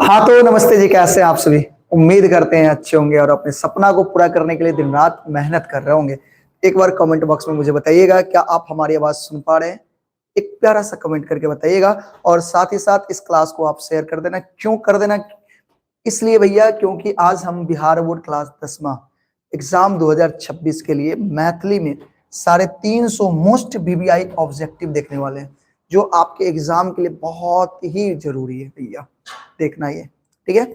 हाँ तो नमस्ते जी, कैसे हैं आप सभी। उम्मीद करते हैं अच्छे होंगे और अपने सपना को पूरा करने के लिए दिन रात मेहनत कर रहे होंगे। एक बार कमेंट बॉक्स में मुझे बताइएगा, क्या आप हमारी आवाज सुन पा रहे हैं। एक प्यारा सा कमेंट करके बताइएगा और साथ ही साथ इस क्लास को आप शेयर कर देना। क्यों कर देना, इसलिए भैया क्योंकि आज हम बिहार बोर्ड क्लास 10वां एग्जाम 2026 के लिए मैथिली में 350 मोस्ट बीबीआई ऑब्जेक्टिव देखने वाले हैं, जो आपके एग्जाम के लिए बहुत ही जरूरी है भैया, देखना ये। ठीक है,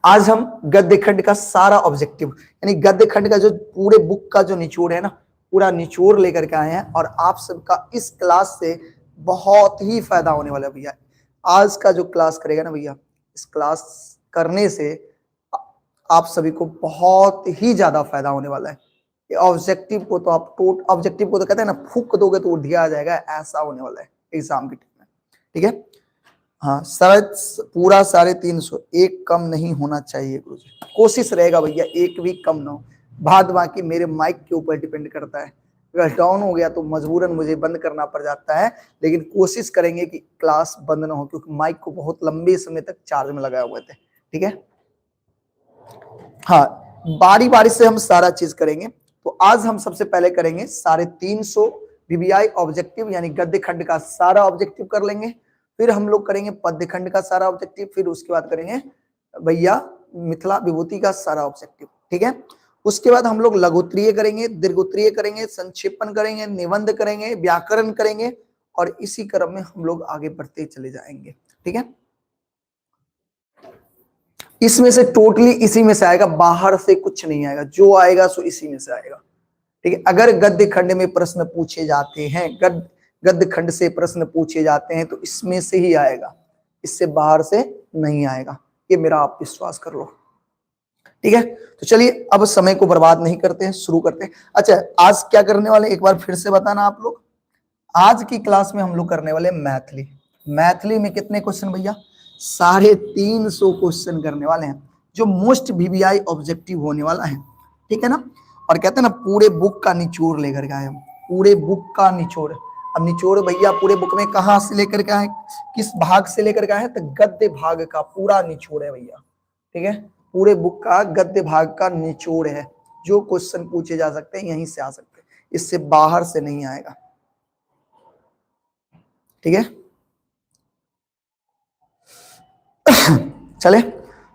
आज हम गद्य खंड का सारा ऑब्जेक्टिव यानी गद्य खंड का जो पूरे बुक का जो निचोड़ है ना, पूरा निचोड़ लेकर के आए हैं और आप सबका इस क्लास से बहुत ही फायदा होने वाला है भैया। आज का जो क्लास करेगा ना भैया, इस क्लास करने से आप सभी को बहुत ही ज्यादा फायदा होने वाला है। ऑब्जेक्टिव को तो आप ऑब्जेक्टिव को तो कहते हैं ना, फूक दोगे तो दिया आ जाएगा, ऐसा होने वाला है एग्जाम के टाइम में। ठीक है, हाँ शायद पूरा 350, एक कम नहीं होना चाहिए गुरुजी। कोशिश रहेगा भैया एक भी कम ना हो, बाद बाकी मेरे माइक के ऊपर डिपेंड करता है। अगर डाउन हो गया तो मजबूरन मुझे बंद करना पड़ जाता है, लेकिन कोशिश करेंगे कि क्लास बंद ना हो, क्योंकि माइक को बहुत लंबे समय तक चार्ज में लगाए हुए थे। ठीक है, हाँ बारी बारी से हम सारा चीज करेंगे। तो आज हम सबसे पहले करेंगे 350 बीबीआई ऑब्जेक्टिव यानी गद्य खंड का सारा ऑब्जेक्टिव कर लेंगे। फिर हम लोग करेंगे पद्य खंड का सारा ऑब्जेक्टिव, फिर उसके बाद करेंगे भैया मिथिला विभूति का सारा ऑब्जेक्टिव। ठीक है, उसके बाद हम लोग लघुत्तरीय करेंगे, दीर्घोत्तरीय करेंगे, संक्षेपण करेंगे, निबंध करेंगे, व्याकरण करेंगे और इसी क्रम में हम लोग आगे बढ़ते चले जाएंगे। ठीक है, इसमें से टोटली इसी में से आएगा, बाहर से कुछ नहीं आएगा, जो आएगा सो इसी में से आएगा। ठीक है, अगर गद्य खंड में प्रश्न पूछे जाते हैं, गद्य खंड से प्रश्न पूछे जाते हैं तो इसमें से ही आएगा, इससे बाहर से नहीं आएगा, ये मेरा आप विश्वास कर लो। ठीक है, तो चलिए अब समय को बर्बाद नहीं करते हैं, शुरू करते हैं। अच्छा, आज क्या करने वाले एक बार फिर से बताना आप लोग। आज की क्लास में हम लोग करने वाले मैथिली। मैथिली में कितने क्वेश्चन भैया? 350 क्वेश्चन करने वाले हैं, जो मोस्ट बीबीआई ऑब्जेक्टिव होने वाला है। ठीक है ना, और कहते हैं ना पूरे बुक का निचोड़ लेकर के आए हम, पूरे बुक का निचोड़। अब निचोड़ भैया पूरे बुक में कहां से लेकर के आए, किस भाग से लेकर के आए, तो गद्य भाग का पूरा निचोड़ है भैया। ठीक है, पूरे बुक का गद्य भाग का निचोड़ है, जो क्वेश्चन पूछे जा सकते हैं यहीं से आ सकते हैं, इससे बाहर से नहीं आएगा। ठीक है, चले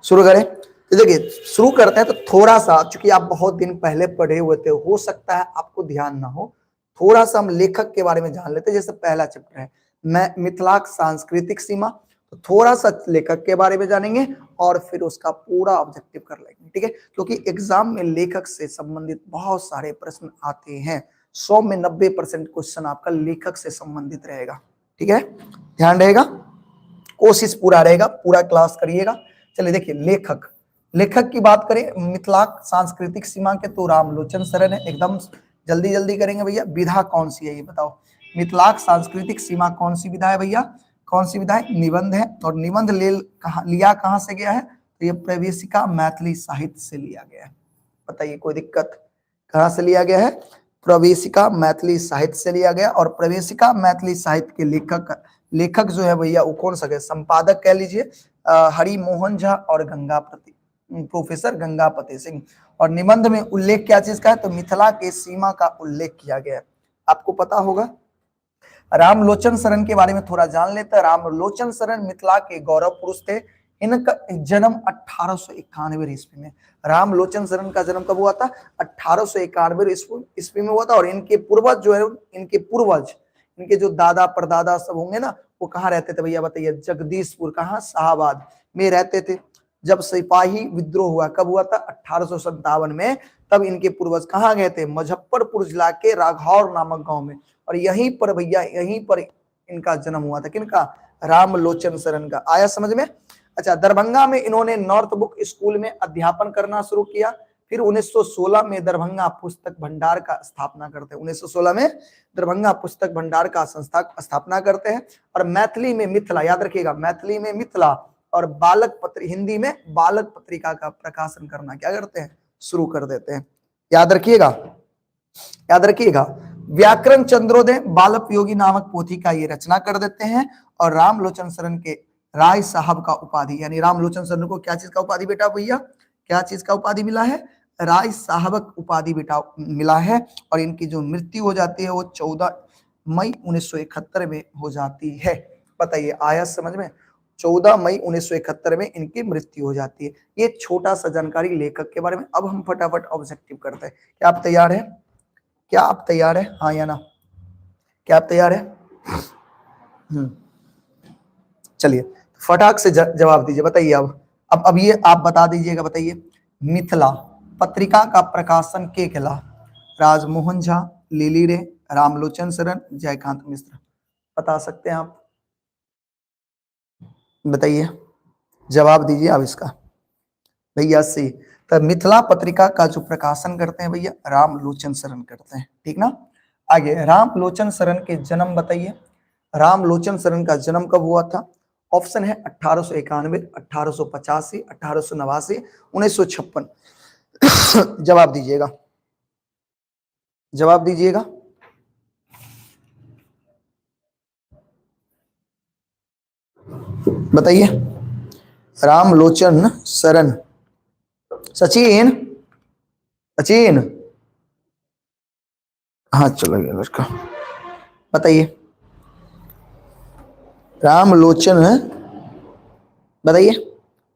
शुरू करें। तो देखिए शुरू करते हैं, तो थोड़ा सा चूंकि आप बहुत दिन पहले पढ़े हुए थे, हो सकता है आपको ध्यान ना हो, थोड़ा सा हम लेखक के बारे में जान लेते हैं। जैसे पहला चैप्टर है मैं मिथिलाक सांस्कृतिक सीमा, तो थोड़ा सा लेखक के बारे में जानेंगे और फिर उसका पूरा ऑब्जेक्टिव कर लेंगे। ठीक है, क्योंकि एग्जाम में लेखक से संबंधित बहुत सारे प्रश्न आते हैं, 100 में 90% क्वेश्चन आपका लेखक से संबंधित रहेगा। ठीक है, ध्यान रहेगा, कोशिश पूरा रहेगा, पूरा क्लास करिएगा। चलिए देखिए लेखक की बात करें मिथिलाक सांस्कृतिक सीमा के, तो रामलोचन सरन है। एकदम जल्दी जल्दी करेंगे भैया। विधा कौन सी है ये बताओ, मिथिलाक सांस्कृतिक सीमा कौन सी विधा है भैया? कौन सी विधा है? निबंध है। और निबंध लिया कहां से गया है? तो ये प्रवेशिका मैथिली साहित्य से लिया गया है। बताइए कोई दिक्कत? कहां से लिया गया है? प्रवेशिका मैथिली साहित्य से लिया गया। और प्रवेशिका मैथिली साहित्य के लेखक जो है भैया वो कौन सा है? संपादक कह लीजिए हरि मोहन झा और प्रोफेसर गंगापति सिंह। और निबंध में उल्लेख क्या चीज का है? तो मिथिला के सीमा का उल्लेख किया गया है। आपको पता होगा रामलोचन सरन के बारे में थोड़ा जान लेते हैं। रामलोचन सरन मिथिला के गौरव पुरुष थे। इनका जन्म 1891 ईस्वी में। रामलोचन सरन का जन्म कब हुआ था? 1891 ईस्वी में हुआ था। और इनके पूर्वज जो है, इनके जो दादा परदादा सब होंगे ना, वो कहाँ रहते थे भैया बताइए? जगदीशपुर, कहाँ? शाहबाद में रहते थे। जब सिपाही विद्रोह हुआ, कब हुआ था? 1857 में। तब इनके पूर्वज कहाँ गए थे? मुजफ्फरपुर जिला के राघौर नामक गांव में। और यहीं पर भैया, यहीं पर इनका जन्म हुआ था। किनका? रामलोचन सरन का। आया समझ में? अच्छा, दरभंगा में इन्होंने नॉर्थ बुक स्कूल में अध्यापन करना शुरू किया। फिर 1916 में दरभंगा पुस्तक भंडार का स्थापना करते हैं। 1916 में दरभंगा पुस्तक भंडार का स्थापना करते हैं। और मैथिली में मिथिला, याद रखिएगा, मैथिली में मिथिला और बालक पत्र, हिंदी में बालक पत्रिका का प्रकाशन करना क्या करते हैं? शुरू कर देते हैं। याद रखिएगा, याद रखिएगा। व्याकरण चंद्रोदय बालक योगी नामक पोथी का ये रचना कर देते हैं। और रामलोचन सरन के राय साहब का उपाधि, यानी रामलोचन शरण को क्या चीज का उपाधि बेटा भैया, क्या चीज का उपाधि मिला है, राय साहब उपाधि बेटा मिला है। और इनकी जो मृत्यु हो जाती है वो 14 मई 1971 में हो जाती है। बताइए आया समझ में, 14 मई 1971 में इनकी मृत्यु हो जाती है। ये छोटा सा जानकारी लेखक के बारे में। अब हम फटाफट ऑब्जेक्टिव करते हैं। क्या आप तैयार हैं, क्या आप तैयार हैं, हाँ या ना, क्या आप तैयार हैं? चलिए फटाक से जवाब दीजिए। बताइए अब ये आप बता दीजिएगा। बताइए मिथिला पत्रिका का प्रकाशन के खिला, राजमोहन झा, लिली रे, रामलोचन शरण, जयकांत मिश्र। बता सकते हैं आप? बताइए, जवाब दीजिए आप इसका भैया से। तो मिथिला पत्रिका का जो प्रकाशन करते हैं भैया रामलोचन शरण करते हैं, ठीक ना। आगे रामलोचन शरण के जन्म बताइए। रामलोचन शरण का जन्म कब हुआ था? ऑप्शन है 1891, 1885, 1889, 1956। जवाब दीजिएगा, जवाब दीजिएगा। बताइए रामलोचन शरण। सचिन, सचिन, हाँ चलो गया लड़का। बताइए रामलोचन, बताइए।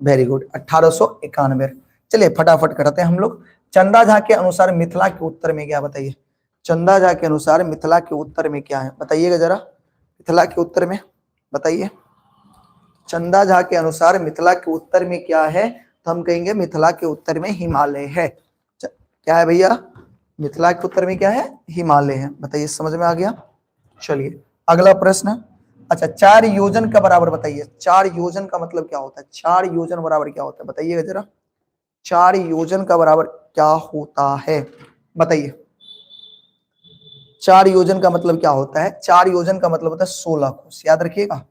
Very good, 1891। चलिए फटाफट करते हैं हम लोग। चंदा झा के अनुसार मिथिला के उत्तर में क्या? बताइए चंदा झा के अनुसार मिथिला के उत्तर में क्या है? बताइएगा जरा, मिथिला के उत्तर में बताइए। चंदा झा के अनुसार मिथिला के उत्तर में क्या है? तो हम कहेंगे मिथिला के उत्तर में हिमालय है। क्या है भैया? मिथिला के उत्तर में क्या है? हिमालय है। बताइए, समझ में आ गया? चलिए अगला प्रश्न। अच्छा, 4 योजन का बराबर बताइए। 4 योजन का मतलब क्या होता है? 4 योजन बराबर क्या होता है? बताइएगा जरा। 4 योजन का बराबर क्या होता है? बताइए 4 योजन का मतलब क्या होता है? 4 योजन का मतलब होता है 16 कोस। याद रखिएगा,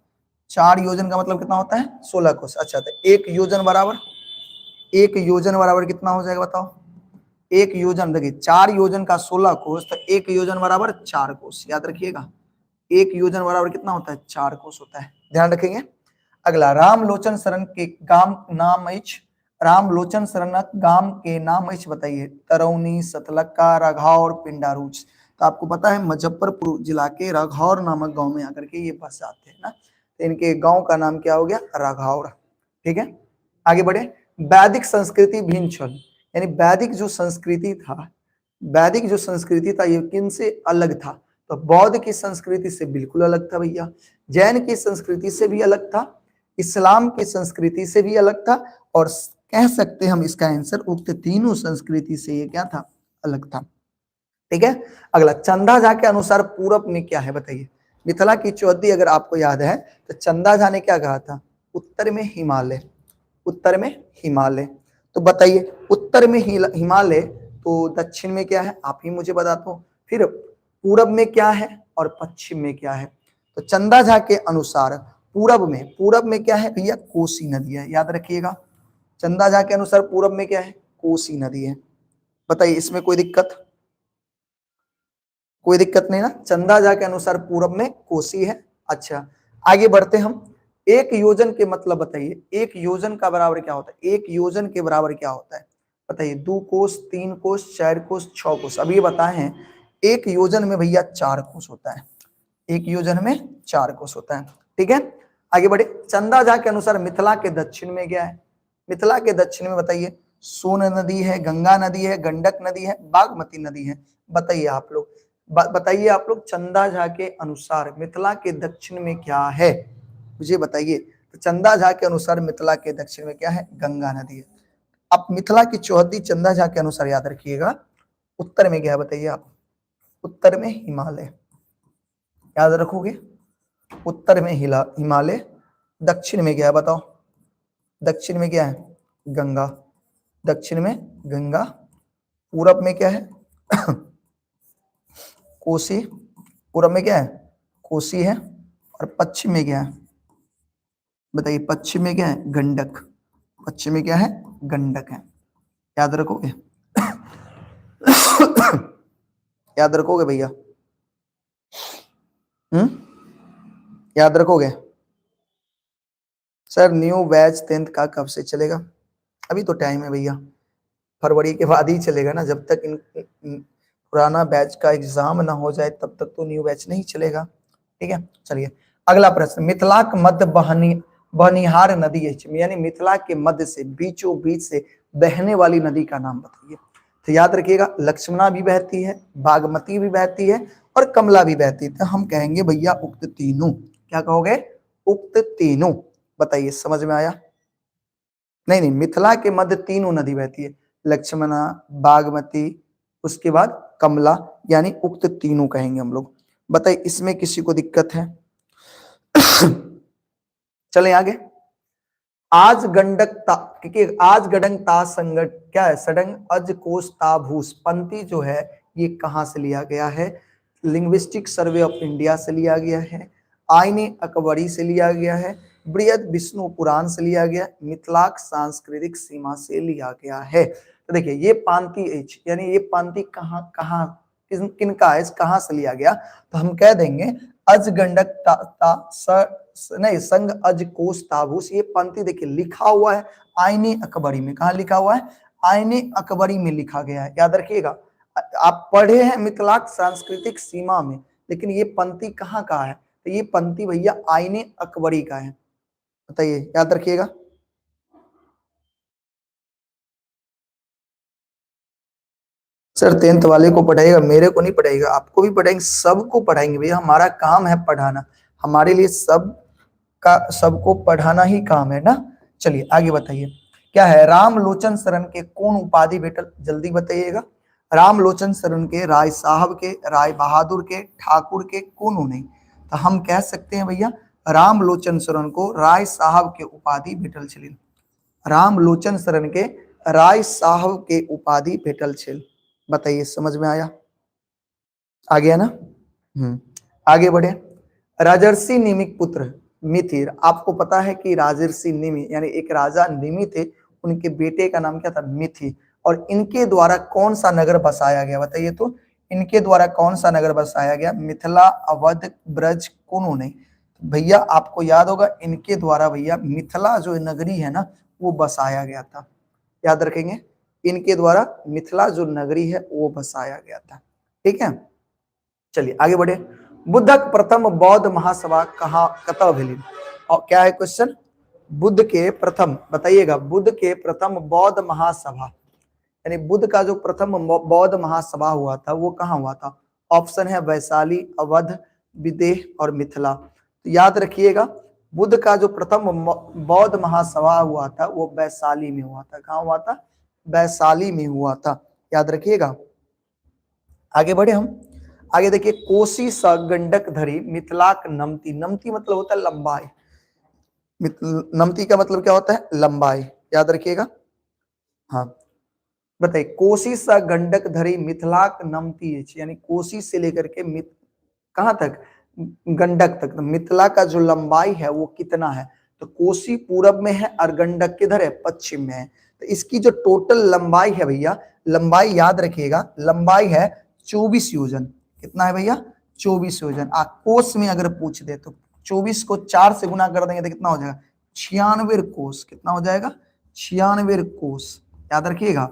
4 योजन का मतलब कितना होता है? 16 कोस। अच्छा, तो 1 योजन बराबर, 1 योजन बराबर कितना हो जाएगा बताओ? 1 योजन, देखिए 4 योजन का 16 कोस, तो 1 योजन बराबर 4 कोस। याद रखिएगा, 1 योजन बराबर कितना होता है? 4 कोस होता है। ध्यान रखेंगे। अगला, रामलोचन शरण के गांव नाम इच, रामलोचन शरणक गांव के नाम इच बताइए। तरौनी, सतलक्का, रघौर, पिंडारूच। तो आपको पता है मुजफ्फरपुर जिला के रघौर नामक गांव में आकर के ये बस जाते हैं ना, तो इनके गांव का नाम क्या हो गया? रघौर। ठीक है, आगे बढ़े। वैदिक संस्कृति भिन्न छल, यानी वैदिक जो संस्कृति था, वैदिक जो संस्कृति था ये किन से अलग था? तो बौद्ध की संस्कृति से बिल्कुल अलग था भैया, जैन की संस्कृति से भी अलग था, इस्लाम की संस्कृति से भी अलग था, और कह सकते हैं हम इसका आंसर उक्त तीनों संस्कृति से ये क्या था? अलग था। ठीक है, अगला, चंदा झा के अनुसार पूरब में क्या है? बताइए। मिथिला की चौहद्दी अगर आपको याद है तो चंदा झा ने क्या कहा था? उत्तर में हिमालय, उत्तर में हिमालय। तो बताइए उत्तर में हिमालय, तो दक्षिण में क्या है? आप ही मुझे बता दो। फिर पूरब में क्या है और पश्चिम में क्या है? तो चंदा झा के अनुसार पूरब में क्या है भैया? कोसी नदी है। याद रखिएगा, चंदा झा के अनुसार पूरब में क्या है? कोसी नदी है। बताइए इसमें कोई दिक्कत? कोई दिक्कत नहीं ना। चंदा झा के अनुसार पूरब में कोसी है। अच्छा, आगे बढ़ते हम। 1 योजन के मतलब बताइए। 1 योजन का बराबर क्या होता है? 1 योजन के बराबर क्या होता है? बताइए। 2 कोस, 3 कोस, 4 कोस, 6 कोस। अब ये बताए हैं 1 योजन में भैया 4 कोस होता है। 1 योजन में 4 कोस होता है। ठीक है, आगे बढ़े। चंदा झा के अनुसार मिथिला के दक्षिण में क्या है? मिथिला के दक्षिण में बताइए। सोन नदी है, गंगा नदी है, गंडक नदी है, बागमती नदी है। बताइए आप लोग, बताइए आप लोग, चंदा झा के अनुसार मिथिला के दक्षिण में क्या है? मुझे बताइए। तो चंदा झा के अनुसार मिथिला के दक्षिण में क्या है? गंगा नदी है। अब मिथिला की चौहद्दी चंदा झा के अनुसार याद रखिएगा, उत्तर में क्या है? बताइए आप। उत्तर में हिमालय। याद रखोगे, उत्तर में हिमालय। दक्षिण में क्या है बताओ? दक्षिण में क्या है? गंगा। दक्षिण में गंगा। पूरब में क्या है? कोसी। पूरब में क्या है? कोसी है। और पश्चिम में क्या है? बताइए पश्चिम में क्या है? गंडक। पश्चिम में क्या है? गंडक है। याद रखोगे? याद रखोगे भैया? याद रखोगे? सर न्यू बैच 10th का कब से चलेगा? अभी तो टाइम है भैया, फरवरी के बाद ही चलेगा ना, जब तक पुराना बैच का एग्जाम ना हो जाए तब तक तो न्यू बैच नहीं चलेगा। ठीक है, चलिए अगला प्रश्न, मिथिलाक मध्य बहनिहार नदी है, यानी मिथिला के मध्य से बीचों बीच से बहने वाली नदी का नाम बताइए। तो याद रखिएगा, लक्ष्मणा भी बहती है, बागमती भी बहती है और कमला भी बहती है। तो हम कहेंगे भैया उक्त तीनों। क्या कहोगे? उक्त तीनों। बताइए, समझ में आया? नहीं नहीं, मिथिला के मध्य तीनों नदी बहती है, लक्ष्मणा, बागमती, उसके बाद कमला, यानी उक्त तीनों कहेंगे हम लोग। बताइए, इसमें किसी को दिक्कत है? चलें आगे। आज गंडक ता, क्योंकि आज गडंग ता संगत क्या है, सडंग अज कोस ताभूस पंक्ति जो है ये कहां से लिया गया है? लिंग्विस्टिक सर्वे ऑफ इंडिया से लिया गया है, आईने अकबरी से लिया गया है, बृहद विष्णु पुराण से लिया गया, मिथिलाक सांस्कृतिक सीमा से लिया गया है। तो देखिए ये पांति यानी ये पांति कहां कहां किनका है, कहां से लिया गया? तो हम कह देंगे अज गंडक ता, ता, नहीं संग अज कोस ताबूस, ये पंक्ति देखिए लिखा हुआ है आईने अकबरी में। कहा लिखा हुआ है? आईने अकबरी में लिखा गया है, याद रखिएगा। आप पढ़े हैं मिथिलाक सांस्कृतिक सीमा में, लेकिन ये पंक्ति कहाँ का है? तो ये पंक्ति भैया आईने अकबरी का है। बताइए, याद रखिएगा। सर 10th वाले को पढ़ाएगा, मेरे को नहीं पढ़ाएगा, आपको भी पढ़ाएंगे, सबको पढ़ाएंगे भैया, हमारा काम है पढ़ाना, हमारे लिए सब का सबको पढ़ाना ही काम है ना। चलिए आगे बताइए, क्या है? रामलोचन शरण के कौन उपाधि भेटल? जल्दी बताइएगा। रामलोचन शरण के, राय साहब के, राय बहादुर के, ठाकुर के, कौन नहीं? तो हम कह सकते हैं भैया रामलोचन शरण को राय साहब के उपाधि भेटल छलिन। रामलोचन शरण के राय साहब के उपाधि भेटल छल। बताइए, समझ में आया? आ गया ना? आगे बढ़े। राजर्षि निमिक पुत्र मिथिर, आपको पता है कि राजर्षि निमि यानी एक राजा निमि थे, उनके बेटे का नाम क्या था? मिथि। और इनके द्वारा कौन सा नगर बसाया गया? बताइए तो, इनके द्वारा कौन सा नगर बसाया गया? मिथिला, अवध, ब्रज, कौन नहीं? भैया आपको याद होगा, इनके द्वारा भैया मिथिला जो नगरी है ना वो बसाया गया था, याद रखेंगे। इनके द्वारा मिथिला जो नगरी है वो बसाया गया था। ठीक है, चलिए आगे बढ़े। बुद्धक प्रथम बौद्ध महासभा कहाँ कतः भेली? और क्या है क्वेश्चन? बुद्ध के प्रथम, बताइएगा, बुद्ध के प्रथम बौद्ध महासभा, यानी बुद्ध का जो प्रथम बौद्ध महासभा हुआ था वो कहाँ हुआ था? ऑप्शन है वैशाली, अवध, विदेह और मिथिला। तो याद रखिएगा, बुद्ध का जो प्रथम बौद्ध महासभा हुआ था वो वैशाली में हुआ था। कहाँ हुआ था? वैशाली में हुआ था, याद रखिएगा। आगे बढ़े हम। आगे देखिए, कोसी स गंडक धरी मिथिलाक नमती, नमती मतलब होता है लंबाई, नमती का मतलब क्या होता है? लंबाई, याद रखिएगा। हाँ बताइए, कोसी स गंडक धरी मिथिलाक नमती, यानी कोसी से लेकर के कहां तक? गंडक तक। तो मिथिला का जो लंबाई है वो कितना है? तो कोसी पूरब में है और गंडक किधर है? पश्चिम में है। तो इसकी जो टोटल लंबाई है भैया, लंबाई याद रखिएगा, लंबाई है 24 योजन। कितना है भैया? 24 योजन। कोस में अगर पूछ दे तो 24 को 4 से गुना कर देंगे तो कितना हो जाएगा? 96 कोस। कितना हो जाएगा? 96 कोस, याद रखिएगा।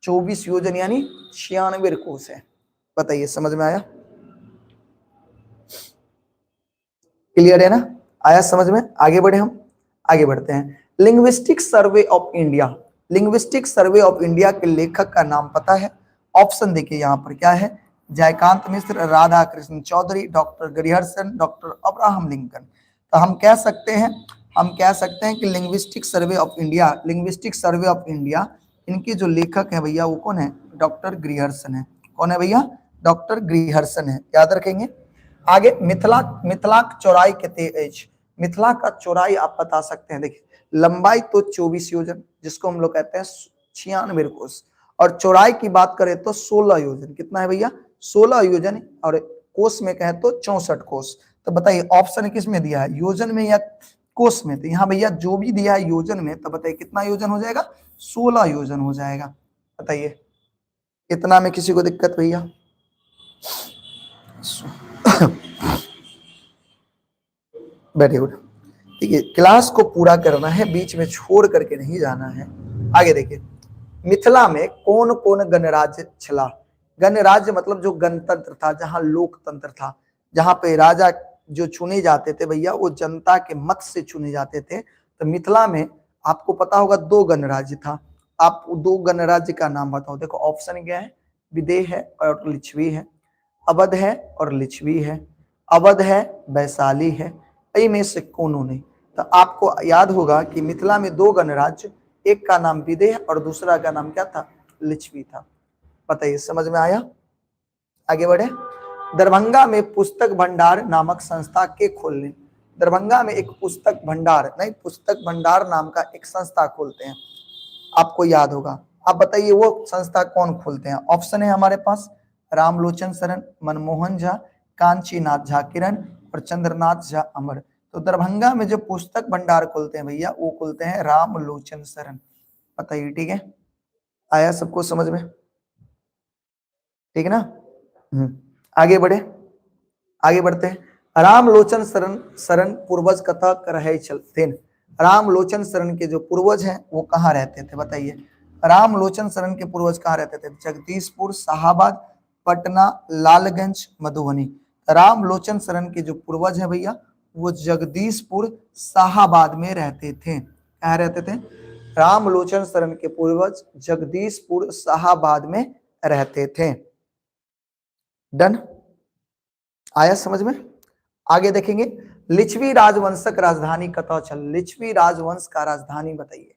24 योजन यानी 96 कोस है। बताइए, समझ में आया? क्लियर है ना? आया समझ में? आगे बढ़े हम। आगे बढ़ते हैं। Linguistic Survey of India, Linguistic Survey of India के लेखक का नाम पता है? ऑप्शन देखिए यहाँ पर क्या है? Jaykant Mishra, Radha Krishna Chaudhary, doctor Grierson, doctor Abraham Lincoln. तो हम कह सकते हैं कि Linguistic Survey of India, Linguistic Survey of India, इनके जो लेखक है भैया वो कौन है? डॉक्टर ग्रिहर्सन है। कौन है भैया? डॉक्टर ग्रिहर्सन है, याद रखेंगे। आगे, मिथिला, मिथिलाक चौड़ाई कितने एच? मिथिला का चौड़ाई आप बता सकते हैं। देखिए, लंबाई तो 24 योजन, जिसको हम लोग कहते हैं 96 कोस, और चौड़ाई की बात करें तो 16 योजन। कितना है भैया? 16 योजन। और कोस में कहें तो 64 कोस। तो बताइए ऑप्शन किस में दिया है, योजन में या कोस में? तो यहाँ भैया जो भी दिया है योजन में, तो बताइए कितना योजन हो जाएगा? 16 योजन हो जाएगा। बताइए, इतना में किसी को दिक्कत भैया? Very good. ठीक है, क्लास को पूरा करना है, बीच में छोड़ करके नहीं जाना है। आगे देखिए, मिथिला में कौन कौन गणराज्य चला। गणराज्य मतलब जो गणतंत्र था, जहां लोकतंत्र था, जहां पे राजा जो चुने जाते थे भैया वो जनता के मत से चुने जाते थे। तो मिथिला में आपको पता होगा 2 गणराज्य था। आप 2 गणराज्य का नाम बताओ। देखो ऑप्शन क्या है, विदेह है और लिच्छवी है, अवध है और लिच्छवी है, अवध है, वैशाली है, में से कौनों नहीं। तो आपको याद होगा कि मिथिला में 2 गणराज्य, एक का नाम विदेह और दूसरा का नाम क्या था, लिच्छवी था। बताइए समझ में आया। आगे बढ़े। दरभंगा में पुस्तक भंडार नामक संस्था के खोलने। दरभंगा में एक पुस्तक भंडार नहीं, पुस्तक भंडार नाम का एक संस्था खोलते हैं, आपको याद होगा। आप बताइए वो संस्था कौन खोलते हैं। ऑप्शन है हमारे पास रामलोचन शरण, मनमोहन झा, कांचीनाथ झा किरण और चंद्रनाथ झा अमर। तो दरभंगा में जो पुस्तक भंडार खोलते हैं भैया वो खोलते हैं रामलोचन शरण। बताइए ठीक है, आया सबको समझ में, ठीक है ना। आगे बढ़े, आगे बढ़ते हैं। रामलोचन शरण शरण पूर्वज कथा रहे चलते। रामलोचन शरण के जो पूर्वज हैं वो कहाँ रहते थे बताइए। रामलोचन शरण के पूर्वज कहाँ रहते थे, जगदीशपुर, शाहाबाद, पटना, लालगंज, मधुबनी। रामलोचन शरण के जो पूर्वज हैं भैया वो जगदीशपुर शाहाबाद में रहते थे। कहाँ रहते थे, रामलोचन शरण के पूर्वज जगदीशपुर शाहाबाद में रहते थे। डन, आया समझ में। आगे देखेंगे, लिच्छवी राजवंश का राजधानी कतौ छल। लिच्छवी राजवंश का राजधानी बताइए।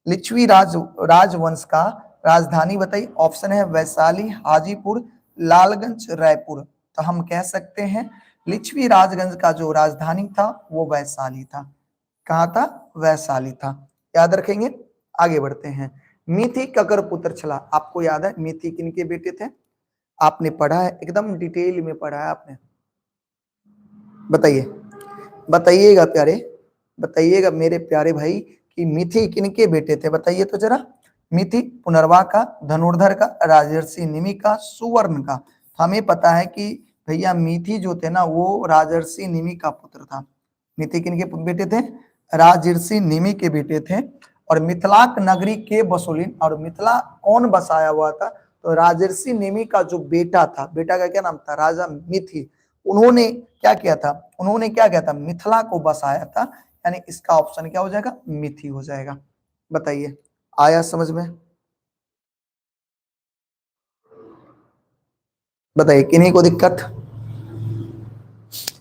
लिच्छवी राजवंश का राजधानी बताइए। ऑप्शन है वैशाली, हाजीपुर, लालगंज, रायपुर। तो हम कह सकते हैं लिच्छवी राजगंज का जो राजधानी था वो वैशाली था। कहाँ था, वैशाली था, याद रखेंगे। आगे बढ़ते हैं। मिथि ककर पुत्र छला। आपको याद है मिथि किनके बेटे थे, आपने पढ़ा है, एकदम डिटेल में पढ़ा है आपने। बताइए, बताइएगा प्यारे, बताइएगा मेरे प्यारे भाई कि मिथि किनके बेटे थे, बताइए तो जरा। मिथि पुनर्वा का, धनुर्धर का, राजर्षि निमि का, सुवर्ण का। हमें पता है कि भैया मिथि जो थे ना वो राजर्षि निमि का पुत्र था। मिथि किनके बेटे थे, राजर्षि निमि के बेटे थे। और मिथिलाक नगरी के बसोलिन, और मिथिला कौन बसाया हुआ था, तो राजर्षि निमि का जो बेटा था, बेटा का क्या नाम था, राजा मिथि। उन्होंने क्या किया था, उन्होंने क्या किया था, मिथिला को बसाया था। यानी इसका ऑप्शन क्या हो जाएगा, मिथि हो जाएगा। बताइए, आया समझ में। बताइए किन्हीं को दिक्कत,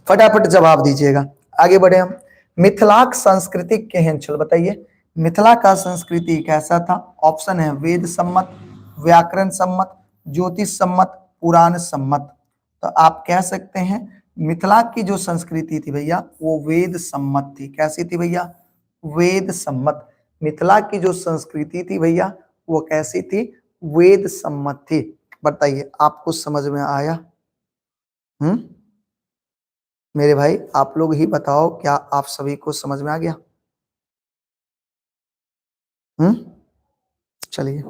फटाफट जवाब दीजिएगा। आगे बढ़े हम। मिथिलाक संस्कृति केहन छल। बताइए मिथिला का संस्कृति कैसा था। ऑप्शन है वेद सम्मत, व्याकरण सम्मत, ज्योतिष सम्मत, पुराण सम्मत। तो आप कह सकते हैं मिथिला की जो संस्कृति थी भैया वो वेद सम्मत थी। कैसी थी भैया, वेद सम्मत। मिथिला की जो संस्कृति थी भैया वो कैसी थी, वेद सम्मत थी। बताइए आपको समझ में आया। मेरे भाई आप लोग ही बताओ, क्या आप सभी को समझ में आ गया। चलिए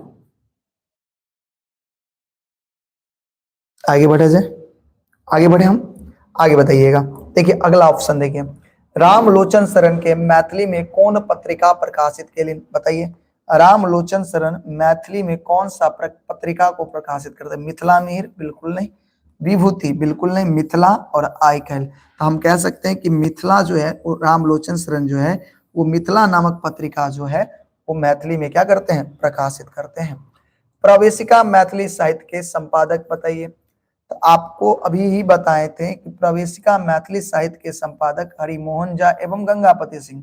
आगे बढ़े जाए, आगे बढ़े हम। आगे बताइएगा। देखिए अगला ऑप्शन देखिए, रामलोचन शरण के मैथिली में कौन पत्रिका प्रकाशित के लिए। बताइए रामलोचन शरण मैथिली में कौन सा पत्रिका को प्रकाशित करते हैं। मिथिला मिहिर बिल्कुल नहीं, विभूति बिल्कुल नहीं, मिथिला और आय कैल। तो हम कह सकते हैं कि मिथिला जो है रामलोचन शरण जो है वो मिथिला नामक पत्रिका जो है वो मैथिली में क्या करते हैं, प्रकाशित करते हैं। प्रवेशिका मैथिली साहित्य के संपादक बताइए। तो आपको अभी ही बताए थे कि प्रवेशिका मैथिली साहित्य के संपादक हरिमोहन झा एवं गंगापति सिंह,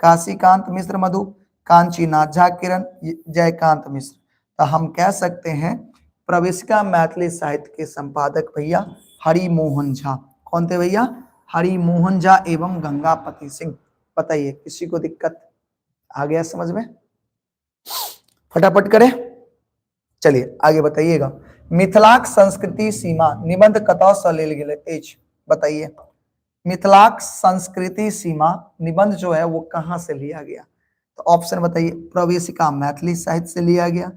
काशीकांत मिश्र मधु, कांचीनाथ झा किरण, जयकांत मिश्र। तो हम कह सकते हैं प्रवेशिका मैथिली साहित्य के संपादक भैया हरिमोहन झा। कौन थे भैया, हरिमोहन झा एवं गंगापति सिंह। बताइए किसी को दिक्कत, आ गया समझ में, फटाफट करें। चलिए आगे बताइएगा। मिथिलाक संस्कृति सीमा निबंध कतौ सँ लेल गेल अछि। बताइए मिथिलाक संस्कृति सीमा निबंध जो है वो कहां से लिया गया। तो ऑप्शन बताइए, प्रवेशिका मैथिली साहित्य से लिया गया,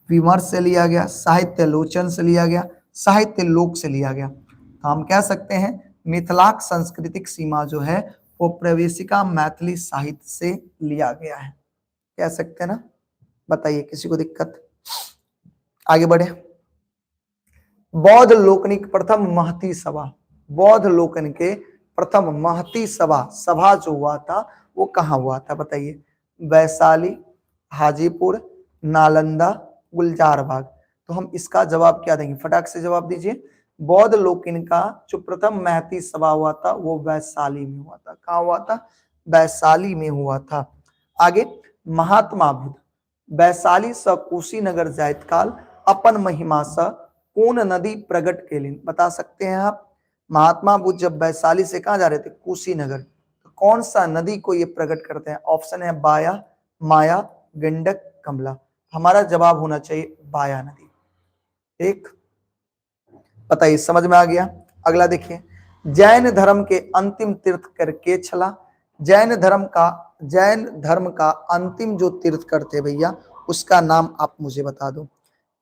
विमर्श से लिया गया, साहित्य लोचन से लिया गया, साहित्य लोक से लिया गया। तो हम कह सकते हैं मिथिलाक सांस्कृतिक सीमा जो है वो प्रवेशिका मैथिली साहित्य से लिया गया है, कह सकते हैं ना। बताइए किसी को दिक्कत? आगे बढ़े। बौद्ध लोकनिक प्रथम महती सभा, बौद्ध लोकन के प्रथम महती सभा जो हुआ था वो कहाँ हुआ था बताइए? वैशाली, हाजीपुर, नालंदा, गुलजार बाग। तो हम इसका जवाब क्या देंगे? फटाक से जवाब दीजिए। बौद्ध लोकिन का जो प्रथम महती सभा हुआ था वो वैशाली में हुआ था। कहाँ हुआ था? वैशाली में हुआ था। आगे, महात्मा बुद्ध वैशाली स कुशीनगर जायत काल अपन महिमा स कौन नदी प्रकट के लिए, बता सकते हैं आप? महात्मा बुद्ध जब वैशाली से कहा जा रहे थे? कुशीनगर, तो कौन सा नदी को ये प्रकट करते हैं? ऑप्शन है बाया, माया, गंडक, कमला। हमारा जवाब होना चाहिए बाया नदी। एक बताइए, समझ में आ गया? अगला देखिए, जैन धर्म के अंतिम तीर्थकर के छला। जैन धर्म का अंतिम जो तीर्थकर थे भैया, उसका नाम आप मुझे बता दो।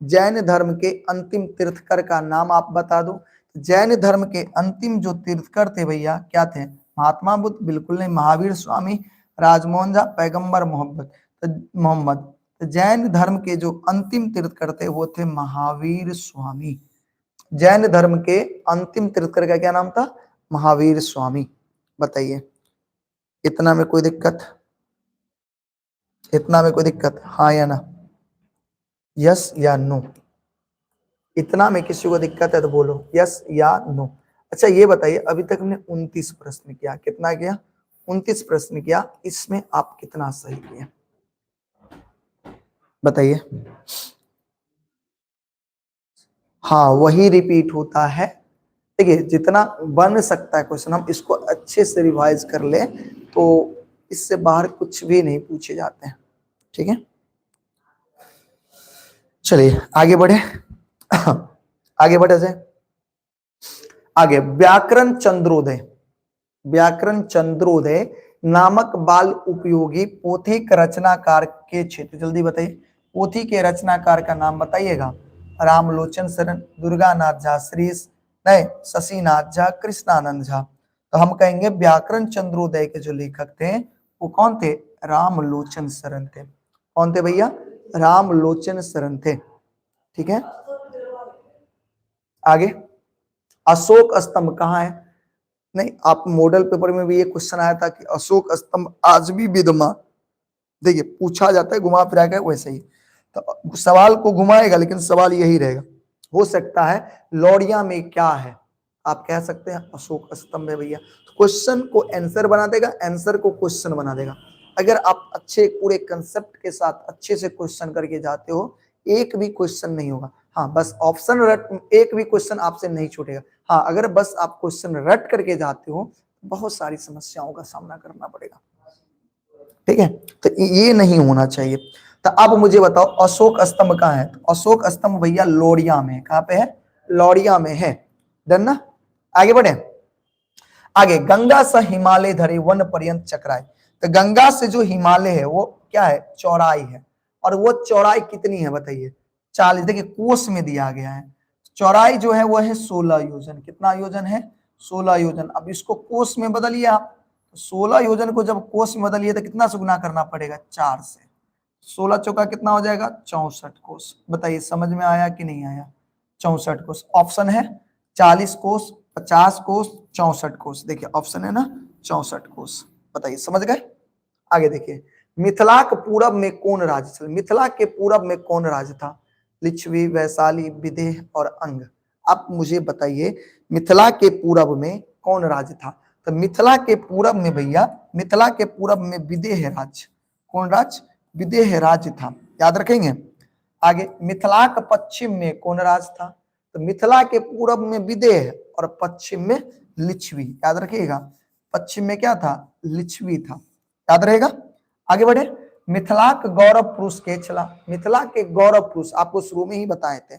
जैन धर्म के अंतिम तीर्थकर का नाम आप बता दो। जैन धर्म के अंतिम जो तीर्थकर थे भैया क्या थे? महात्मा बुद्ध? बिल्कुल नहीं। महावीर स्वामी, राजमोहन झा, पैगंबर मोहम्मद। तो जैन धर्म के जो अंतिम तीर्थकर थे वो थे महावीर स्वामी। जैन धर्म के अंतिम तीर्थकर का क्या नाम था? महावीर स्वामी। बताइए, इतना में कोई दिक्कत? इतना में कोई दिक्कत? हाँ या ना? यस या नो? इतना में किसी को दिक्कत है तो बोलो यस या नो। अच्छा ये बताइए, अभी तक हमने 29 प्रश्न किया। कितना किया? 29 प्रश्न किया। इसमें आप कितना सही किए बताइए? हाँ, वही रिपीट होता है। देखिए, जितना बन सकता है क्वेश्चन हम इसको अच्छे से रिवाइज कर ले तो इससे बाहर कुछ भी नहीं पूछे जाते हैं। ठीक है, चलिए आगे बढ़े। आगे बढ़े से आगे, व्याकरण चंद्रोदय नामक बाल उपयोगी पोथी के रचनाकार के क्षेत्र, जल्दी बताइए। पोथी के रचनाकार का नाम बताइएगा। रामलोचन शरण, दुर्गानाथ झा, शशिनाथ झा, कृष्णानंद झा। तो हम कहेंगे व्याकरण चंद्रोदय के जो लेखक थे वो कौन थे? रामलोचन शरण थे। कौन थे भैया? रामलोचन शरण थे। ठीक है, आगे, अशोक स्तंभ कहाँ है? नहीं, आप मॉडल पेपर में भी ये क्वेश्चन आया था कि अशोक स्तंभ आज भी विद्यमान। देखिए, पूछा जाता है घुमा फिरा के वैसे ही, तो सवाल को घुमाएगा लेकिन सवाल यही रहेगा। हो सकता है लौड़िया में क्या है, आप कह सकते हैं अशोक स्तंभ है भैया। तो क्वेश्चन को आंसर बना देगा, आंसर को क्वेश्चन बना देगा। अगर आप अच्छे पूरे कंसेप्ट के साथ अच्छे से क्वेश्चन करके जाते हो, एक भी क्वेश्चन नहीं होगा। हाँ, बस ऑप्शन रट, एक भी क्वेश्चन आपसे नहीं छूटेगा। हाँ, अगर बस आप क्वेश्चन रट करके जाते हो बहुत सारी समस्याओं का सामना करना पड़ेगा। ठीक है, तो ये नहीं होना चाहिए। तो अब मुझे बताओ अशोक स्तंभ कहाँ है? तो अशोक स्तंभ भैया लौड़िया में। कहाँ पे है? लौड़िया में है। डन ना? आगे बढ़े। आगे, गंगा से हिमालय धरे वन पर्यंत चक्राए। तो गंगा से जो हिमालय है वो क्या है? चौड़ाई है। और वो चौड़ाई कितनी है बताइए? 40। देखिए, कोस में दिया गया है। चौड़ाई जो है वो है 16 योजन। कितना योजन है? 16 योजन। अब इसको कोस में बदलिए आप। 16 योजन को जब कोस में बदलिए तो कितना से गुना करना पड़ेगा? 4 से। 16 चौका कितना हो जाएगा? 64 कोस। बताइए समझ में आया कि नहीं आया? 64 कोस। ऑप्शन है 40 कोस, 50 कोस, 64 कोस। देखिए ऑप्शन है ना 64 कोस। बताइए समझ गए? आगे देखिए, मिथिला के पूरब में कौन राज्य था? मिथिला के पूरब में कौन राज्य था? लिच्छवी, वैशाली, विदेह और अंग। आप मुझे बताइए मिथिला के पूरब में कौन राज्य था? तो मिथिला के पूरब में भैया, मिथिला के पूरब में विदेह राज्य। कौन राज्य? विदेह राज्य था। याद रखेंगे। आगे, मिथिला के पश्चिम में कौन राज्य था? तो मिथिला के पूरब में विदेह और पश्चिम में लिच्छवी। याद रखिएगा, पश्चिम में क्या था? लिच्छवी था। याद रहेगा। आगे बढ़े, मिथिला के गौरव पुरुष के छला। मिथिला के गौरव पुरुष आपको शुरू में ही बताए थे।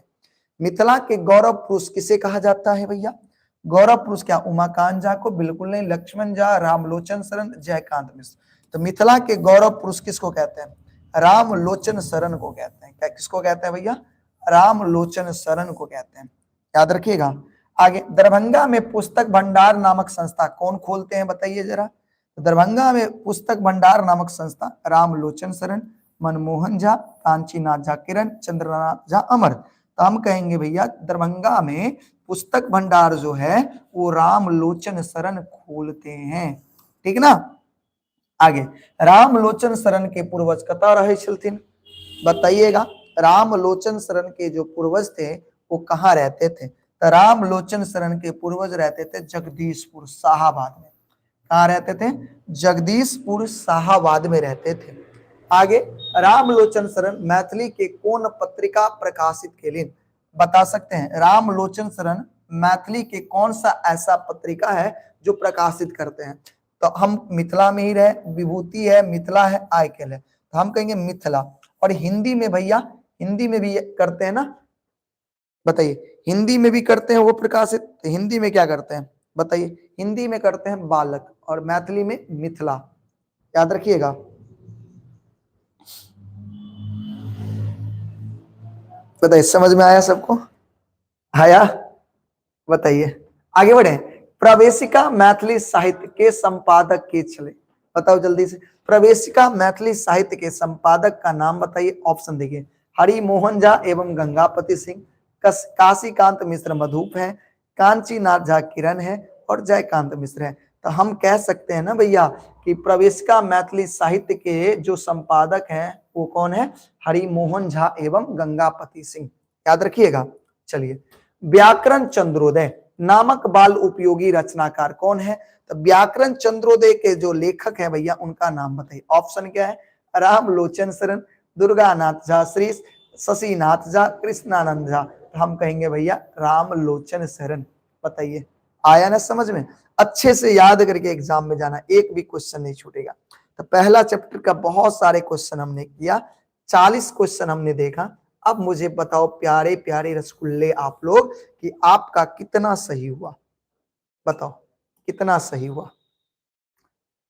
मिथिला के गौरव पुरुष किसे कहा जाता है भैया? गौरव पुरुष क्या? उमाकांत झा को? बिल्कुल नहीं। लक्ष्मण झा, रामलोचन शरण, जयकांत मिश्र। तो मिथिला के गौरव पुरुष किसको कहते हैं? रामलोचन शरण को कहते हैं। क्या किसको कहते हैं भैया? रामलोचन शरण को कहते हैं। याद रखिएगा। आगे, दरभंगा में पुस्तक भंडार नामक संस्था कौन खोलते हैं बताइए जरा? दरभंगा में पुस्तक भंडार नामक संस्था, रामलोचन शरण, मनमोहन झा, कांचीनाथ झा किरण, चंद्रनाथ झा अमर। तो हम कहेंगे भैया दरभंगा में पुस्तक भंडार जो है वो रामलोचन शरण खोलते हैं, ठीक ना। आगे, रामलोचन शरण के पूर्वज कतऽ रहे छलथिन, बताइएगा। रामलोचन शरण के जो पूर्वज थे वो कहाँ रहते थे, तो रामलोचन शरण के पूर्वज रहते थे जगदीशपुर शाहाबाद में। कहाँ रहते थे, जगदीशपुर शाहाबाद में रहते थे। आगे, रामलोचन शरण मैथिली के कौन पत्रिका प्रकाशित केलिन, बता सकते हैं। रामलोचन शरण मैथिली के कौन सा ऐसा पत्रिका है जो प्रकाशित करते हैं, तो हम मिथिला में ही रहे, विभूति है, मिथिला है, आयकेल है, तो हम कहेंगे मिथिला। और हिंदी में भैया, हिंदी में भी करते हैं ना, बताइए, हिंदी में भी करते हैं वो प्रकाशित, तो हिंदी में क्या करते हैं बताइए, हिंदी में करते हैं बालक और मैथिली में मिथिला, याद रखिएगा। बताइए, समझ में आया सबको, आया, बताइए। आगे बढ़े, प्रवेशिका मैथिली साहित्य के संपादक के छले, बताओ जल्दी से। प्रवेशिका मैथिली साहित्य के संपादक का नाम बताइए। ऑप्शन देखिए, हरि मोहन झा एवं गंगापति सिंह, काशीकांत मिश्र मधुप है, कांचीनाथ झा किरण है और जयकांत मिश्र है। तो हम कह सकते हैं ना भैया कि प्रवेशिका मैथिली साहित्य के जो संपादक हैं वो कौन है, हरि मोहन झा एवं गंगापति सिंह, याद रखिएगा। चलिए, व्याकरण चंद्रोदय नामक बाल उपयोगी रचनाकार कौन है, तो व्याकरण चंद्रोदय के जो लेखक है भैया उनका नाम बताइए। ऑप्शन क्या है, रामलोचन शरण, दुर्गानाथ झा, श्री शशिनाथ झा, कृष्णानंद झा। तो हम कहेंगे भैया रामलोचन शरण, बताइए। आया ना समझ में, अच्छे से याद करके एग्जाम में जाना, एक भी क्वेश्चन नहीं छूटेगा। तो पहला चैप्टर का बहुत सारे क्वेश्चन हमने किया, 40 क्वेश्चन हमने देखा। अब मुझे बताओ प्यारे प्यारे रसगुल्ले आप लोग कि आपका कितना सही हुआ, बताओ कितना सही हुआ,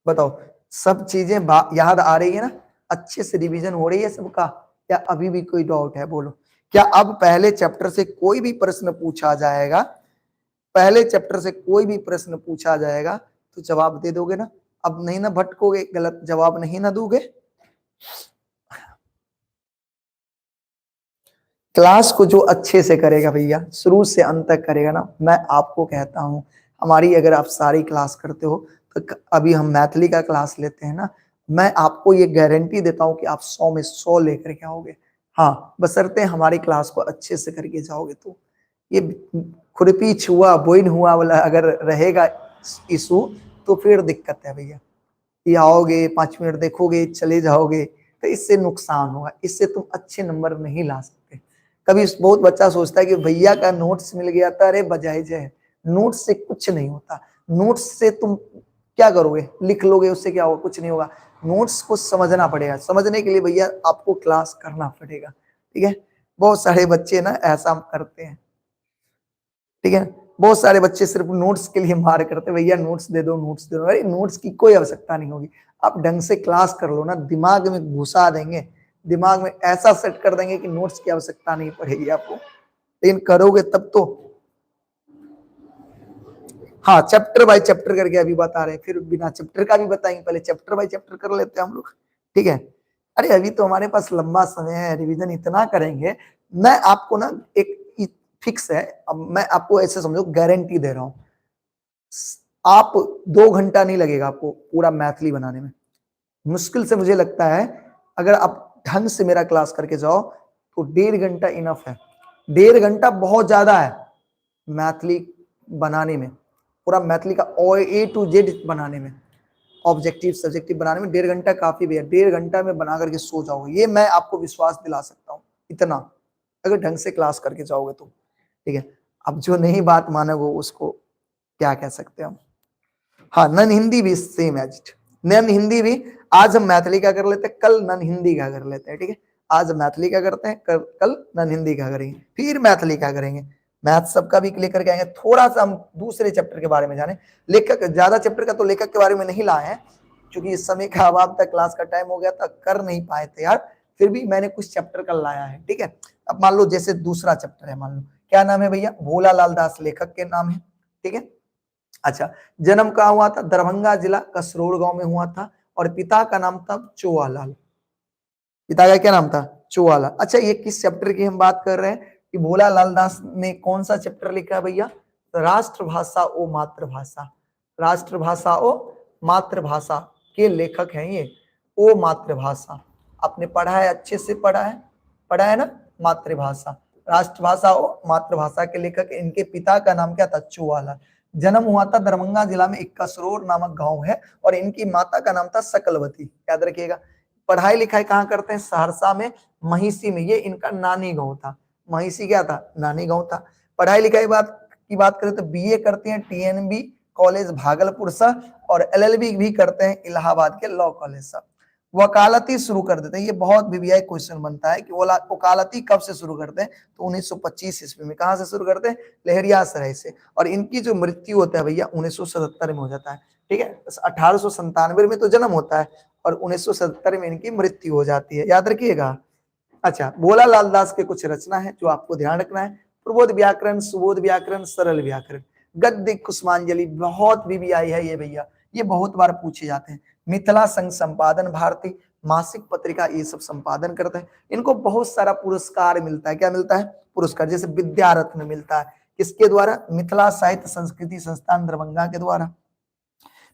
बताओ। सब चीजें याद आ रही है ना, अच्छे से रिवीजन हो रही है सबका, या अभी भी कोई डाउट है, बोलो। क्या अब पहले चैप्टर से कोई भी प्रश्न पूछा जाएगा, पहले चैप्टर से कोई भी प्रश्न पूछा जाएगा तो जवाब दे दोगे ना, अब नहीं ना भटकोगे, गलत जवाब नहीं ना दोगे। क्लास को जो अच्छे से करेगा भैया, शुरू से अंत तक करेगा ना, मैं आपको कहता हूं, हमारी अगर आप सारी क्लास करते हो तो अभी हम मैथिली का क्लास लेते हैं ना, मैं आपको ये गारंटी देता हूं कि आप 100 में 100 लेकर के आओगे। हाँ, बशर्ते हमारी क्लास को अच्छे से करके जाओगे। तो ये खुरपी छुआ बोइन हुआ वाला अगर रहेगा इशू तो फिर दिक्कत है भैया। ये आओगे 5 मिनट देखोगे चले जाओगे तो इससे नुकसान होगा, इससे तुम अच्छे नंबर नहीं ला सकते। कभी बहुत बच्चा सोचता है कि भैया का नोट्स मिल गया था, अरे बजाय जय, नोट्स से कुछ नहीं होता। नोट्स से तुम क्या करोगे, लिख लोगे, उससे क्या होगा, कुछ नहीं होगा। नोट्स को समझना पड़ेगा, समझने के लिए भैया आपको क्लास करना पड़ेगा, ठीक है। बहुत सारे बच्चे ना ऐसा करते हैं, ठीक है। बहुत सारे बच्चे सिर्फ नोट्स के लिए मार करते, भैया नोट्स दे दो, नोट्स दे दो। अरे नोट्स की कोई आवश्यकता नहीं होगी, आप ढंग से क्लास कर लो ना, दिमाग में घुसा देंगे, दिमाग में ऐसा सेट कर देंगे कि नोट्स की आवश्यकता नहीं पड़ेगी आपको, लेकिन करोगे तब तो। हाँ, चैप्टर बाय चैप्टर करके अभी बता रहे हैं, फिर बिना चैप्टर का भी बताएंगे, पहले चैप्टर बाय चैप्टर कर लेते हैं हम लोग, ठीक है। अरे अभी तो हमारे पास लंबा समय है, रिवीजन इतना करेंगे। मैं आपको ना एक फिक्स है, अब मैं आपको ऐसे समझो गारंटी दे रहा हूं, आप 2 घंटा नहीं लगेगा आपको पूरा मैथिली बनाने में। मुश्किल से मुझे लगता है अगर आप ढंग से मेरा क्लास करके जाओ तो 1.5 घंटा इनफ है। 1.5 घंटा बहुत ज्यादा है मैथिली बनाने में, पूरा मैथिली का A to Z बनाने में, ऑब्जेक्टिव सब्जेक्टिव बनाने में 1.5 घंटा काफी भी है। 1.5 घंटा में बना करके सो जाओगे, ये मैं आपको विश्वास दिला सकता हूँ, इतना अगर ढंग से क्लास करके जाओगे तो, ठीक है। अब जो नहीं बात मानोगे उसको क्या कह सकते हैं हम। हाँ, नन हिंदी भी same as it, none Hindi भी आज हम मैथिली का कर लेते हैं, कल नन हिंदी का कर लेते हैं, ठीक है। आज मैथिली का करते हैं, कल नन हिंदी का करेंगे, फिर मैथिली का करेंगे। मैथ सबका भी लेकर के आएंगे। थोड़ा सा हम दूसरे चैप्टर के बारे में जाने, लेखक, ज्यादा चैप्टर का तो लेखक के बारे में नहीं लाए हैं क्योंकि इस समय का अभाव तक, क्लास का टाइम हो गया था, कर नहीं पाए थे यार। फिर भी मैंने कुछ चैप्टर का लाया है, ठीक है। अब मान लो जैसे दूसरा चैप्टर है, मान लो क्या नाम है भैया, भोला लाल दास लेखक के नाम है, ठीक है। अच्छा, जन्म कहाँ हुआ था? दरभंगा जिला कसरोड़ गांव में हुआ था और पिता का नाम था चुआलाल। पिता का क्या नाम था? चुआलाल। अच्छा, ये किस चैप्टर की हम बात कर रहे हैं कि भोला लाल दास ने कौन सा चैप्टर लिखा है भैया? राष्ट्रभाषा ओ मातृभाषा। राष्ट्रभाषा ओ मातृभाषा के लेखक हैं ये। ओ मातृभाषा आपने पढ़ा है, अच्छे से पढ़ा है ना? मातृभाषा, राष्ट्रभाषा ओ मातृभाषा के लेखक। इनके पिता का नाम क्या था? चुआलाल। जन्म हुआ था दरभंगा जिला में एक कसरोर नामक गांव है और इनकी माता का नाम था सकलवती। याद रखिएगा। पढ़ाई लिखाई कहाँ करते हैं? सहरसा में, महिषी में। ये इनका नानी गांव था। महिषी क्या था? नानी गांव था। पढ़ाई लिखाई की बात करें तो बीए करते हैं टीएनबी कॉलेज भागलपुर से और एलएलबी भी करते हैं इलाहाबाद के लॉ कॉलेज से। वकालती शुरू कर देते हैं। ये बहुत वीवीआई क्वेश्चन बनता है कि वकालती कब से शुरू करते हैं? तो 1925 ईस्वी में। कहां से शुरू करते हैं? लहरियासराय से। और इनकी जो मृत्यु होता है भैया 1977 में हो जाता है। ठीक है, 1897 में तो जन्म होता है और 1977 में इनकी मृत्यु हो जाती है। याद रखिएगा। अच्छा, भोला लाल दास के कुछ रचना है जो आपको ध्यान रखना है। प्रबोध व्याकरण, सुबोध व्याकरण, सरल व्याकरण, गद्य, कुसुमांजलि, बहुत वीवीआई है ये भैया, ये बहुत बार पूछे जाते हैं। मिथिला संघ संपादन भारती मासिक पत्रिका ये सब संपादन करते हैं। इनको बहुत सारा पुरस्कार मिलता है। क्या मिलता है? पुरस्कार। जैसे विद्या रत्न मिलता है किसके द्वारा? मिथिला साहित्य संस्कृति संस्थान दरभंगा के द्वारा।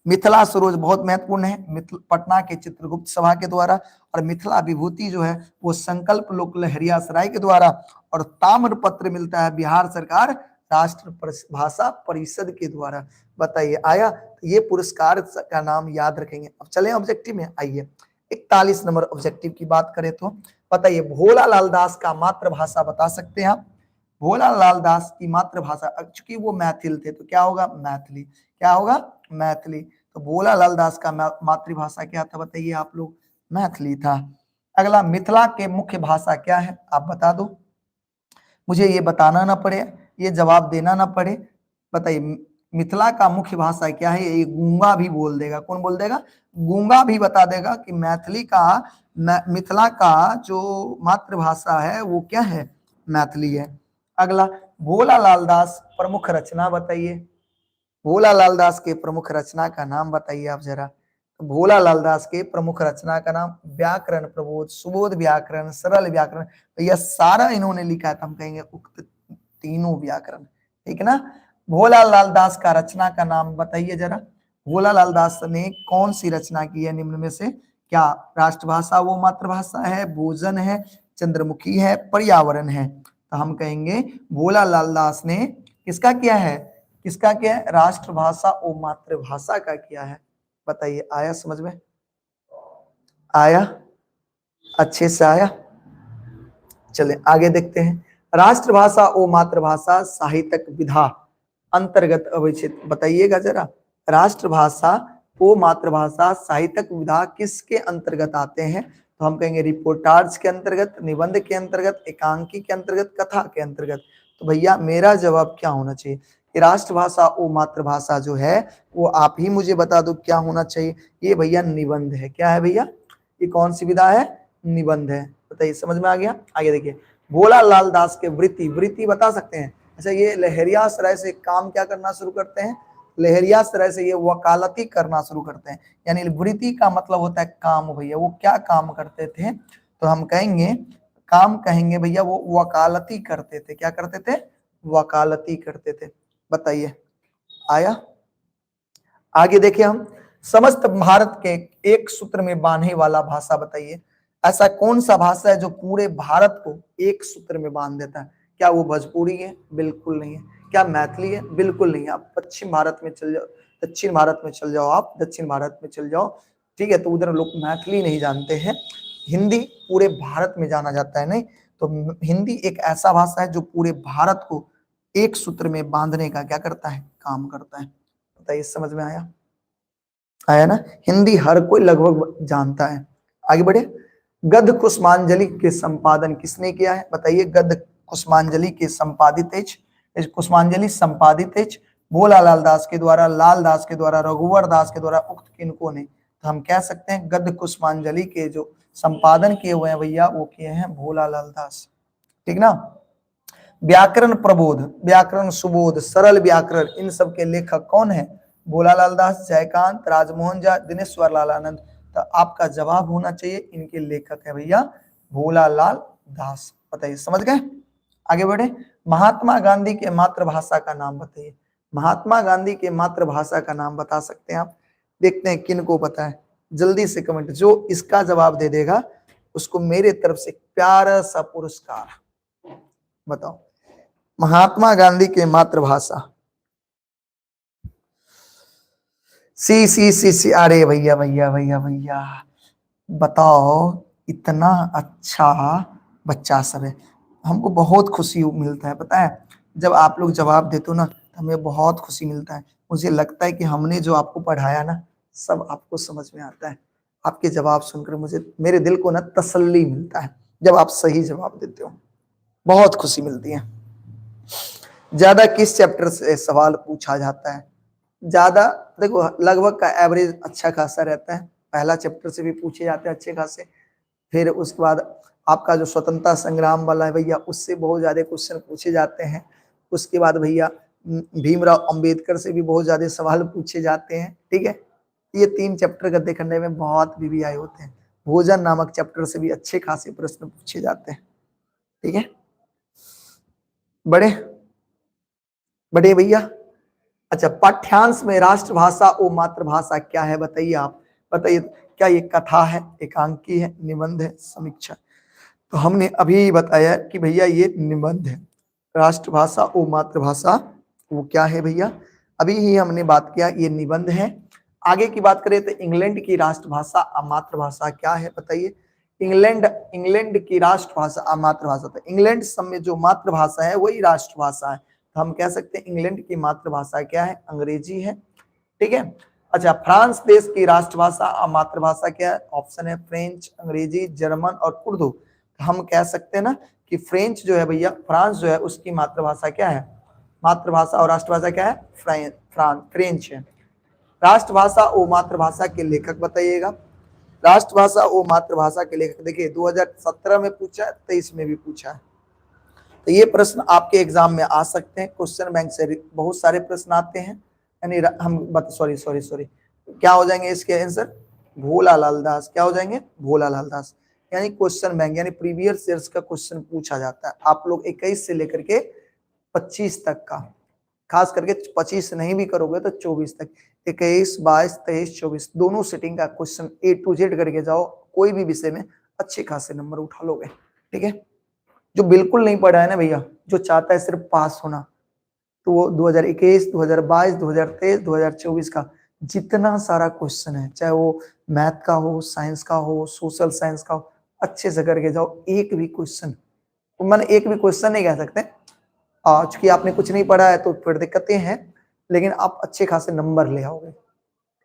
मिथिला सरोज बहुत महत्वपूर्ण है, पटना के चित्रगुप्त सभा के द्वारा। और मिथिला विभूति जो है वो संकल्प लोक लहरियासराय के द्वारा। और ताम्र पत्र मिलता है बिहार सरकार राष्ट्र भाषा परिषद के द्वारा। बताइए आया? तो ये पुरस्कार का नाम याद रखेंगे। अब चले ऑब्जेक्टिव में। आइए 41 नंबर ऑब्जेक्टिव की बात करें तो बताइए भोला लाल दास का मातृभाषा बता सकते हैं आप? भोला लाल दास की मातृभाषा, चूंकि वो मैथिल थे तो क्या होगा? मैथिली। क्या होगा? मैथिली। तो भोला लाल दास का मातृभाषा क्या था? बताइए आप लोग। मैथिली था। अगला, मिथिला के मुख्य भाषा क्या है? आप बता दो, मुझे ये बताना ना पड़े, ये जवाब देना ना पड़े। बताइए मिथिला का मुख्य भाषा क्या है? ये गूंगा भी बोल देगा। कौन बोल देगा? गूंगा भी बता देगा कि मैथिली का, मिथिला का जो मातृभाषा है वो क्या है? मैथिली है। अगला, भोला लाल दास प्रमुख रचना बताइए। भोला लाल दास के प्रमुख रचना का नाम बताइए आप जरा। तो भोला लाल दास के प्रमुख रचना का नाम व्याकरण प्रबोध, सुबोध व्याकरण, सरल व्याकरण। तो यह सारा इन्होंने लिखा था। हम कहेंगे उक्त तीनों व्याकरण। ठीक है ना? भोला लाल दास का रचना का नाम बताइए जरा। भोला लाल दास ने कौन सी रचना की है निम्न में से? क्या राष्ट्रभाषा वो मातृभाषा है, भोजन है, चंद्रमुखी है, पर्यावरण है? तो हम कहेंगे भोला लाल दास ने किसका किया है? किसका किया है? राष्ट्रभाषा ओ मातृभाषा का किया है। बताइए आया समझ में? आया? अच्छे से आया? चले आगे देखते हैं। राष्ट्रभाषा ओ मातृभाषा साहित्यक विधा अंतर्गत अविच्छेद। बताइएगा जरा, राष्ट्रभाषा ओ मातृभाषा साहित्यक विधा किसके अंतर्गत आते हैं? तो हम कहेंगे रिपोर्टार्ज के अंतर्गत, निबंध के अंतर्गत, एकांकी के अंतर्गत, कथा के अंतर्गत। तो भैया मेरा जवाब क्या होना चाहिए कि राष्ट्रभाषा ओ मातृभाषा जो है वो आप ही मुझे बता दो क्या होना चाहिए। ये भैया निबंध है। क्या है भैया? ये कौन सी विधा है? निबंध है। बताइए समझ में आ गया? आगे देखिए, भोला लाल दास के वृत्ति, वृत्ति बता सकते हैं? अच्छा, ये लहरियासराय से काम क्या करना शुरू करते हैं? लहरियासराय से ये वकालती करना शुरू करते हैं। यानी वृत्ति का मतलब होता है काम। भैया वो क्या काम करते थे? तो हम कहेंगे काम कहेंगे भैया वो वकालती करते थे। क्या करते थे? वकालती करते थे। बताइए आया? आगे देखिए हम, समस्त भारत के एक सूत्र में बांधने वाला भाषा बताइए। ऐसा कौन सा भाषा है जो पूरे भारत को एक सूत्र में बांध देता है? क्या वो भोजपुरी है? बिल्कुल नहीं है। क्या मैथिली है? बिल्कुल नहीं है। आप पश्चिम भारत में चल जाओ, दक्षिण भारत में चल जाओ, आप दक्षिण भारत में चल जाओ, ठीक है, तो उधर लोग मैथिली नहीं जानते हैं। हिंदी पूरे भारत में जाना जाता है। नहीं तो हिंदी एक ऐसा भाषा है जो पूरे भारत को एक सूत्र में बांधने का क्या करता है? काम करता है। बताइए समझ में आया? आया ना? हिंदी हर कोई लगभग जानता है। आगे बढ़े, गद्य कुसुमांजलि के संपादन किसने किया है? बताइए, गद्य कुसुमांजलि के संपादित कुसुमांजलि संपादित भोला लाल दास के द्वारा, लाल दास के द्वारा, रघुवर दास के द्वारा, उक्त किनको ने? तो हम कह सकते हैं गद्य कुसुमांजलि के जो संपादन किए हुए हैं भैया वो किए हैं भोला लाल दास। ठीक ना? व्याकरण प्रबोध, व्याकरण सुबोध, सरल व्याकरण, इन सब के लेखक कौन है? भोलालाल दास, जयकांत, राजमोहन झा, दिनेश्वर लाल आनंद। तो आपका जवाब होना चाहिए, इनके लेखक है भैया भोलालाल दास। बताइए, समझ गए? आगे बढ़े। महात्मा गांधी के मातृभाषा का नाम बताइए। महात्मा गांधी के मातृभाषा का नाम बता सकते हैं आप? देखते हैं किन को पता है, जल्दी से कमेंट। जो इसका जवाब दे देगा उसको मेरे तरफ से प्यारा सा पुरस्कार। बताओ, महात्मा गांधी के मातृभाषा। सी। अरे भैया भैया भैया भैया, बताओ, इतना अच्छा बच्चा सब है, हमको बहुत खुशी मिलता है। पता है, जब आप लोग जवाब देते हो ना तो हमें बहुत खुशी मिलता है। मुझे लगता है कि हमने जो आपको पढ़ाया ना सब आपको समझ में आता है। आपके जवाब सुनकर मुझे, मेरे दिल को ना तसल्ली मिलता है। जब आप सही जवाब देते हो बहुत खुशी मिलती है। ज्यादा किस चैप्टर से सवाल पूछा जाता है? ज्यादा देखो, लगभग का एवरेज अच्छा खासा रहता है। पहला चैप्टर से भी पूछे जाते हैं अच्छे खासे। फिर उसके बाद आपका जो स्वतंत्रता संग्राम वाला है भैया, उससे बहुत ज्यादा क्वेश्चन पूछे जाते हैं। उसके बाद भैया भीमराव अंबेडकर से भी बहुत ज्यादा सवाल पूछे जाते हैं। ठीक है, ये 3 चैप्टर गद्य करने में बहुत बीबीआई होते हैं। भोजन नामक चैप्टर से भी अच्छे खासे प्रश्न पूछे जाते हैं। ठीक है, बड़े बड़े भैया। अच्छा, पाठ्यांश में राष्ट्रभाषा और मातृभाषा क्या है बताइए आप? बताइए, क्या ये कथा है, एकांकी है, निबंध है, समीक्षा? तो हमने अभी बताया कि भैया ये निबंध है। राष्ट्रभाषा और मातृभाषा वो क्या है भैया? अभी ही हमने बात किया, ये निबंध है। आगे की बात करें तो इंग्लैंड की राष्ट्रभाषा और मातृभाषा क्या है बताइए? इंग्लैंड की राष्ट्रभाषा और मातृभाषा, तो इंग्लैंड सब में जो मातृभाषा है वही राष्ट्रभाषा है। तो हम कह सकते हैं इंग्लैंड की मातृभाषा क्या है? अंग्रेजी है। ठीक है। अच्छा, फ्रांस देश की राष्ट्रभाषा और मातृभाषा क्या है? ऑप्शन है फ्रेंच, अंग्रेजी, जर्मन और उर्दू। हम कह सकते हैं ना कि फ्रेंच जो है भैया, फ्रांस जो है उसकी मातृभाषा क्या है? मातृभाषा और राष्ट्रभाषा क्या है? फ्रेंच है। राष्ट्रभाषा और मातृभाषा के लेखक बताइएगा। राष्ट्रभाषा और मातृभाषा के लेखक देखिए 2017 में पूछा है, 23 में भी पूछा है। तो ये प्रश्न आपके एग्जाम में आ सकते हैं। क्वेश्चन बैंक से बहुत सारे प्रश्न आते हैं। यानी हम सॉरी क्या हो जाएंगे इसके आंसर? भोलालाल दास। क्या हो जाएंगे? भोलालाल दास। यानी क्वेश्चन बैंक यानी प्रीवियस ईयर्स का क्वेश्चन पूछा जाता है। आप लोग 21 से लेकर के 25 तक का, खास करके 25 नहीं भी करोगे तो 24 तक, 21, 22, 23, 24 दोनों सेटिंग का क्वेश्चन A to Z करके जाओ, कोई भी विषय में अच्छे खासे नंबर उठा लोगे। ठीक है। जो बिल्कुल नहीं पढ़ा है ना भैया, जो चाहता है सिर्फ पास होना, तो वो 2021, 2022, 2023, 2024 का जितना सारा क्वेश्चन है, चाहे वो मैथ का हो, साइंस का हो, सोशल साइंस का हो, अच्छे से करके जाओ। एक भी क्वेश्चन, तो मैंने एक भी क्वेश्चन नहीं कह सकते, चूंकि आपने कुछ नहीं पढ़ा है तो फिर दिक्कतें हैं, लेकिन आप अच्छे खासे नंबर ले आओगे।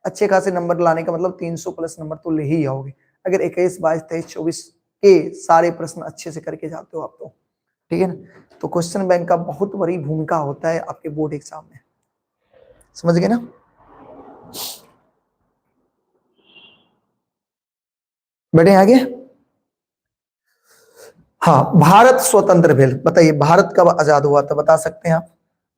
अच्छे खासे नंबर लाने का मतलब 300 प्लस नंबर तो ले ही आओगे, अगर 21, 22, 23, 24 के सारे प्रश्न अच्छे से करके जाते हो आप तो। ठीक है ना? तो क्वेश्चन बैंक का बहुत बड़ी भूमिका होता है आपके बोर्ड एग्जाम में। समझ गए ना? बढ़े आगे। हाँ, भारत स्वतंत्र भेल बताइए, भारत कब आजाद हुआ था? बता सकते हैं आप?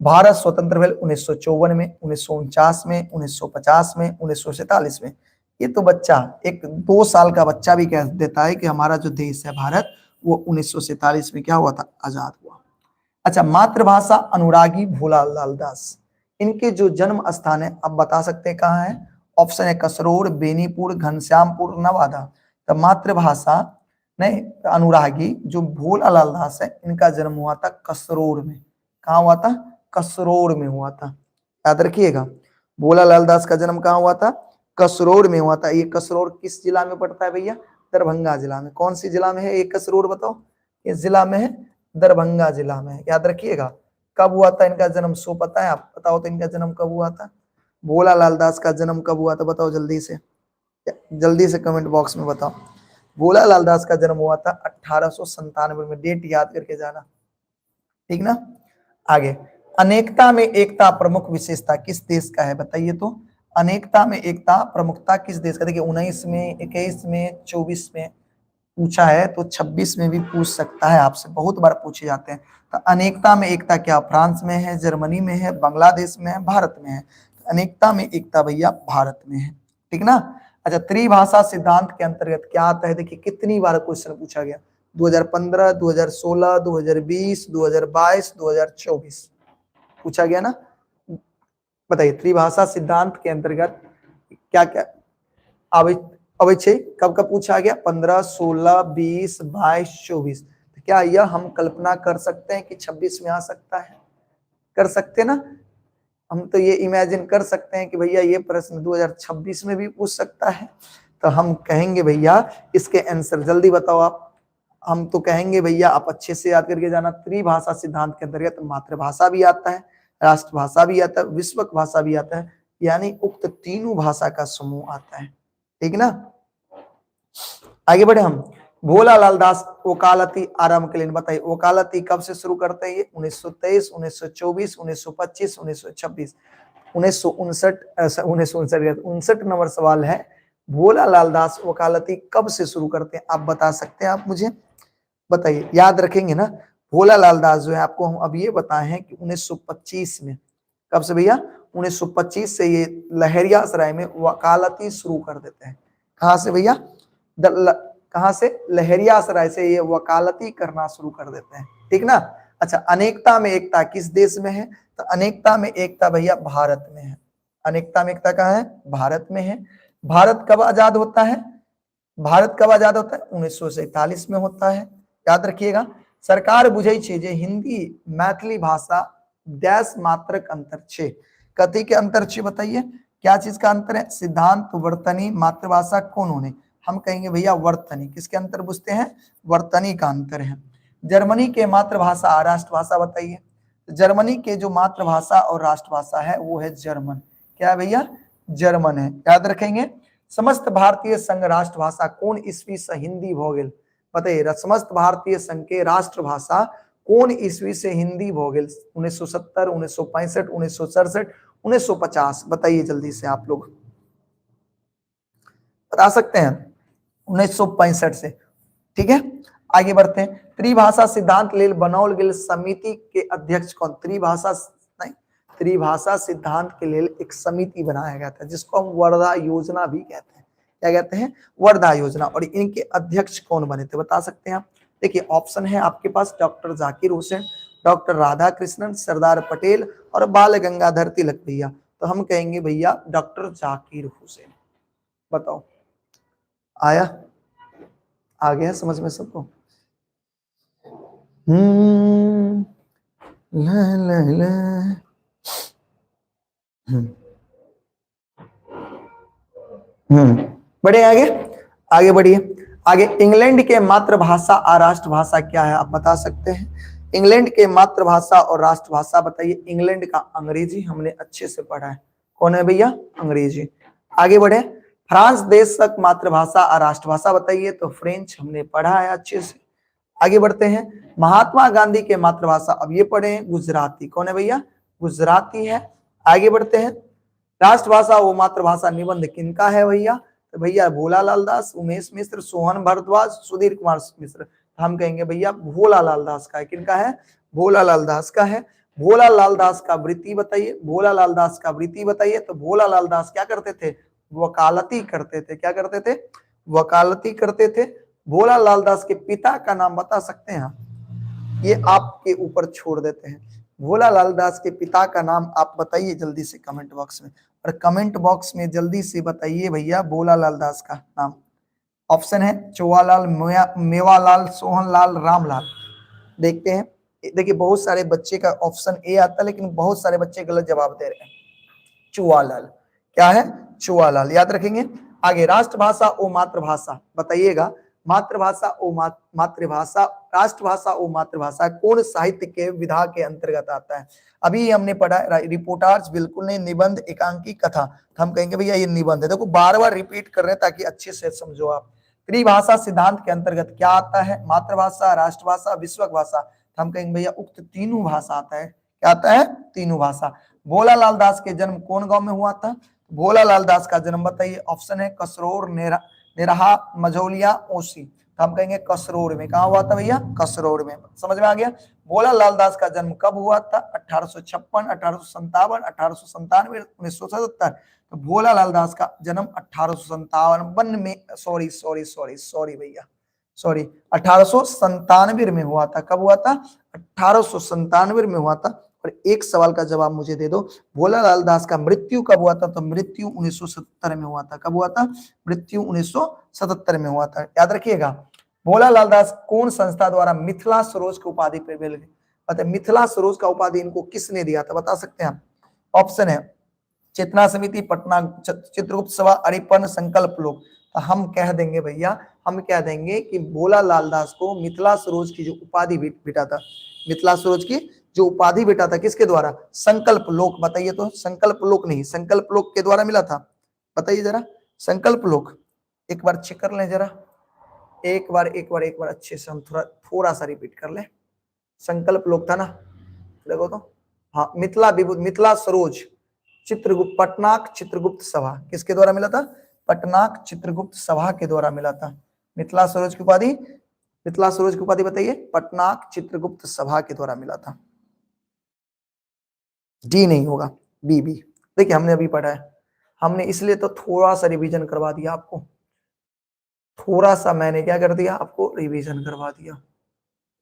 भारत स्वतंत्र भेल 1954 में, 1949 में, 1950 में, 1947 में। ये तो बच्चा, एक 2 साल का बच्चा भी कह देता है कि हमारा जो देश है भारत, वो 1947 में क्या हुआ था? आजाद हुआ। अच्छा, मातृभाषा अनुरागी भोलालाल दास, इनके जो जन्म स्थान है आप बता सकते हैं कहाँ है? ऑप्शन है कसरोड़, बेनीपुर, घनश्यामपुर, नवादा। तो मातृभाषा नहीं, अनुरागी जो भोलालाल दास है, इनका जन्म हुआ था कसरोड़ में। कहाँ हुआ था? कसरोड़ में हुआ था। याद रखिएगा, भोलालाल दास का जन्म कहाँ हुआ था? कसरोड़ में हुआ था। ये कसरोड़ किस जिला में पड़ता है भैया? दरभंगा जिला में। कौन सी जिला में है ये कसरोड़ बताओ? इस जिला में है, दरभंगा जिला में। याद रखिएगा। कब हुआ था इनका जन्म? सो पता है आप? बताओ तो इनका जन्म कब हुआ था? भोलालाल दास का जन्म कब हुआ था? बताओ जल्दी से, जल्दी से कमेंट बॉक्स में बताओ। भोलालाल दास का जन्म हुआ था 1897 में। डेट याद करके जाना, ठीक ना? आगे, अनेकता में एकता प्रमुख विशेषता किस देश का है बताइए तो? अनेकता में एकता प्रमुखता किस देश का? देखिए 19 में, 21 में, 24 में पूछा है, तो 26 में भी पूछ सकता है आपसे, बहुत बार पूछे जाते हैं। तो अनेकता में एकता क्या फ्रांस में है, जर्मनी में है, बांग्लादेश में है, भारत में है? अनेकता में एकता भैया भारत में है, ठीक ना। अच्छा, त्रिभाषा सिद्धांत के अंतर्गत क्या आता है, देखिए कितनी बार क्वेश्चन पूछा गया, 2015, 2016, 2020, 2022, 2024 पूछा गया ना। बताइए त्रिभाषा सिद्धांत के अंतर्गत क्या क्या अवच्छेय कब कब पूछा गया, 15, 16, 20, 22, 24। तो क्या यह हम कल्पना कर सकते हैं कि 26 में आ सकता है, कर सकते ना। हम तो ये इमेजिन कर सकते हैं कि भैया ये प्रश्न 2026 में भी पूछ सकता है। तो हम कहेंगे भैया इसके आंसर जल्दी बताओ आप। हम तो कहेंगे भैया आप अच्छे से याद करके जाना, त्रिभाषा सिद्धांत के अंतर्गत मातृभाषा भी आता है, राष्ट्रभाषा भी आता है, विश्वक भाषा भी आता है, यानी उक्त तीनों भाषा का समूह आता है, ठीक ना। आगे बढ़े हम, भोला लाल दास वकालती आरंभ के लिए बताइए, वकालती कब से शुरू करते हैं ये, 1923, 1924, 1925, 1926, 1959 नंबर सवाल है, भोला लाल दास वकालती कब से शुरू करते हैं, आप बता सकते हैं, आप मुझे बताइए, याद रखेंगे ना। भोला लाल दास जो है आपको हम अब ये बताए हैं कि 1925 में, कब से भैया, 1925 से ये लहरियासराय में वकालती शुरू कर देते हैं। कहां से भैया, कहां से, लहरियासराय से ये वकालती करना शुरू कर देते हैं, ठीक ना। अच्छा, अनेकता में एकता किस देश में है, तो अनेकता में एकता भैया भारत में है। अनेकता में एकता कहाँ है, भारत में है। भारत कब आजाद होता है, भारत कब आजाद होता है, 1947 में होता है, याद रखिएगा। सरकार बुझे छे जे हिंदी मैथिली भाषा डैश मात्रक अंतर छे, कथी के अंतर छे बताइए, क्या चीज का अंतर है, सिद्धांत वर्तनी मातृभाषा कौन होने, हम कहेंगे भैया वर्तनी, किसके अंतर बुझते हैं, वर्तनी का अंतर है। जर्मनी के मातृभाषा राष्ट्रभाषा बताइए, जर्मनी के जो मातृभाषा और राष्ट्रभाषा है वो है जर्मन, क्या है भैया, जर्मन है, याद रखेंगे। समस्त भारतीय संघ राष्ट्रभाषा कौन ईस्वी से हिंदी हो गई, बताइए समस्त भारतीय संघ के राष्ट्रभाषा कौन ईस्वी से हिंदी हो गई, 1970, 1965, 1967, 1950, बताइए जल्दी से आप लोग बता सकते हैं, 1965 से, ठीक है। आगे बढ़ते हैं, त्रिभाषा सिद्धांत लेल बनाओल गेल समिति के अध्यक्ष कौन, त्रिभाषा सिद्धांत के लिए एक समिति बनाया गया था जिसको हम वर्धा योजना भी कहते हैं, क्या कहते हैं, वर्धा योजना, और इनके अध्यक्ष कौन बने थे बता सकते हैं आप। देखिए ऑप्शन है आपके पास, डॉक्टर जाकिर हुसैन, डॉक्टर राधा कृष्णन, सरदार पटेल और बाल गंगाधर तिलक भैया। तो हम कहेंगे भैया डॉक्टर जाकिर हुसैन, बताओ आया, आ गया समझ में सबको। ला ला ला बढ़े आगे, आगे बढ़िए। आगे, इंग्लैंड के मातृभाषा और राष्ट्रभाषा क्या है आप बता सकते हैं, इंग्लैंड के मातृभाषा और राष्ट्रभाषा बताइए। इंग्लैंड का अंग्रेजी हमने अच्छे से पढ़ा है, कौन है भैया, अंग्रेजी। आगे बढ़े, फ्रांस देश तक मातृभाषा और राष्ट्रभाषा बताइए, तो फ्रेंच हमने पढ़ा है अच्छे से। आगे बढ़ते हैं, महात्मा गांधी के मातृभाषा, अब ये पढ़े हैं गुजराती, कौन है भैया, गुजराती है। आगे बढ़ते हैं, राष्ट्रभाषा वो मातृभाषा निबंध किनका है भैया, तो भैया भोला लाल दास, उमेश मिश्र, सोहन भारद्वाज, सुधीर कुमार मिश्र। हम कहेंगे भैया भोला लाल दास का है, किनका है, भोला लाल दास का है। भोला लाल दास का वृत्ति बताइए, भोला लाल दास का वृत्ति बताइए, तो भोला लाल दास क्या करते थे, वकालती करते थे, क्या करते थे, वकालती करते थे। भोला लाल दास के पिता का नाम बता सकते हैं, ये आपके ऊपर छोड़ देते हैं, भोला लाल दास के पिता का नाम आप बताइए जल्दी से कमेंट बॉक्स में, और कमेंट बॉक्स में जल्दी से बताइए भैया भोला लाल दास का नाम। ऑप्शन है चौवालाल, मेवालाल, सोहनलाल, रामलाल। देखते हैं, देखिए बहुत सारे बच्चे का ऑप्शन ए आता है लेकिन बहुत सारे बच्चे गलत जवाब दे रहे हैं, चौवालाल, क्या है, चौवालाल, याद रखेंगे। आगे, राष्ट्रभाषा ओ मातृभाषा बताइएगा, मातृभाषा ओ मातृभाषा, राष्ट्रभाषा ओ मातृभाषा कौन साहित्य के विधा के अंतर्गत आता है। अभी हमने पढ़ा रिपोर्टाज बिल्कुल नहीं, निबंध, एकांकी, कथा। हम कहेंगे भैया ये निबंध है, देखो बार बार रिपीट कर रहे हैं ताकि अच्छे से समझो आप। त्रिभाषा सिद्धांत के अंतर्गत क्या आता है, मातृभाषा, राष्ट्रभाषा, विश्वक भाषा। हम कहेंगे भैया उक्त तीनों भाषा आता है, क्या आता है, तीनों भाषा। भोला लाल दास के जन्म कौन गांव में हुआ था, भोला लाल दास का जन्म बताइए। ऑप्शन है कसरोर, निरहा, मझौलिया, ओसी, तो हम कहेंगे कसरोड़ में। कहाँ हुआ था भैया? कसरोड़ में। समझ में आ गया? भोला लाल दास का जन्म कब हुआ था? 1856, 1857, 1897, 1977। तो भोला लाल दास का जन्म 1857 में, सॉरी भैया, सॉरी, 1897 में हुआ था। कब हुआ था? 1897 में हुआ था। और एक सवाल का जवाब मुझे दे दो, भोला लाल दास का मृत्यु कब हुआ था? तो मृत्यु 1977 में हुआ था। कब हुआ था? मृत्यु 1977 में हुआ था। याद रखिएगा। भोला लाल दास कौन संस्था द्वारा मिथिला सरोज की उपाधि पे मिल गई? मतलब मिथिला सरोज का उपाधि इनको किसने दिया था? बता सकते हैं आप? ऑप्शन है चेतना समिति, पटना चित्रगुप्त सभा, अरिपन, संकल्प लोक। तो हम कह देंगे भैया, हम कह देंगे कि भोला लाल दास को मिथिला सरोज की जो उपाधि भेटा था, मिथिला सरोज की जो उपाधि भेटा था, किसके द्वारा? संकल्प लोक। बताइए तो, संकल्प लोक नहीं, संकल्प लोक के द्वारा मिला था? बताइए जरा, संकल्प लोक एक बार चेक कर लें जरा, एक बार अच्छे से हम थोड़ा सा रिपीट कर ले। संकल्प लोक था ना? देखो तो, हाँ, मिथिला सरोज चित्रगुप्त, पटनाक चित्रगुप्त सभा, किसके द्वारा मिला था? पटनाक चित्रगुप्त सभा के द्वारा मिला था। मिथिला सरोज की उपाधि, मिथिला सरोज की उपाधि बताइए? पटनाक चित्रगुप्त सभा के द्वारा मिला था। डी नहीं होगा, बी। देखिए हमने अभी पढ़ा है, हमने इसलिए तो थोड़ा सा रिवीजन करवा दिया आपको, थोड़ा सा मैंने क्या कर दिया? आपको रिवीजन करवा दिया।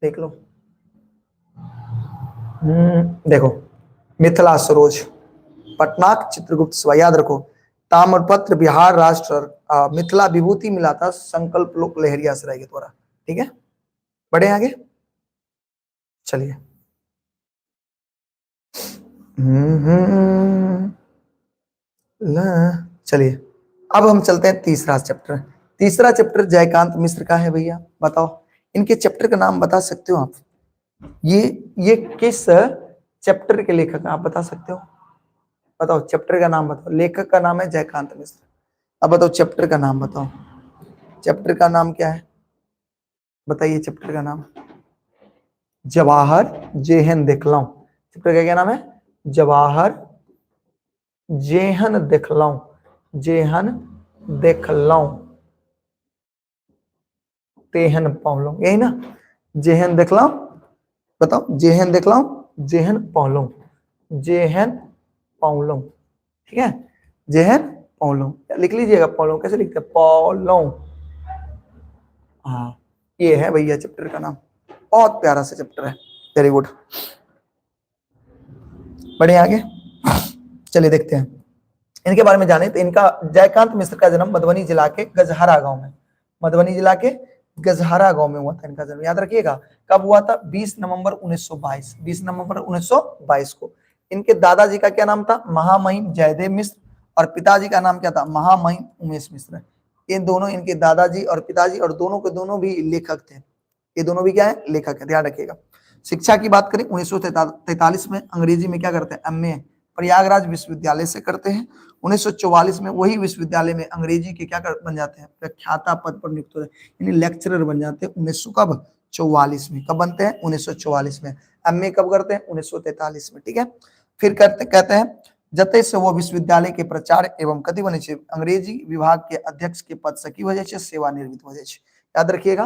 देख लो, देखो, मिथिला सरोज, पटनाक चित्रगुप्त सभा, याद रखो। ताम्रपत्र बिहार राष्ट्र, मिथिला विभूति मिला था संकल्प लोक लहरिया सराय के द्वारा। ठीक है, बढ़े आगे, चलिए। चलिए, अब हम चलते हैं तीसरा चैप्टर। तीसरा चैप्टर जयकांत मिश्र का है भैया। बताओ इनके चैप्टर का नाम बता सकते हो आप? ये किस चैप्टर के लेखक हैं आप बता सकते हो? बताओ चैप्टर का नाम बताओ। लेखक का नाम है जयकांत मिश्र। अब बताओ चैप्टर का नाम बताओ। चैप्टर का नाम क्या है? बताइए चैप्टर का नाम। जवाहर जेहन देखलाऊ। चैप्टर का क्या नाम है? जवाहर जेहन देखलाऊ, जेहन देखलाऊ तेहन पौलू, यही ना? जेहन देखलाऊ, बताओ जेहन देखलाऊ, जेहन पौलू, जेहन पौलू। ठीक है, जेहन पौलू लिख लीजिएगा। पौलू कैसे लिखते हैं? पौलू। हाँ, ये है भैया चैप्टर का नाम। बहुत प्यारा सा चैप्टर है, वेरी गुड। बढ़े आगे, चलिए देखते हैं इनके बारे में जाने। तो इनका जयकांत मिश्र का जन्म मधुबनी जिला के गजहरा गांव में, मधुबनी जिला के गजहरा गांव में हुआ था इनका जन्म। याद रखिएगा कब हुआ था? 20 नवंबर 1922, 20 नवंबर 1922 को। इनके दादाजी का क्या नाम था? महामहिम जयदेव मिश्र। और पिताजी का नाम क्या था? महामहिम उमेश मिश्र। ये दोनों इनके दादाजी और पिताजी, और दोनों के दोनों भी लेखक थे। ये दोनों भी क्या है? लेखक है, ध्यान रखिएगा। शिक्षा की बात करें 1943 में अंग्रेजी में क्या करते हैं? एमए प्रयागराज विश्वविद्यालय से करते हैं। 1944 में वही विश्वविद्यालय में अंग्रेजी के क्या बन जाते हैं? व्याख्याता पद पर नियुक्त होते हैं, यानी लेक्चरर बन जाते हैं। 1944 में कब बनते हैं? 1944 में। एमए कब करते हैं? 1943 में। ठीक है, फिर कहते हैं जते से वो विश्वविद्यालय के प्रचार एवं कथी बने छे? अंग्रेजी विभाग के अध्यक्ष के पद से की वजह से सेवानिवृत्त हो जाए। याद रखिएगा।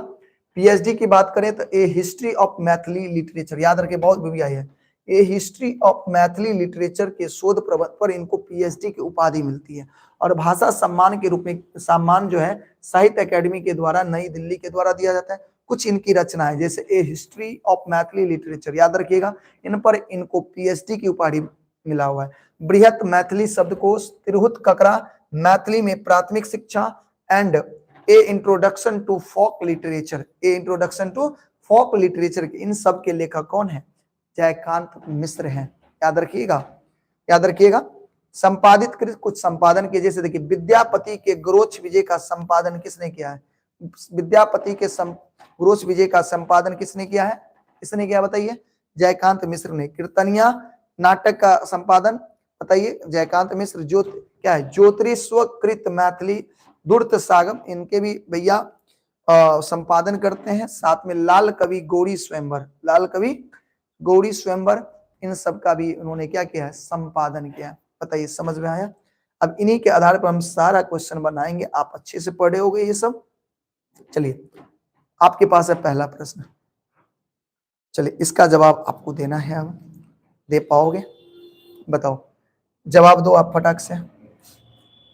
पीएचडी की बात करें तो ए हिस्ट्री ऑफ मैथिली लिटरेचर, याद रखिए बहुत भी आई है। ए हिस्ट्री ऑफ मैथिली लिटरेचर के शोध प्रबंध पर इनको पीएचडी की उपाधि मिलती है। और भाषा सम्मान के रूप में सम्मान जो है साहित्य अकेडमी के द्वारा नई दिल्ली के द्वारा दिया जाता है। कुछ इनकी रचना है जैसे ए हिस्ट्री ऑफ मैथिली लिटरेचर, याद रखिएगा। इन पर इनको पीएचडी की उपाधि मिला हुआ है। बृहत मैथिली शब्दकोश, तिरहुत ककरा, मैथिली में प्राथमिक शिक्षा and a introduction to folk literature, a introduction to folk literature, इन सब के लेखक कौन है? जयकांत मिश्र हैं। याद रखिएगा, याद रखिएगा। संपादित कुछ संपादन के जैसे देखिए विद्यापति के गुरोच विजय का संपादन किसने किया है? विद्यापति के गुरोच विजय का संपादन किसने किया है? किसने किया बताइए? जयकांत मिश्र ने। कीर्तनिया नाटक का संपादन बताइए जयकांत मिश्र। क्या है? ज्योतिष्वकृत मैथिली दुर्त सागम, इनके भी भैया संपादन करते हैं। साथ में लाल कवि गौरी स्वयंवर, लाल कवि गौरी स्वयंवर, इन सब का भी उन्होंने क्या किया है? संपादन किया है। बताइए समझ में आया? अब इन्हीं के आधार पर हम सारा क्वेश्चन बनाएंगे, आप अच्छे से पढ़े होगे ये सब। चलिए आपके पास है पहला प्रश्न, चलिए इसका जवाब आपको देना है, अब दे पाओगे? बताओ, जवाब दो आप फटाक से।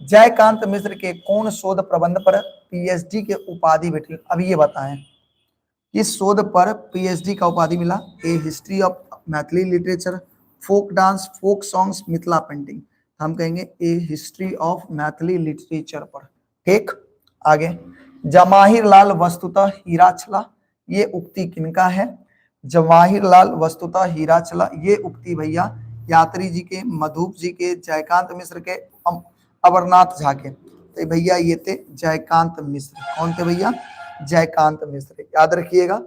जयकांत मिश्र के कौन शोध प्रबंध पर पीएचडी के उपाधि मिली? अभी ये बताएं, इस शोध पर पीएचडी का उपाधि मिला। A history of Maithili literature, folk dance, folk songs, Mithila painting. हम कहेंगे a history of Maithili literature पर। ठीक, आगे, जवाहिरलाल वस्तुतः हीरा छला, ये उक्ति किनका है? जवाहिरलाल वस्तुतः हीरा छला, ये उक्ति भैया यात्री जी के, मधुप जी के, जयकांत मिश्र के, अमरनाथ झा के। तो भैया ये थे जयकांत मिश्र। कौन थे भैया? जयकांत मिश्र। याद रखिएगा,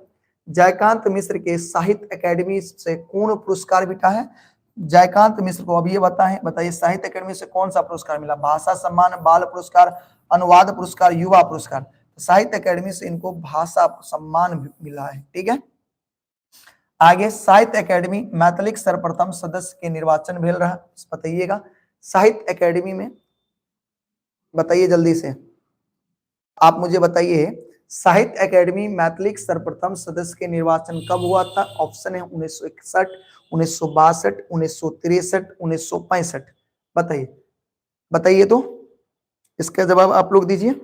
जयकांत मिश्र के साहित्य अकेडमी से कौन पुरस्कार मिला है? जयकांत मिश्र को अब ये बताइए साहित्य अकेडमी से कौन सा पुरस्कार मिला? भाषा सम्मान, बाल पुरस्कार, अनुवाद पुरस्कार, युवा पुरस्कार। तो साहित्य अकेडमी से इनको भाषा सम्मान मिला है। ठीक है, आगे, साहित्य अकेडमी मैथिलिक सर्वप्रथम सदस्य के निर्वाचन भेल रहा, बताइएगा। साहित्य अकेडमी में बताइए जल्दी से, आप मुझे बताइए, साहित्य अकेडमी मैथिलिक सर्वप्रथम सदस्य के निर्वाचन कब हुआ था? ऑप्शन है 1961, 1962, 1963, 1965। बताइए, बताइए तो इसका जवाब आप लोग दीजिए।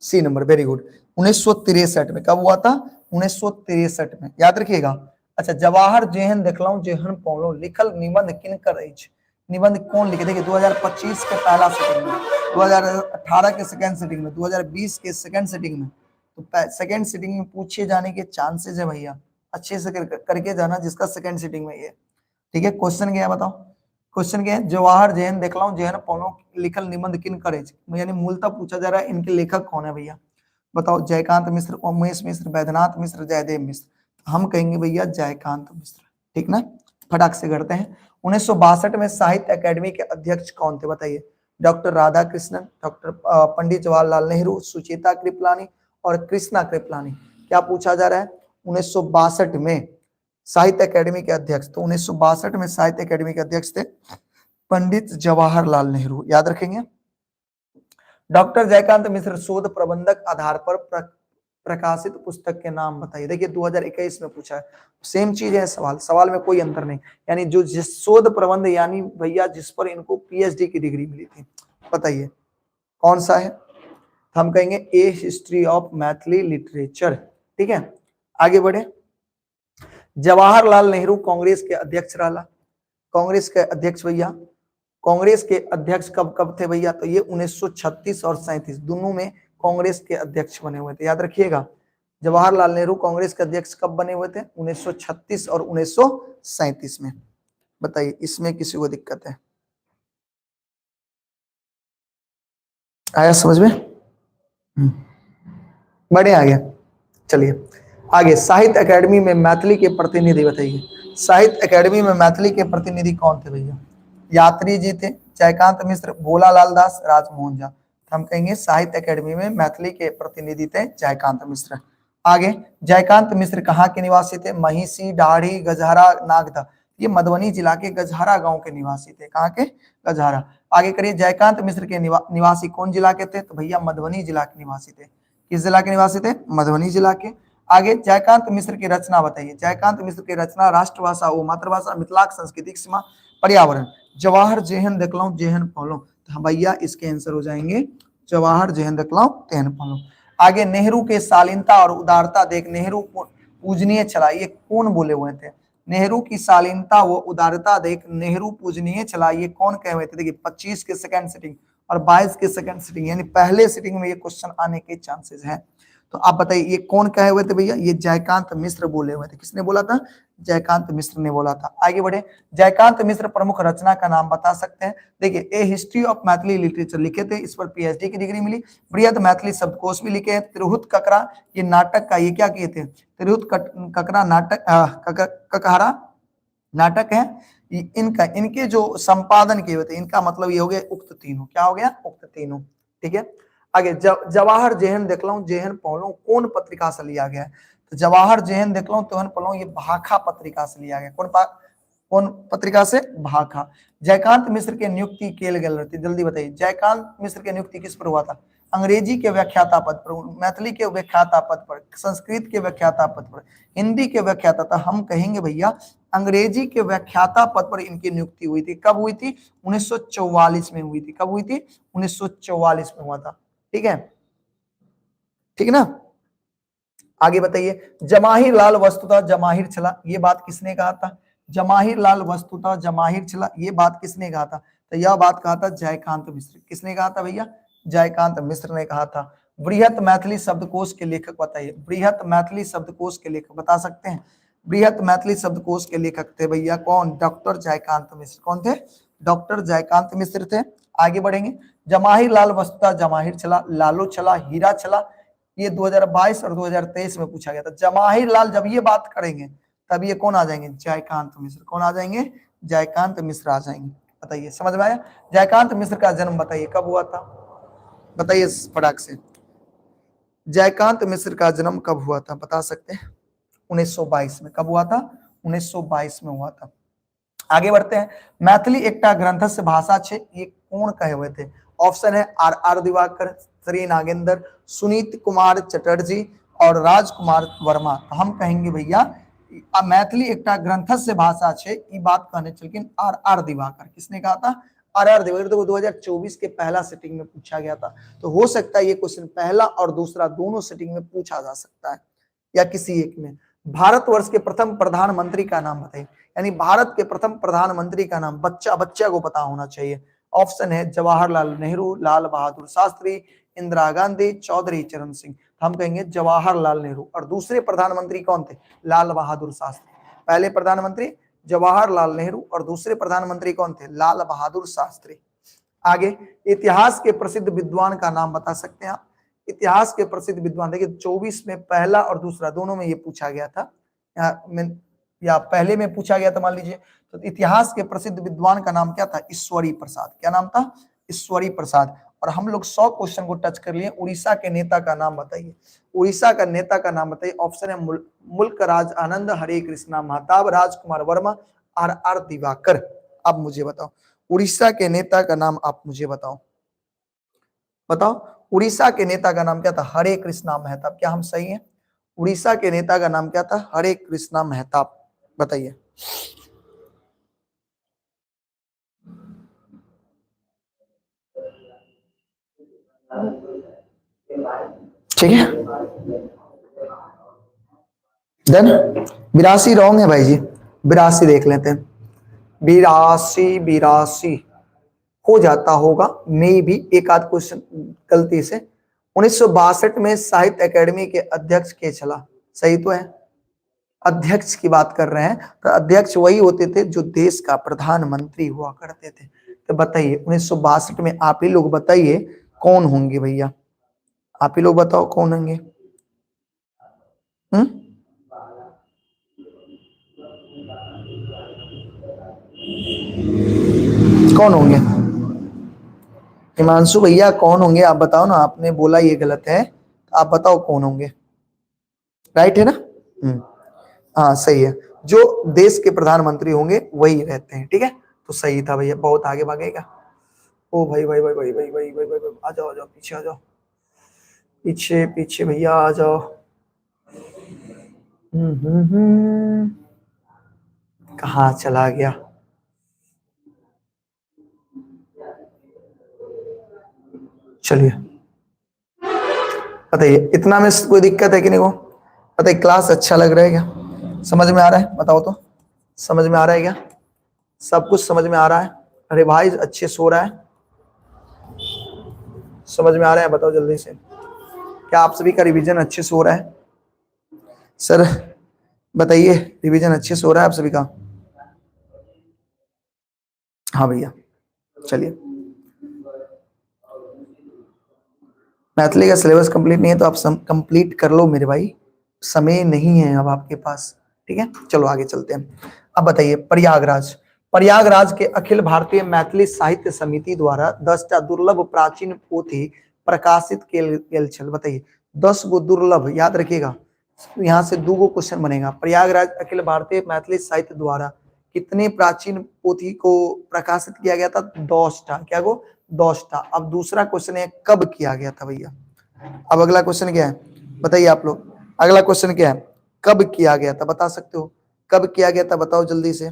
सी नंबर, वेरी गुड। 1963 में। कब हुआ था? 1963 में, याद रखिएगा। अच्छा, जवाहर जेहन देखलौं जेहन पौलौ, लिखल निबंध किनकर अछि? निबंध कौन लिखे? देखिए 2025 के पहला सेटिंग में, 2018 के सेकंड सेटिंग में, 2020 के सेकंड सेटिंग में। तो सेकंड सेटिंग में पूछे जाने के चांसेस है भैया, अच्छे से करके जाना जिसका सेकंड सेटिंग में ये। ठीक है, क्वेश्चन क्या है बताओ? क्वेश्चन क्या है? जवाहर जेहन देखलौं जेहन पौलौ लिखल निबंध किनकर अछि? यानी मूलतः पूछा जा रहा है इनके लेखक कौन है भैया? बताओ, जयकांत मिश्र, उमेश मिश्र, वैद्यनाथ मिश्र, जयदेव मिश्र। हम कहेंगे भैया जयकांत मिश्र। ठीक ना, फटाक से करते हैं। 1962 में साहित्य अकेडमी के अध्यक्ष कौन थे? बताइए। डॉक्टर राधा कृष्णन, डॉक्टर पंडित जवाहरलाल नेहरू, सुचेता कृपलानी और कृष्णा कृपलानी। क्या पूछा जा रहा है? 1962 में साहित्य अकेडमी के अध्यक्ष, तो 1962 में साहित्य अकेडमी के अध्यक्ष थे पंडित जवाहरलाल नेहरू। याद रखेंगे। डॉक्टर जयकांत मिश्र शोध प्रबंधक आधार पर प्रकाशित पुस्तक के नाम बताइए। देखिए 2021 में पूछा है, सेम चीज है, सवाल में कोई अंतर नहीं। यानी जो जिस शोध प्रबंध, यानी भैया जिस पर इनको पीएचडी की डिग्री मिली थी, बताइए कौन सा है? हम कहेंगे a history of Maithili literature. ठीक है, आगे बढ़े। जवाहरलाल नेहरू कांग्रेस के अध्यक्ष रहा। कांग्रेस के अध्यक्ष भैया, कांग्रेस के अध्यक्ष कब कब थे भैया? तो ये 1936 और 37 दोनों में कांग्रेस के अध्यक्ष बने हुए थे। याद रखिएगा, जवाहरलाल नेहरू कांग्रेस के अध्यक्ष कब बने हुए थे? 1936 और 1937 में। बताइए, इसमें किसी को दिक्कत है? आया समझ में? बड़े आ गया। चलिए आगे, साहित्य अकेडमी में मैथिली के प्रतिनिधि बताइए। साहित्य अकेडमी में मैथिली के प्रतिनिधि कौन थे भैया? यात्री जी थे, जयकांत मिश्र, भोलालाल दास, राजमोहन झा। हम कहेंगे साहित्य अकेडमी में मैथिली के प्रतिनिधि थे जयकांत मिश्र। आगे, जयकांत मिश्र कहाँ के निवासी थे? महिषी, दाढ़ी, गजहरा, नागदा। ये मधुबनी जिला के गजहरा गांव के निवासी थे। कहाँ के? गजहरा। आगे करिए, जयकांत मिश्र के निवासी कौन जिला के थे? तो भैया मधुबनी जिला के निवासी थे। किस जिला के निवासी थे? मधुबनी जिला के। आगे, जयकांत मिश्र की रचना बताइए। जयकांत मिश्र की रचना राष्ट्रभाषा ओ मातृभाषा, मिथिलाक सांस्कृतिक सीमा, पर्यावरण। जवाहर जेहन देखलौं जेहन पौलौं, तो भैया इसके आंसर हो जाएंगे जवाहर जेहन देखलौं तेहन पौलौं। आगे, नेहरू के शालीनता और उदारता देख नेहरू पूजनीय छला, ये कौन बोले हुए थे? नेहरू की शालीनता व उदारता देख नेहरू पूजनीय छला, ये कौन कहे हुए थे? देखिए 25 के सेकंड सिटिंग और 22 के सेकंड सिटिंग, यानी पहले सिटिंग में ये क्वेश्चन आने के चांसेस हैं। तो आप बताइए ये कौन कहे हुए थे भैया? ये जयकांत मिश्र बोले हुए थे। किसने बोला था? जयकांत मिश्र ने बोला था। आगे बढ़े, जयकांत मिश्र प्रमुख रचना का नाम बता सकते हैं? देखिए, ए हिस्ट्री ऑफ मैथिली लिटरेचर लिखे थे, इस पर पीएचडी की डिग्री मिली। बृहद मैथिली शब्दकोश भी लिखे हैं। तिरहुत ककरा, ये नाटक का ये क्या किए थे? तिरहुत ककरा नाटक, ककहरा नाटक है इनका, इनके जो संपादन किए हुए थे, इनका मतलब ये हो गया उक्त तीनों। क्या हो गया? उक्त तीनों। ठीक है, आगे, जवाहर जेहन देखलौं जेहन पौलौं कौन पत्रिका से लिया गया है? तो जवाहर जेहन देखलौं तेहन पौलौं ये भाखा पत्रिका से लिया गया। कौन कौन पत्रिका से? भाखा। जयकांत मिश्र के नियुक्ति केल गेल रहती, जल्दी बताइए, जयकांत मिश्र की नियुक्ति किस पर हुआ था? अंग्रेजी के व्याख्याता पद पर, मैथिली के व्याख्याता पद पर, संस्कृत के व्याख्याता पद पर, हिंदी के व्याख्याता, था हम कहेंगे भैया अंग्रेजी के व्याख्याता पद पर इनकी नियुक्ति हुई थी। कब हुई थी? 1944 में हुई थी। कब हुई थी? 1944 में हुआ था। ठीक है, ठीक है ना। आगे बताइए, जमाहिर लाल वस्तुतः जमाहिर चला, ये बात किसने कहा था? जमाहिर लाल वस्तुतः जमाहिर चला, ये बात किसने कहा था? तो यह बात कहा था जयकांत मिश्र। किसने कहा था भैया? जयकांत मिश्र ने कहा था। बृहत मैथिली शब्दकोश के लेखक बताइए, बृहत मैथिली शब्दकोश के लेखक बता सकते हैं? बृहत मैथिली शब्दकोश के लेखक थे भैया कौन? डॉक्टर जयकांत मिश्र। कौन थे? डॉक्टर जयकांत मिश्र थे। आगे बढ़ेंगे, जमाहिर लाल वस्तुतः जमाहिर चला, लालू चला, हीरा चला, ये 2022 और 2023 में पूछा गया था। जमाहिर लाल जब ये बात करेंगे तब ये कौन आ जाएंगे? जयकांत मिश्र। कौन आ जाएंगे? जयकांत मिश्र आ जाएंगे। बताइए, समझ में आया? जयकांत मिश्र का जन्म बताइए कब हुआ था? बताइए फटाक से, जयकांत मिश्र का जन्म कब हुआ था? बता सकते हैं? 1922 में। कब हुआ था? 1922 में हुआ था। आगे बढ़ते हैं, मैथिली एकटा ग्रंथ से भाषा छे, ये कौन कहे हुए थे? ऑप्शन है आर आर दिवाकर, श्री नागेंद्र, सुनीत कुमार चटर्जी और राजकुमार वर्मा। तो हम कहेंगे भैया मैथिली एकटा ग्रंथ से भाषा छे, ये बात कहने चलकिन आर आर दिवाकर। किसने कहा था? R R Diwakar. तो 2024 के पहला सेटिंग में पूछा गया था, तो हो सकता है ये क्वेश्चन पहला और दूसरा दोनों सेटिंग में पूछा जा सकता है या किसी एक में। भारतवर्ष के प्रथम प्रधानमंत्री का नाम बताइए, यानी भारत के प्रथम प्रधानमंत्री का नाम बच्चा को पता होना चाहिए। ऑप्शन है जवाहरलाल नेहरू, लाल बहादुर शास्त्री, इंदिरा गांधी, चौधरी चरण सिंह। हम कहेंगे जवाहरलाल नेहरू। और दूसरे प्रधानमंत्री कौन थे? लाल बहादुर शास्त्री। पहले प्रधानमंत्री जवाहरलाल नेहरू और दूसरे प्रधानमंत्री कौन थे? लाल बहादुर शास्त्री। आगे, इतिहास के प्रसिद्ध विद्वान का नाम बता सकते हैं आप? इतिहास के प्रसिद्ध विद्वान, देखिए 24 में पहला और दूसरा दोनों में ये पूछा गया था, या पहले में पूछा गया था मान लीजिए। तो इतिहास के प्रसिद्ध विद्वान का नाम क्या था? ईश्वरी प्रसाद। क्या नाम था? ईश्वरी प्रसाद। और हम लोग 100 क्वेश्चन को टच कर लिए। उड़ीसा के नेता का नाम बताइए, उड़ीसा का नेता का नाम बताइए। ऑप्शन है मुल्क राज आनंद, हरे कृष्णा महताब, राजकुमार वर्मा, आर आर दिवाकर। अब मुझे बताओ उड़ीसा के नेता का नाम, आप मुझे बताओ, बताओ उड़ीसा के नेता का नाम क्या था? हरे कृष्णा महताब। क्या हम सही हैं? उड़ीसा के नेता का नाम क्या था? हरे कृष्णा महताब। बताइए। ठीक है, देन 82 रॉन्ग है भाई जी, 82 देख लेते हैं। 82 हो जाता होगा मे भी, एक आध क्वेश्चन गलती से। 1962 में साहित्य अकेडमी के अध्यक्ष के चला, सही तो है? अध्यक्ष की बात कर रहे हैं, तो अध्यक्ष वही होते थे जो देश का प्रधानमंत्री हुआ करते थे। तो बताइए 1962 में, आप ही लोग बताइए कौन होंगे भैया? आप ही लोग बताओ कौन होंगे? कौन होंगे? हिमांशु भैया कौन होंगे आप बताओ ना, आपने बोला ये गलत है, तो आप बताओ कौन होंगे? राइट है ना? हाँ सही है, जो देश के प्रधानमंत्री होंगे वही रहते हैं। ठीक है, तो सही था भैया, बहुत आगे भागेगा। ओ भाई भाई भाई भाई भाई भाई भाई भाई, भाई आ जाओ पीछे आ जाओ, पीछे पीछे भैया आ जाओ। कहाँ चला गया? चलिए बताइए, इतना में कोई दिक्कत है कि नहीं? वो बताइए, क्लास अच्छा लग रहा है क्या? समझ में आ रहा है? बताओ तो, समझ में आ रहा है क्या? सब कुछ समझ में आ रहा है? अरे भाई अच्छे सो रहा है? समझ में आ रहा है? बताओ जल्दी से, क्या आप सभी का रिवीजन अच्छे से हो रहा है? सर बताइए, रिवीजन अच्छे से हो रहा है आप सभी का? हाँ भैया, चलिए। मैथिली का सिलेबस कंप्लीट नहीं है तो आप कंप्लीट कर लो मेरे भाई, समय नहीं है अब आपके पास। ठीक है, चलो आगे चलते हैं। अब बताइए, प्रयागराज, प्रयागराज के अखिल भारतीय मैथिली साहित्य समिति द्वारा 10टा दुर्लभ प्राचीन पोथी प्रकाशित केल छल। बताइए 10 गो दुर्लभ, याद रखिएगा, यहाँ से 2 गो क्वेश्चन बनेगा। प्रयागराज अखिल भारतीय मैथिली साहित्य द्वारा कितने प्राचीन पोथी को प्रकाशित किया गया था? 10टा। क्या को? 10टा। अब दूसरा क्वेश्चन है कब किया गया था भैया? अब अगला क्वेश्चन क्या है बताइए आप लोग? अगला क्वेश्चन क्या है? कब किया गया था? बता सकते हो कब किया गया था? बताओ जल्दी से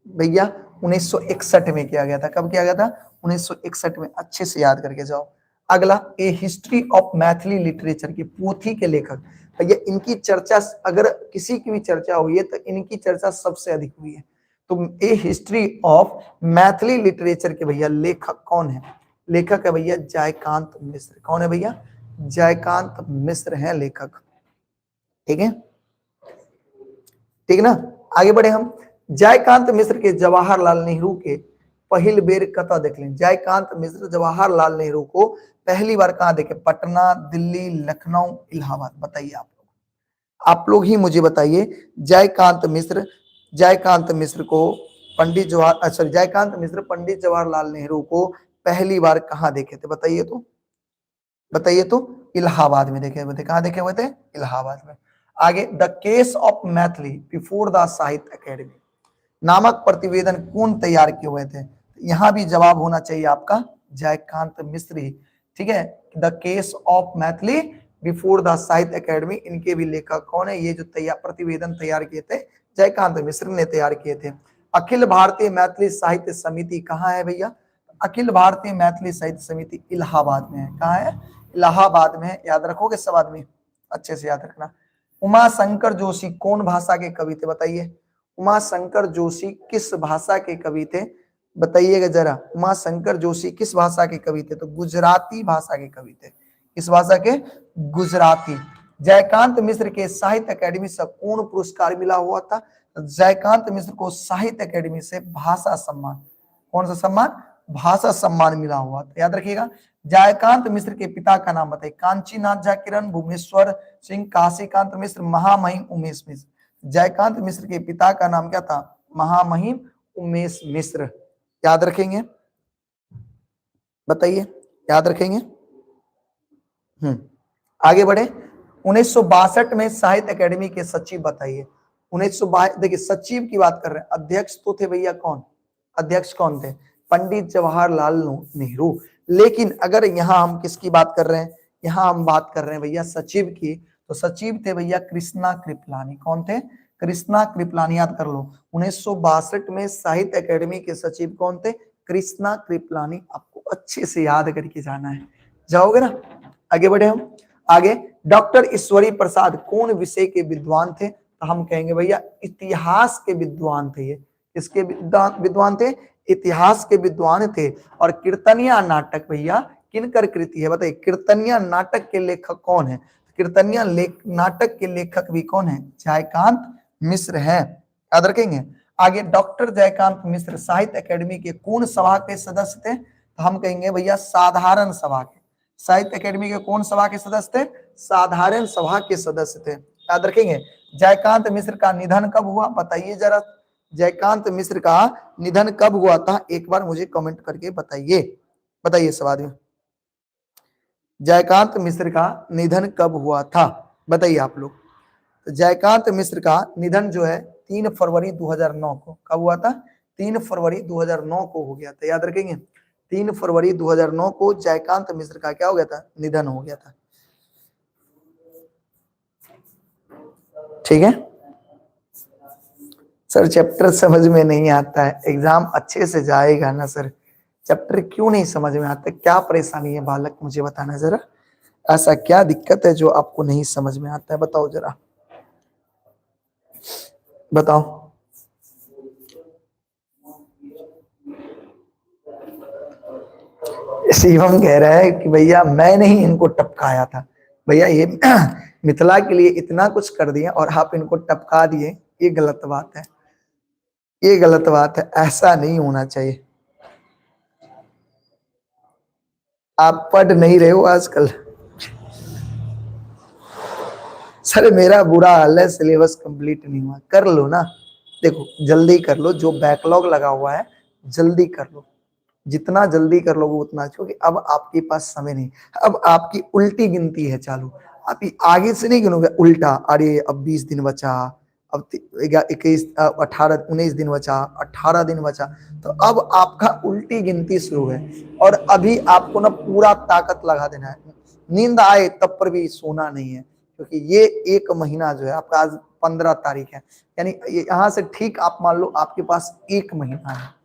भैया। 1961 में किया गया था। कब किया गया था? 1961 में। अच्छे से याद करके जाओ। अगला, ए हिस्ट्री ऑफ मैथिली लिटरेचर की पोथी के लेखक भैया, इनकी चर्चा अगर किसी की भी चर्चा हुई है तो इनकी चर्चा सबसे अधिक हुई है। तो ए हिस्ट्री ऑफ मैथिली लिटरेचर के भैया लेखक कौन है? लेखक है भैया जयकांत मिश्र। कौन है भैया? जयकांत मिश्र है लेखक। ठीक है, ठीक ना? आगे बढ़े हम। जयकांत मिश्र के जवाहरलाल नेहरू के पहली बेर कथा देख लें। जयकांत मिश्र जवाहरलाल नेहरू को पहली बार कहां देखे? पटना, दिल्ली, लखनऊ, इलाहाबाद। बताइए आप लोग ही मुझे बताइए। जयकांत मिश्र को पंडित जवाहरलाल नेहरू को पहली बार कहां देखे थे? बताइए तो इलाहाबाद में देखे हुए थे। कहां देखे हुए थे? इलाहाबाद में। आगे, the case of Maithili before the साहित्य अकेडमी नामक प्रतिवेदन कौन तैयार किए हुए थे? यहां भी जवाब होना चाहिए आपका जयकांत मिश्र ही। ठीक है, the case of Maithili before the साहित्य अकेडमी, इनके भी लेखक कौन है? ये जो प्रतिवेदन तैयार किए थे जयकांत मिश्र ने तैयार किए थे। अखिल भारतीय मैथिली साहित्य समिति कहाँ है भैया? अखिल भारतीय मैथिली साहित्य समिति इलाहाबाद में है। कहाँ है? इलाहाबाद में है। याद रखोगे सब आदमी, अच्छे से याद रखना। उमा शंकर जोशी कौन भाषा के कवि थे? बताइए, उमा शंकर जोशी किस भाषा के कवि थे? बताइएगा जरा। उमा शंकर जोशी किस भाषा के कवि थे? तो गुजराती भाषा के कवि थे। किस भाषा के? गुजराती। जयकांत मिश्र के साहित्य अकेडमी से कौन पुरस्कार मिला हुआ था? जयकांत मिश्र को साहित्य अकेडमी से भाषा सम्मान, कौन सा सम्मान? भाषा सम्मान मिला हुआ था। याद रखिएगा। जयकांत मिश्र के पिता का नाम बताइए। कांचीनाथ झा किरण, भूमेश्वर सिंह, काशीकांत मिश्र, महामहिम उमेश मिश्र। जयकांत मिश्र के पिता का नाम क्या था? महामहिम उमेश मिश्र। याद रखेंगे? बताइए, याद रखेंगे? आगे बढ़े। 1962 में साहित्य अकेडमी के सचिव बताइए। 1962, देखिए सचिव की बात कर रहे हैं। अध्यक्ष तो थे भैया कौन? अध्यक्ष कौन थे? पंडित जवाहरलाल नेहरू। लेकिन अगर यहाँ हम किसकी बात कर रहे हैं? यहाँ हम बात कर रहे हैं भैया सचिव की। तो सचिव थे भैया कृष्णा कृपलानी। कौन थे? कृष्णा कृपलानी। याद कर लो, 1962 में साहित्य अकेडमी के सचिव कौन थे? कृष्णा कृपलानी। आपको अच्छे से याद करके जाना है, जाओगे ना? आगे बढ़े हम। आगे, डॉक्टर ईश्वरी प्रसाद कौन विषय के विद्वान थे? तो हम कहेंगे भैया इतिहास के विद्वान थे। ये किसके विद्वान थे? इतिहास के विद्वान थे। और कीर्तनिया नाटक भैया किनकर कृति है? बताइए, कीर्तनिया नाटक के लेखक कौन है? कीर्तनिया नाटक के लेखक भी कौन है? जयकांत मिश्र है। याद रखेंगे। आगे, डॉक्टर जयकांत मिश्र साहित्य अकेडमी के कौन सभा के सदस्य थे? तो हम कहेंगे भैया साधारण सभा के। साहित्य अकेडमी के कौन सभा के सदस्य थे? साधारण सभा के सदस्य थे। याद रखेंगे। जयकांत मिश्र का निधन कब हुआ? बताइए जरा। जयकांत मिश्र का निधन कब हुआ था? एक बार मुझे कमेंट करके बताइए। बताइए सब आदमी, जयकांत मिश्र का निधन कब हुआ था? बताइए आप लोग। तो जयकांत मिश्र का निधन जो है 3 फरवरी 2009 को। कब हुआ था? 3 फरवरी 2009 को हो गया था। याद रखेंगे। 3 फरवरी 2009 को जयकांत मिश्र का क्या हो गया था? निधन हो गया था। ठीक है सर, चैप्टर समझ में नहीं आता है, एग्जाम अच्छे से जाएगा ना सर? चैप्टर क्यों नहीं समझ में आता? क्या परेशानी है बालक, मुझे बताना जरा। ऐसा क्या दिक्कत है जो आपको नहीं समझ में आता है? बताओ जरा, बताओ। शिवम कह रहा है कि भैया मैंने ही इनको टपकाया था। भैया ये मिथिला के लिए इतना कुछ कर दिया और आप इनको टपका दिए, ये गलत बात है। ये गलत बात है, ऐसा नहीं होना चाहिए। आप पढ़ नहीं रहे हो आजकल। सर मेरा बुरा हाल है, सिलेबस कंप्लीट नहीं हुआ। कर लो ना, देखो जल्दी कर लो, जो बैकलॉग लगा हुआ है जल्दी कर लो। जितना जल्दी कर लोगे उतना अच्छा, क्योंकि अब आपके पास समय नहीं। अब आपकी उल्टी गिनती है चालू। आप आगे से नहीं गिनोगे उल्टा, अरे अब 20 दिन बचा, अब 21, 18, 19 दिन बचा, 18 दिन बचा, तो अब आपका उल्टी गिनती शुरू है। और अभी आपको ना पूरा ताकत लगा देना है, नींद आए तब पर भी सोना नहीं है, क्योंकि ये एक महीना जो है आपका, आज 15 तारीख है, यानी यहाँ से ठीक आप मान लो आपके पास एक महीना है।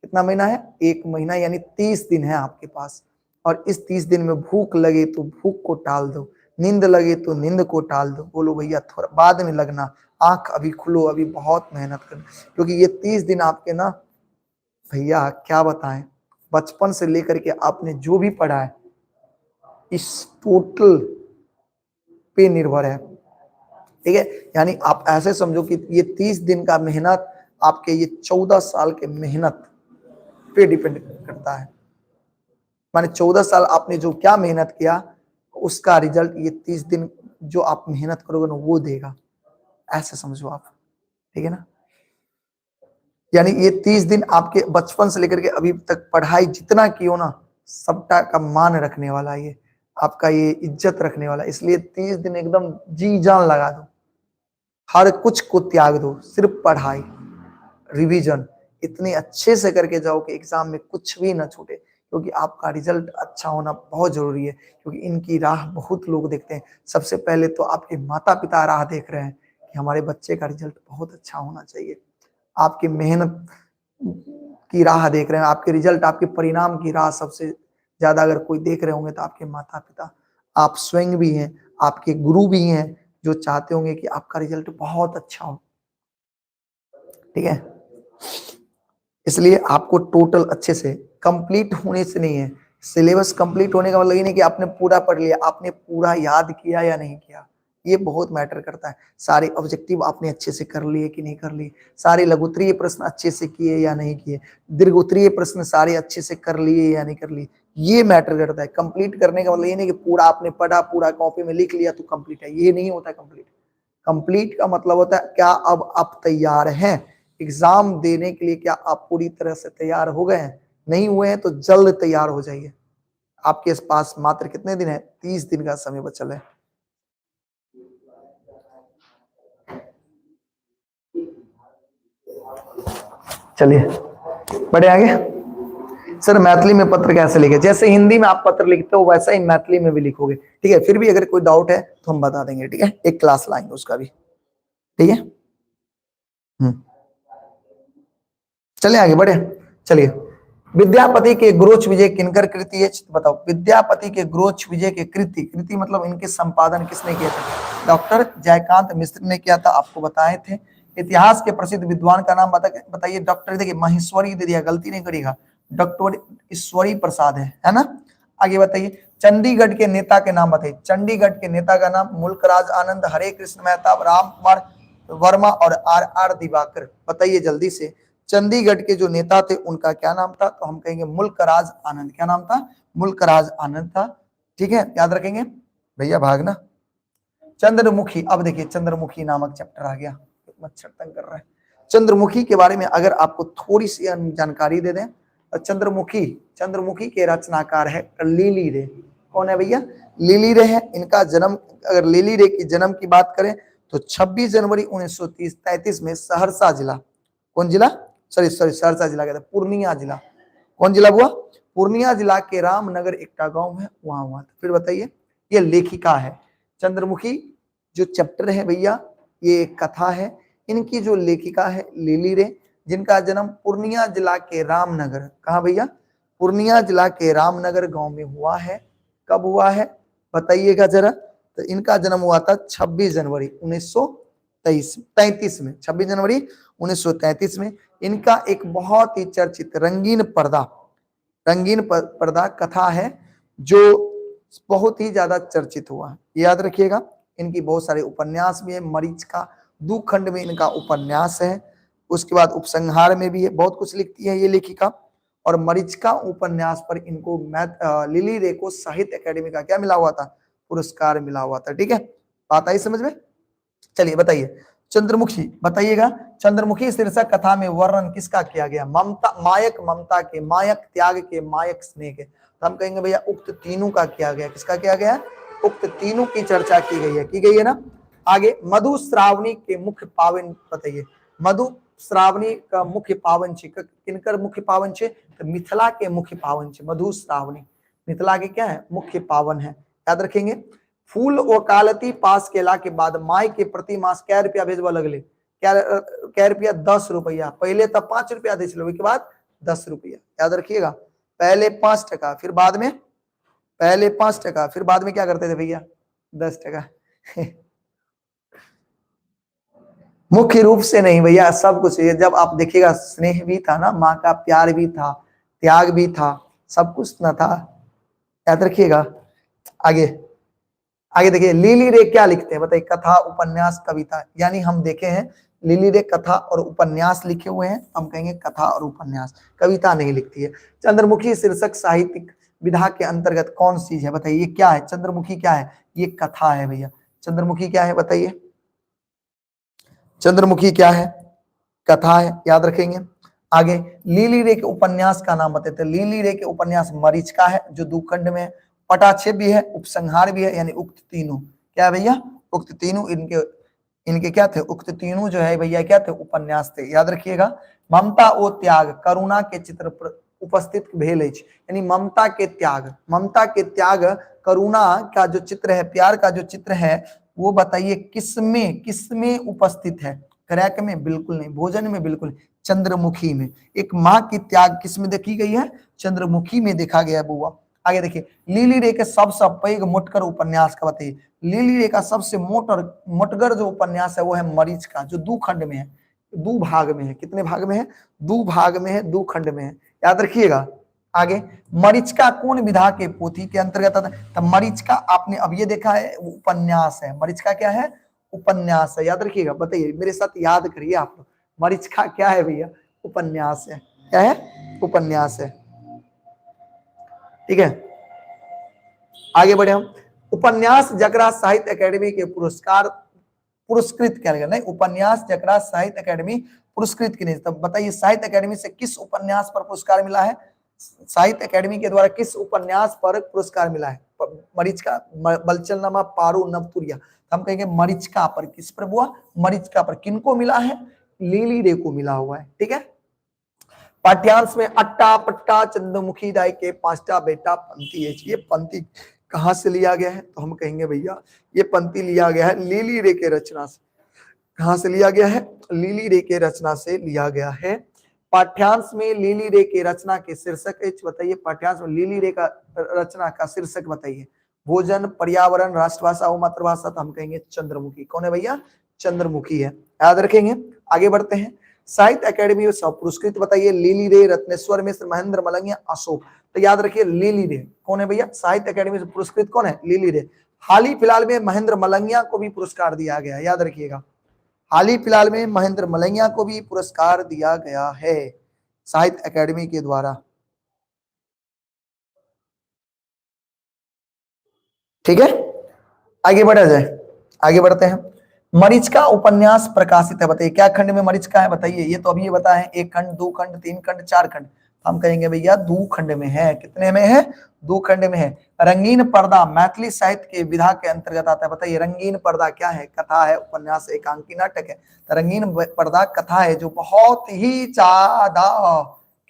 कितना महीना है? एक महीना, यानी 30 दिन है आपके पास। और इस 30 दिन में भूख लगे तो भूख को टाल दो, नींद लगे तो नींद को टाल दो, बोलो भैया थोड़ा बाद में लगना, आंख अभी खुलो, अभी बहुत मेहनत करना, क्योंकि ये 30 दिन आपके ना भैया क्या बताएं, बचपन से लेकर के आपने जो भी पढ़ा है इस टोटल पे निर्भर है। ठीक है, यानी आप ऐसे समझो कि ये 30 दिन का मेहनत आपके ये 14 साल के मेहनत पे डिपेंड करता है। माने 14 साल आपने जो क्या मेहनत किया उसका रिजल्ट ये 30 दिन जो आप मेहनत करोगे ना वो देगा, ऐसे समझो आप। ठीक है ना, यानी ये 30 दिन आपके बचपन से लेकर के अभी तक पढ़ाई जितना की हो ना, सबका का मान रखने वाला, ये आपका ये इज्जत रखने वाला, इसलिए 30 दिन एकदम जी जान लगा दो, हर कुछ को त्याग दो, सिर्फ पढ़ाई, रिवीजन इतने अच्छे से करके जाओ कि एग्जाम में कुछ भी ना छूटे, क्योंकि आपका रिजल्ट अच्छा होना बहुत जरूरी है, क्योंकि इनकी राह बहुत लोग देखते हैं। सबसे पहले तो आपके माता पिता राह देख रहे हैं कि हमारे बच्चे का रिजल्ट बहुत अच्छा होना चाहिए, आपकी मेहनत की राह देख रहे हैं, आपके रिजल्ट, आपके परिणाम की राह सबसे ज्यादा अगर कोई देख रहे होंगे तो आपके माता पिता, आप स्वयं भी हैं, आपके गुरु भी हैं, जो चाहते होंगे कि आपका रिजल्ट बहुत अच्छा हो। ठीक है, इसलिए आपको टोटल अच्छे से कंप्लीट होने से नहीं है, सिलेबस कंप्लीट होने का मतलब ये नहीं कि आपने पूरा पढ़ लिया, आपने पूरा याद किया या नहीं किया, ये बहुत मैटर करता है। सारे ऑब्जेक्टिव आपने अच्छे से कर लिए कि नहीं कर लिए, सारे लघुत्तरीय प्रश्न अच्छे से किए या नहीं किए, दीर्घोत्तरीय प्रश्न सारे अच्छे से कर लिए या नहीं कर लिए, ये मैटर करता है। कंप्लीट करने का मतलब ये नहीं कि पूरा आपने पढ़ा, पूरा कॉपी में लिख लिया तो कंप्लीट है, ये नहीं होता। कंप्लीट कंप्लीट का मतलब होता है क्या अब आप तैयार हैं एग्जाम देने के लिए, क्या आप पूरी तरह से तैयार हो गए हैं? नहीं हुए हैं तो जल्द तैयार हो जाइए, आपके पास मात्र कितने दिन है? 30 दिन का समय बचल है। चलिए बढ़े आगे। सर मैथिली में पत्र कैसे लिखे? जैसे हिंदी में आप पत्र लिखते हो वैसा ही मैथिली में भी लिखोगे। ठीक है, फिर भी अगर कोई डाउट है तो हम बता देंगे। ठीक है, एक क्लास लाएंगे उसका भी। ठीक है, चलिए आगे बढ़े। चलिए, विद्यापति के ग्रोच विजय किनकर कृति है? बताओ, विद्यापति के ग्रोच विजय के कृति, कृति मतलब इनके संपादन किसने किया था? डॉक्टर जयकांत मिश्र ने किया था, आपको बताए थे। इतिहास के प्रसिद्ध विद्वान का नाम बताइए। डॉक्टर, देखिए महेश्वरी दे दिया, गलती नहीं करिएगा, डॉक्टर ईश्वरी प्रसाद है ना। आगे बताइए, चंडीगढ़ के नेता के नाम बताइए। चंडीगढ़ के नेता का नाम मुल्कराज आनंद, हरे कृष्ण मेहता, राम कुमार वर्मा और आर दिवाकर। बताइए जल्दी से, चंडीगढ़ के जो नेता थे उनका क्या नाम था? तो हम कहेंगे मुल्कराज आनंद। क्या नाम था? मुल्कराज आनंद था। ठीक है, याद रखेंगे भैया, भागना। चंद्रमुखी, अब देखिए चंद्रमुखी नामक चैप्टर आ गया, मच्छर तंग कर रहा है। चंद्रमुखी के बारे में अगर आपको थोड़ी सी जानकारी दे दें, चंद्रमुखी, चंद्रमुखी के रचनाकार है लिली रे। कौन है भैया? लिली रे है। इनका जन्म, अगर लिली रे की जन्म की बात करें तो 26 जनवरी 1933 में सहरसा जिला, कौन जिला? सहरसा जिला कहते हैं, पूर्णिया जिला। कौन जिला हुआ? पूर्णिया जिला के रामनगर एकटा गांव है, वहां हुआ था। फिर बताइए, ये लेखिका है चंद्रमुखी, जो चैप्टर है भैया ये एक कथा है। इनकी जो लेखिका है लिली रे, जिनका जन्म पूर्णिया जिला के रामनगर, कहा भैया? पूर्णिया जिला के रामनगर गांव में हुआ है। कब हुआ है बताइएगा जरा। तो इनका जन्म हुआ था 26 जनवरी 1933 में, 26 जनवरी 1933 में। इनका एक बहुत ही चर्चित रंगीन पर्दा कथा है जो बहुत ही ज्यादा चर्चित हुआ है, याद रखिएगा। इनकी बहुत सारे उपन्यास भी है, मरीच का 2 खंड में इनका उपन्यास है। उसके बाद उपसंहार में भी है, बहुत कुछ लिखती है ये लेखिका। और मरीचिका उपन्यास पर इनको लिली रे को साहित्य अकेडमी का क्या मिला हुआ था? पुरस्कार मिला हुआ था। ठीक है, बात आई समझ में? चलिए बताइए, चंद्रमुखी बताइएगा। चंद्रमुखी शीर्षक कथा में वर्णन किसका किया गया? ममता, मायक ममता के, मायक त्याग के, मायक स्नेह के। तो हम कहेंगे भैया उक्त तीनों का किया गया। किसका किया गया? उक्त तीनों की चर्चा की गई है ना। आगे मधु श्रावणी के मुख्य पावन बताइए। मधु श्रावणी का मुख्य पावन छे, किनकर मुख्य पावन छे? तो मिथिला के मुख्य पावन छे मधु श्रावणी, मिथिला के क्या है? मुख्य पावन है, याद रखेंगे। फूल वकालती पास केला के बाद माई के प्रति मास क्या रुपया भेजवा लगले? क्या रुपया? 10 रुपया। पहले तब 5 रुपया दे चलो, के बाद 10 रुपया, याद रखिएगा। पहले 5 टका, फिर बाद में पहले 5 टका, फिर बाद में क्या करते थे भैया? 10 टका। मुख्य रूप से नहीं भैया, सब कुछ है। जब आप देखिएगा स्नेह भी था ना, माँ का प्यार भी था, त्याग भी था, सब कुछ ना था, याद रखिएगा। आगे आगे देखिए, लीली रे क्या लिखते हैं बताइए? कथा, उपन्यास, कविता। यानी हम देखे हैं लीली रे कथा और उपन्यास लिखे हुए हैं, हम कहेंगे कथा और उपन्यास, कविता नहीं लिखती है। चंद्रमुखी शीर्षक साहित्यिक विधा के अंतर्गत कौन सी चीज है बताइए? ये क्या है? चंद्रमुखी क्या है? ये कथा है भैया। चंद्रमुखी क्या है बताइए? चंद्रमुखी क्या है? कथा है, याद रखेंगे। आगे लीली रे के उपन्यास का नाम बताते। लीली रे के उपन्यास मरीचिका है जो 2 खंड में है, पटाक्षेप भी है, उपसंहार भी है, यानी उक्त तीनों क्या है भैया? उक्त तीनों इनके क्या थे? उक्त तीनों जो है भैया क्या थे? उपन्यास थे, याद रखिएगा। ममता ओ त्याग करुणा के चित्र पर उपस्थित भेल अछि, यानी ममता के त्याग करुणा का जो चित्र है, प्यार का जो चित्र है, वो बताइए किसमें उपस्थित है? क्रैक में? बिल्कुल नहीं। भोजन में? बिल्कुल नहीं। चंद्रमुखी में। एक माँ की त्याग किसमें देखी गई है? चंद्रमुखी में देखा गया है बुआ। आगे देखिए, लीली रे के सबसे पैघ मोटकर उपन्यास का बताइए। लीली रे का सबसे मोटगर जो उपन्यास है वो है मरीचिका, जो 2 खंड में है, 2 भाग में है। कितने भाग में है? 2 भाग में है, 2 खंड में है, याद रखिएगा। आगे मरीचिका कौन विधा के पोथी के अंतर्गत आता है? तो मरीचिका आपने अब ये देखा है उपन्यास है। मरीचिका क्या है? उपन्यास है, याद रखिएगा। बताइए मेरे साथ, याद करिए आप लोग, मरीचिका क्या है भैया? उपन्यास है। क्या है? उपन्यास है, ठीक है। आगे बढ़े हम। उपन्यास जकरा साहित्य अकेडमी के पुरस्कार पुरस्कृत किया गया, नहीं, उपन्यास जकरा साहित्य अकेडमी पुरस्कृत की नहीं। तब बताइए साहित्य अकेडमी से किस उपन्यास पर पुरस्कार मिला है? साहित्य अकेडमी के द्वारा किस उपन्यास पर पुरस्कार मिला है? मरीचिका, बलचलनामा, पारू, नवतुरिया। हम कहेंगे मरीचिका पर। किस पर हुआ? मरीचिका पर। किनको मिला है? लीली रे को मिला हुआ है, ठीक है। पाठ्यांश में अट्टा पट्टा चंद्रमुखी दाई के 5टा बेटा पंक्ति है। ये पंक्ति कहां से लिया गया है? तो हम कहेंगे भैया ये पंक्ति लिया गया है लीली रे के रचना से। कहां से लिया गया है? लीली रे के रचना से लिया गया है। पाठ्यांश में लीली रे के रचना के शीर्षक बताइए। पाठ्यांश में लीली रे का रचना का शीर्षक बताइए। भोजन, पर्यावरण, राष्ट्रभाषा और मातृभाषा। तो हम कहेंगे चंद्रमुखी। कौन है भैया? चंद्रमुखी है, याद रखेंगे। आगे बढ़ते हैं। साहित्य अकेडमी में पुरस्कृत बताइए। लीली रे, रत्नेश्वर मिश्र, महेंद्र मलंगिया, अशोक। तो याद रखिए लीली रे कौन है भैया? साहित्य अकेडमी से पुरस्कृत कौन है? लीली रे। हाल ही फिलहाल में महेंद्र मलंगिया को भी पुरस्कार दिया गया, याद रखिएगा। हाल ही फिलहाल में महेंद्र मलंगिया को भी पुरस्कार दिया गया है साहित्य अकेडमी के द्वारा, ठीक है। आगे बढ़ा जाए, आगे बढ़ते हैं। मरीचिका उपन्यास प्रकाशित है, बताइए क्या खंड में मरीचिका है? बताइए। ये तो अभी ये बताएं, 1 खंड, 2 खंड, 3 खंड, 4 खंड। हम कहेंगे भैया 2 खंड में है। कितने में है? 2 खंड में है। रंगीन पर्दा मैथिली साहित्य के विधा के अंतर्गत आता है, बताइए। रंगीन पर्दा क्या है? कथा है, उपन्यास, एकांकी, नाटक है। तो रंगीन पर्दा कथा है जो बहुत ही ज्यादा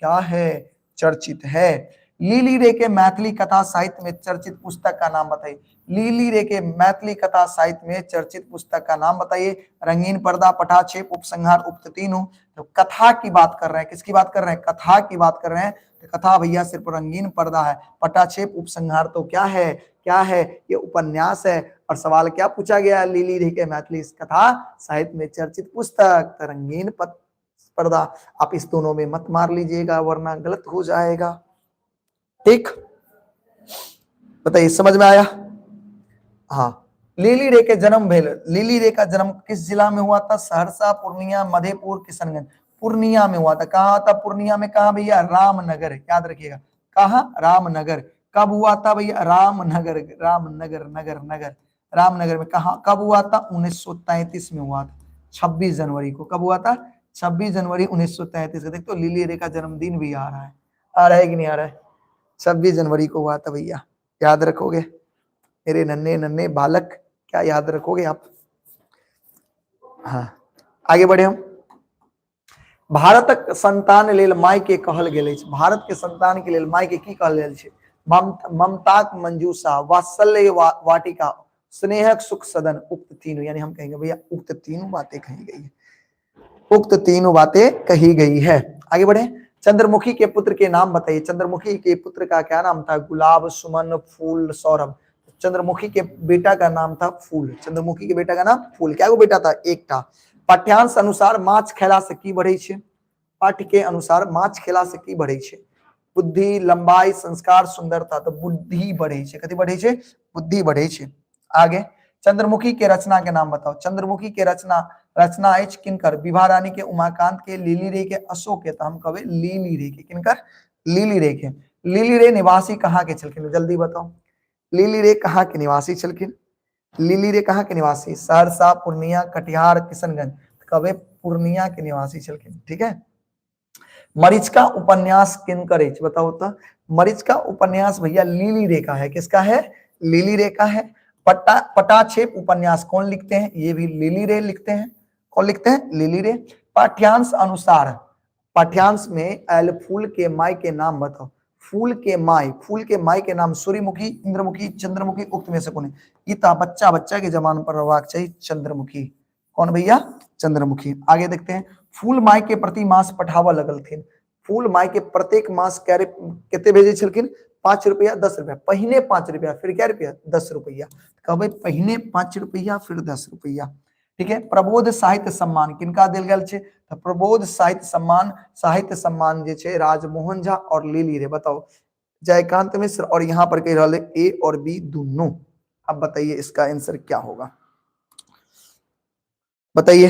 क्या है? चर्चित है। लीली रे के मैथिली कथा साहित्य में चर्चित पुस्तक का नाम बताइए। लीली रे के मैथिली कथा साहित्य में चर्चित पुस्तक का नाम बताइए। रंगीन पर्दा, पटाक्षेप, उपसंहार, उक्त तीनों। तो कथा की बात कर रहे हैं। किसकी बात कर रहे हैं? कथा की बात कर रहे हैं। तो कथा भैया सिर्फ रंगीन पर्दा है। पटाक्षेप, उपसंहार तो क्या है? क्या है? ये उपन्यास है। और सवाल क्या पूछा गया? लीली रे के मैथिली कथा साहित्य में चर्चित पुस्तक, तो रंगीन पर्दा। आप इस दोनों में मत मार लीजिएगा वरना गलत हो जाएगा, ठीक। बताइए समझ में आया? हाँ। लीली रे के जन्म भेल। लीली रे का जन्म किस जिला में हुआ था? सहरसा, पूर्णिया, मधेपुर, किशनगंज। पूर्णिया में हुआ था। कहा था? पूर्णिया में। कहा भैया? रामनगर, याद रखिएगा। कहा? रामनगर। कब हुआ था भैया? रामनगर, रामनगर, नगर नगर, रामनगर में। कहा कब हुआ था? 1933 में हुआ था, 26 जनवरी को। कब हुआ था? 26 जनवरी 1933 को। देख तो लीली रे का जन्मदिन भी आ रहा है। आ रहा है कि नहीं आ रहा है? 26 जनवरी को हुआ था भैया, याद रखोगे मेरे नन्हे नन्हे बालक? क्या याद रखोगे आप? हाँ, आगे बढ़े हम। भारतक संतान लेल माय के कहल गेल अछि, भारत के संतान के लेल माय के की कहल गेल छै? ममताक मंजूषा, वात्सल्य वाटिका, स्नेहक सुख सदन, उक्त तीनों, यानी हम कहेंगे भैया उक्त तीनों बातें कही गई है, उक्त तीनों बातें कही गई है। आगे बढ़े। चंद्रमुखी के पुत्र के नाम बताइए। चंद्रमुखी के पुत्र का क्या नाम था? गुलाब, सुमन, फूल, सौरभ। चंद्रमुखी के बेटा का नाम था फूल। चंद्रमुखी के बेटा का नाम फूल। क्या वो बेटा था? एक था। पाठ्यांश अनुसार माछ खेला से की बढ़े छे? पाठ्य के अनुसार माछ खेला से की बढ़े छे? बुद्धि, लंबाई, संस्कार, सुंदरता। तो बुद्धि बढ़े छे। कथी बढ़े छे? बुद्धि बढ़े छे। आगे। चंद्रमुखी के रचना के नाम बताओ। चंद्रमुखी के रचना अछि किनकर? विभा रानी के, उमाकांत के, लीली रे के, अशोक के। तो हम कहबे लीली रे के। किनकर? लीली रे के। लीली रे निवासी कहाँ के छलखिन? जल्दी बताओ। लीली रे कहाँ के निवासी छलखिन? लीली रे कहाँ के निवासी? सहरसा, पूर्णिया, कटिहार, किशनगंज। कहबे पूर्णिया के निवासी छलखिन। ठीक है। मरीचिका उपन्यास किनकर अछि? बताओ तो। मरीचिका उपन्यास भैया लीली रे का है। किसका है? लीली रे का है। पटाक्षेप उपन्यास कौन लिखते हैं? ये भी लीली रे लिखते हैं। कौन लिखते हैं? लीली रे। पाठ्यांश अनुसार, पाठ्यांश में एल फूल के माय के नाम बताओ। फूल के माय के नाम सूर्यमुखी, इंद्रमुखी, चंद्रमुखी, उक्त में से कौन है? इता बच्चा के जमान पर रहबाक चाहिए चंद्रमुखी। कौन भैया? चंद्रमुखी। आगे देखते हैं। फूल माय के प्रति मास पठावा लगल थे। फूल माय के प्रत्येक मास केते भेजे छलखिन? 5 रुपया 10 रुपया। पहिने 5 रुपया, फिर क्या रुपया? 10 रुपया। कहबे पहिने 5 रुपया, फिर 10 रुपया। ठीक है। प्रबोध साहित्य सम्मान किनका देल गेल छे? तो प्रबोध साहित्य सम्मान जे छे राजमोहन झा और लीली रे। बताओ। जयकांत मिश्र और यहाँ पर कह रहा ए और बी दोनों। अब बताइए इसका आंसर क्या होगा? बताइए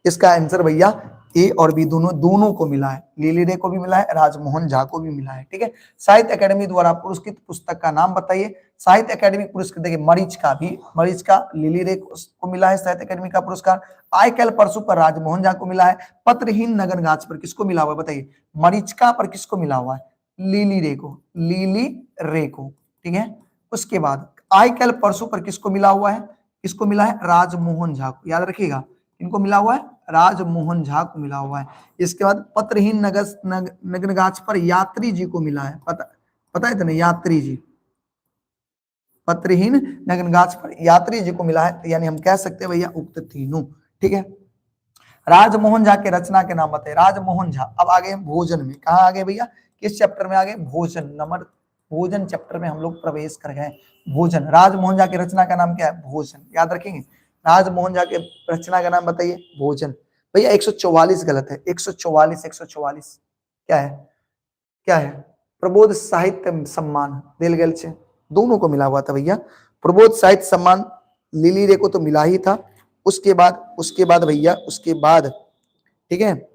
इसका आंसर भैया ए और बी दोनों को मिला है। लीली रे को भी मिला है, राजमोहन झा को भी मिला है। ठीक है। साहित्य अकेडमी द्वारा पुरस्कृत पुस्तक का नाम बताइए। साहित्य अकेडमी पुरस्कृत देखिए मरीचिका लीली रे को मिला है साहित्य अकेडमी का पुरस्कार। आय कल परसों पर राजमोहन झा को मिला है। पत्रहीन नगन गाछ पर किसको मिला हुआ? बताइए। मरीचिका पर किसको मिला हुआ है? लीली रे को। ठीक है। उसके बाद आय कल परसों पर किसको मिला हुआ है? किसको मिला है? राजमोहन झा को। याद रखिएगा इनको मिला हुआ है, राजमोहन झा को मिला हुआ है। इसके बाद पत्रहीन नगन गाछ पर यात्री जी को मिला है। पता है तो नहीं? यात्री जी, पत्रहीन नगन गाछ पर यात्री जी को मिला है। यानी हम कह सकते हैं भैया उक्त तीनों। ठीक है। राजमोहन झा के रचना के नाम बताए। राजमोहन झा। अब आगे भोजन में। कहा आगे भैया? किस चैप्टर में आगे? भोजन चैप्टर में हम लोग प्रवेश कर गए। भोजन। राजमोहन झा के रचना का नाम क्या है? भोजन। याद रखेंगे। राजमोहन झा के रचना का नाम बताइए। भोजन। भैया 144 गलत है। 144 क्या है? प्रबोध साहित्य सम्मान दिल गेल छे। दोनों को मिला हुआ था भैया। प्रबोध साहित्य सम्मान लीली रे को तो मिला ही था। उसके बाद भैया ठीक है,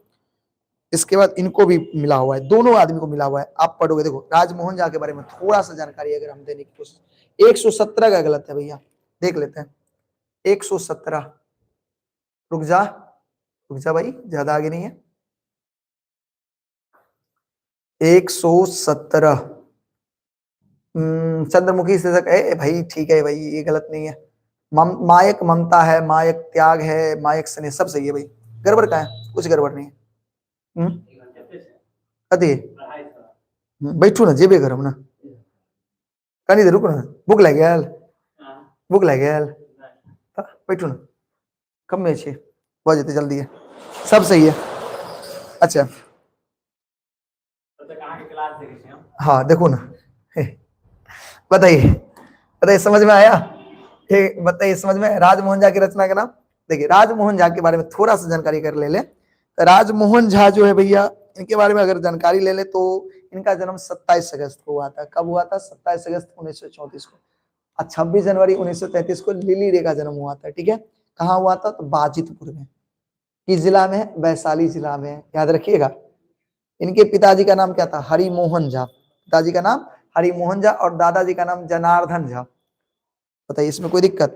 इसके बाद इनको भी मिला हुआ है। दोनों आदमी को मिला हुआ है। आप पढ़ोगे देखो राजमोहन झा के बारे में थोड़ा सा जानकारी अगर हम देने की कोशिश। 117 का गलत है भैया, देख लेते हैं। 117। रुक जा भाई, ज्यादा आगे नहीं है। 117 चंद्रमुखी से भाई ठीक है भाई, ये गलत नहीं है। मायक ममता है, मायक त्याग है, मायक स्नेह, सब सही है भाई। गड़बड़ का है? कुछ गड़बड़ नहीं है। कथी? बैठू ना, जेबे करब ना। कनी देर रुको ना, भूख लग गया। भूख लग गया। बैठू ना, कम में छे बहुत जेते, जल्दी है, सब सही है। अच्छा हाँ देखो ना, बताइए समझ में आया? बताइए समझ में? राजमोहन झा की रचना का नाम देखिए। राजमोहन झा के बारे में थोड़ा सा जानकारी कर ले। राजमोहन झा जो है भैया, इनके बारे में अगर जानकारी ले ले तो इनका जन्म 27 अगस्त को हुआ था। कब हुआ था? 27 अगस्त 1934 को। और 26 जनवरी 1933 को लीली रे का जन्म हुआ था। ठीक है। कहाँ हुआ था? तो बाजितपुर में। किस जिला में? वैशाली जिला में। याद रखिएगा। इनके पिताजी का नाम क्या था? हरिमोहन झा। पिताजी का नाम हरिमोहन झा और दादाजी का नाम जनार्दन झा। बताइए इसमें कोई दिक्कत?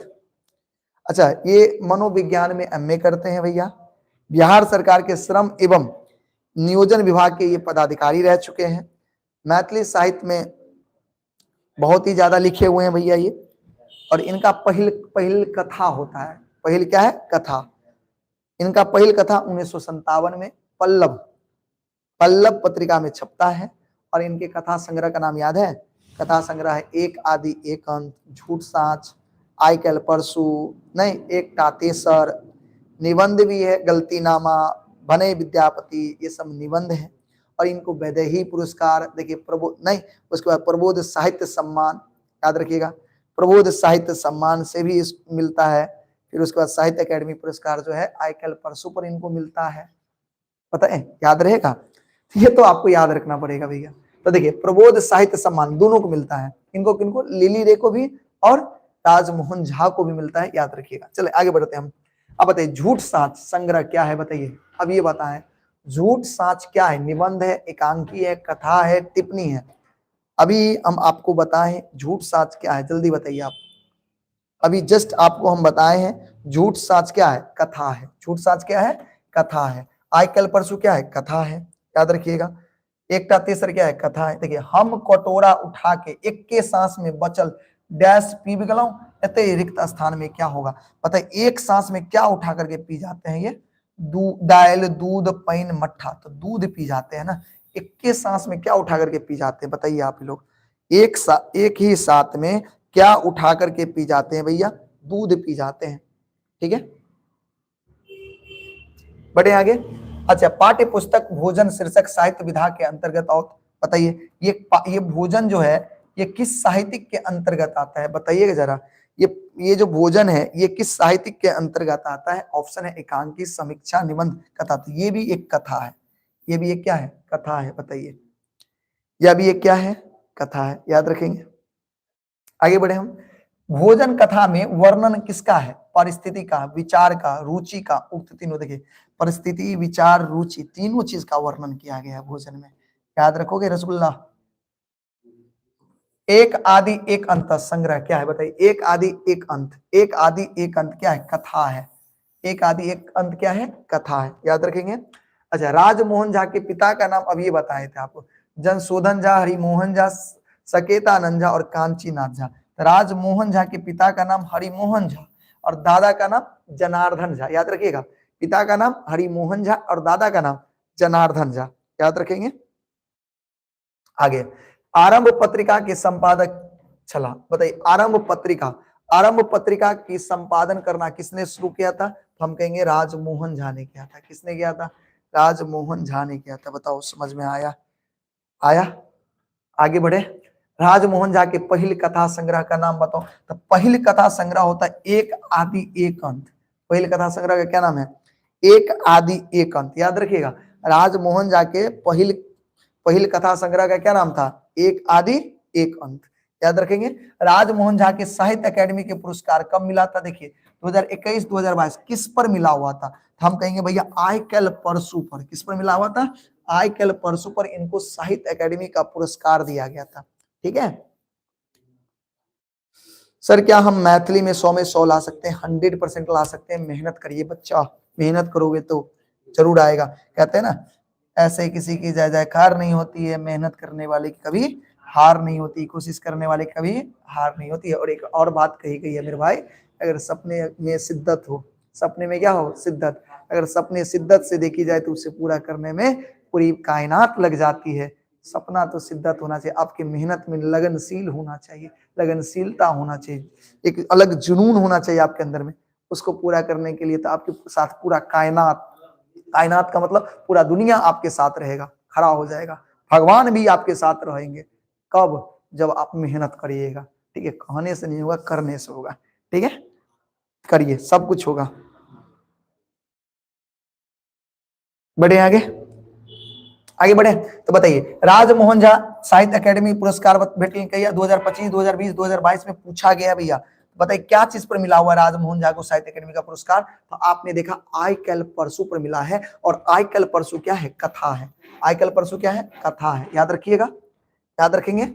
अच्छा, ये मनोविज्ञान में एमए करते हैं भैया। बिहार सरकार के श्रम एवं नियोजन विभाग के ये पदाधिकारी रह चुके हैं। मैथिली साहित्य में बहुत ही ज्यादा लिखे हुए हैं भैया ये। और इनका पहिल कथा होता है। पहिल क्या है? कथा। इनका पहली कथा 1957 में पल्लव पल्लव पत्रिका में छपता है। और इनके कथा संग्रह का नाम याद है? कथा संग्रह है एक आदि एक अंत, झूठ साच, आई कल परसू, नहीं एक तातेसर, निबंध भी है गलतीनामा, बने विद्यापति, ये सब निबंध है। और इनको वैदेही पुरस्कार देखिए, प्रबोध नहीं, उसके बाद प्रबोध साहित्य सम्मान, याद रखिएगा, प्रबोध साहित्य सम्मान से भी मिलता है। फिर उसके बाद साहित्य अकेडमी पुरस्कार जो है आई कल परसू पर इनको मिलता है। पता है, याद रहेगा? ये तो आपको याद रखना पड़ेगा भैया। तो देखिए, प्रबोध साहित्य सम्मान दोनों को मिलता है, किनको किनको? लिली रे को भी और राजमोहन झा को भी मिलता है, याद रखिएगा। चले आगे बढ़ते हैं हम। अब बताइए झूठ साच संग्रह क्या है, बताइए। अब ये बताएं झूठ साच क्या है? निबंध है, एकांकी है, कथा है, टिप्पणी है। अभी हम आपको बताएं झूठ साच क्या है, जल्दी बताइए आप। अभी जस्ट आपको हम बताए हैं झूठ साच क्या है? कथा है। झूठ साच क्या है? कथा है। आई कल परसू क्या है? कथा है, याद रखिएगा। एकटा तेसर क्या है? कथा है। देखिए, हम कटोरा उठा के एक के सांस में बचल डैश पी भी गलाऊं, एते रिक्त स्थान में क्या होगा? पता है एक सांस में क्या उठा करके पी जाते हैं? ये दाल, दूध, पैन, मट्ठा। तो दूध पी जाते हैं ना, एक के सांस में क्या उठा करके पी जाते हैं? बताइए आप लोग। एक ही साथ में क्या उठा करके पी जाते हैं भैया? दूध पी जाते हैं। ठीक है, बढ़े आगे। अच्छा, पाठ्य पुस्तक भोजन शीर्षक साहित्य विधा के अंतर्गत और बताइए ये भोजन जो है ये किस साहित्यिक के अंतर्गत आता है? बताइएगा जरा। ये जो भोजन है ये किस साहित्यिक के अंतर्गत आता है? ऑप्शन है एकांकी, समीक्षा, निबंध, कथा। तो ये भी एक कथा है, ये भी एक क्या है? कथा है। बताइए, यह भी एक क्या है? कथा है, याद रखेंगे। आगे बढ़े हम। भोजन कथा में वर्णन किसका है? परिस्थिति का, विचार का, रुचि का, उक्त तीनों। देखिए, परिस्थिति, विचार, रुचि, तीनों चीज का वर्णन किया गया है भोजन में, याद रखोगे। रसगुल्ला। एक आदि एक अंत संग्रह क्या है? बताइए। एक आदि एक अंत, एक आदि एक अंत क्या है? कथा है। एक आदि एक अंत क्या है? कथा है, याद रखेंगे। अच्छा, राजमोहन झा के पिता का नाम अब ये बताए थे आपको। जनशोधन झा, हरिमोहन झा, सकेतानंद झा और कांचीनाथ झा। राजमोहन झा के पिता का नाम हरिमोहन झा और दादा का नाम जनार्दन झा, याद रखिएगा। पिता का नाम हरिमोहन झा और दादा का नाम जनार्दन झा, याद रखेंगे। आगे, आरंभ पत्रिका के संपादक चला, बताइए। आरंभ पत्रिका की संपादन करना किसने शुरू किया था? तो हम कहेंगे राजमोहन झा ने किया था। किसने किया था? राजमोहन झा ने किया था। बताओ, समझ में आया? आगे बढ़े। राजमोहन झा के पहली कथा संग्रह का नाम बताओ। तो पहली कथा संग्रह होता है एक आदि एक अंत। पहली कथा संग्रह का क्या नाम है? एक आदि एक अंत, याद रखिएगा। राजमोहन झा के पहली कथा संग्रह का क्या नाम था? एक आदि एक अंत, याद रखेंगे। राजमोहन झा के साहित्य अकेडमी के पुरस्कार कब मिला था? देखिए, 2021-2022 किस पर मिला हुआ था? तो हम कहेंगे भैया आई कल परसू पर। किस पर मिला हुआ था? आई कल परसू पर इनको साहित्य अकेडमी का पुरस्कार दिया गया था। ठीक है सर, क्या हम मैथिली में 100 में 100 ला सकते हैं? 100% ला सकते हैं। मेहनत करिए बच्चा, मेहनत करोगे तो जरूर आएगा। कहते हैं ना, ऐसे किसी की जय जयकार नहीं होती है, मेहनत करने वाले की कभी हार नहीं होती, कोशिश करने वाले की कभी हार नहीं होती है। और एक और बात कही गई है मेरे भाई, अगर सपने में शिद्दत हो, सपने में क्या हो? शिद्दत। अगर सपने शिद्दत से देखी जाए तो उसे पूरा करने में पूरी कायनात लग जाती है। सपना तो शिद्दत होना चाहिए, आपकी मेहनत में लगनशील होना चाहिए, लगनशीलता होना चाहिए, एक अलग जुनून होना चाहिए आपके अंदर में। उसको पूरा करने के लिए तो आपके साथ पूरा कायनात, कायनात का मतलब पूरा दुनिया आपके साथ रहेगा, खड़ा हो जाएगा। भगवान भी आपके साथ रहेंगे। कब? जब आप मेहनत करिएगा। ठीक है, कहने से नहीं होगा, करने से होगा। ठीक है, करिए, सब कुछ होगा। बढ़े आगे बढ़े। तो बताइए, राजमोहन झा साहित्य अकेडमी पुरस्कार 2025, 2020, 2022 में पूछा गया भैया। बताइए क्या चीज पर मिला हुआ राजमोहन झा को साहित्य अकेडमी का पुरस्कार? तो आपने देखा आई कल परसू पर मिला है। और आई कल परसू क्या है? कथा है। आई कल परसू क्या है? कथा है, याद रखिएगा, याद रखेंगे।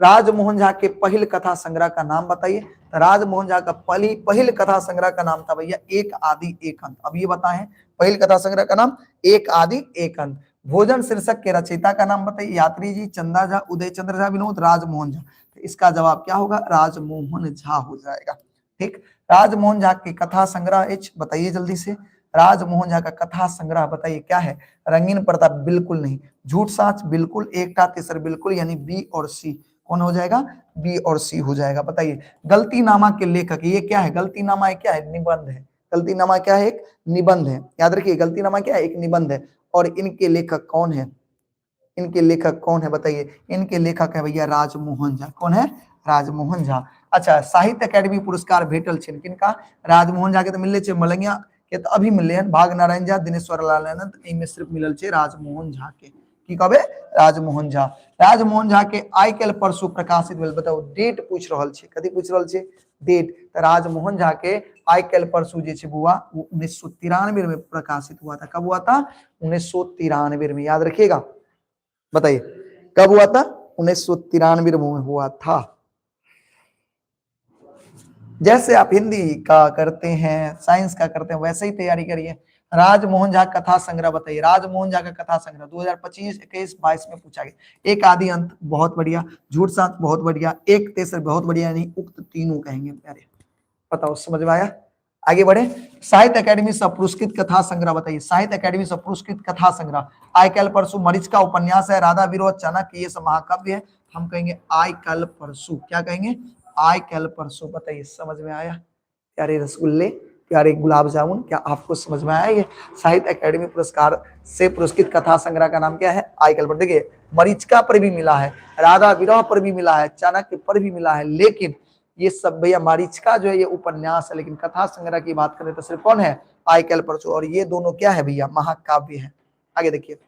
राजमोहन झा के पहल कथा संग्रह का नाम बताइए। तो राजमोहन झा का पहल कथा संग्रह का नाम था भैया एक आदि एक अंत। अब ये बताएं, पहल कथा संग्रह का नाम एक आदि एक अंत। भोजन शीर्षक के रचयिता का नाम बताइए। यात्री जी, चंदा झा, उदय चंद्र झा, विनोद, राजमोहन झा। तो इसका जवाब क्या होगा? राजमोहन झा हो जाएगा। ठीक, राजमोहन झा की कथा संग्रह बताइए जल्दी से। राजमोहन झा का कथा संग्रह बताइए क्या है? रंगीन प्रताप बिल्कुल नहीं, झूठ साच बिल्कुल, एकता तीसर बिल्कुल, यानी बी और सी। कौन हो जाएगा? बी और सी हो जाएगा। बताइए गलतीनामा के लेखक, ये क्या है? गलतीनामा है क्या है? निबंध है। गलतीनामा क्या है? एक निबंध है। याद रखिए गलतीनामा क्या है? एक निबंध है। और इनके लेखक कौन है? इनके लेखक कौन है बताइए? इनके लेखक है भैया राजमोहन झा। कौन है? राजमोहन झा। अच्छा, साहित्य अकेडमी पुरस्कार भेटल छे किनका? राजमोहन झा के तो मिलले छे, मलंगिया के तो अभी मिलले हैं, भाग नारायण झा, दिनेश्वर लाल आनंद, इनमें सिर्फ मिलल छे राजमोहन झा के। की कहबे? राजमोहन झा। राजमोहन झा के आइ काल्हि परसू प्रकाशित भेल, बताओ डेट पूछ रहल छे, कथी पूछ रहल छे? डेट। तो राजमोहन झा के आइ काल्हि परसू जे छे बुआ, वो 1993 में प्रकाशित हुआ था। कब हुआ था? 1993 में। याद रखिएगा। बताइए कब हुआ था? 1993 में हुआ था। जैसे आप हिंदी का करते हैं, साइंस का करते हैं, वैसे ही तैयारी करिए। राजमोहन झा कथा संग्रह बताइए। राजमोहन झा का कथा संग्रह 2025, 21, 22 में पूछा गया। एक आदि अंत बहुत बढ़िया, झूठ साथ बहुत बढ़िया, एक तेसर बहुत बढ़िया, नहीं उक्त तीनों कहेंगे प्यारे। बताओ समझ में आया? आगे बढ़े। साहित्य अकेडमी से पुरस्कृत कथा संग्रह बताइए। साहित्य अकेडमी से पुरस्कृत कथा संग्रह आइ कल परसू मरीच का उपन्यास है, राधा विरोध चाणक्य, ये सब महाकाव्य है। हम कहेंगे आइ कल परसू। क्या कहेंगे? आइ कल परसू। बताइए समझ में आया? प्यारे रसगुल्ले, प्यारे गुलाब जामुन, क्या आपको समझ में आया? ये साहित्य अकेडमी पुरस्कार से पुरस्कृत कथा संग्रह का नाम क्या है? आइ कल पर। देखिए मरीचिका पर भी मिला है, राधा विरोह पर भी मिला है, चाणक्य पर भी मिला है, लेकिन ये सब भैया मरीचिका जो है ये उपन्यास है, लेकिन कथा संग्रह की बात करें तो सिर्फ कौन है? आइ कल परसू। और ये दोनों क्या है भैया? महाकाव्य है। आगे देखिए,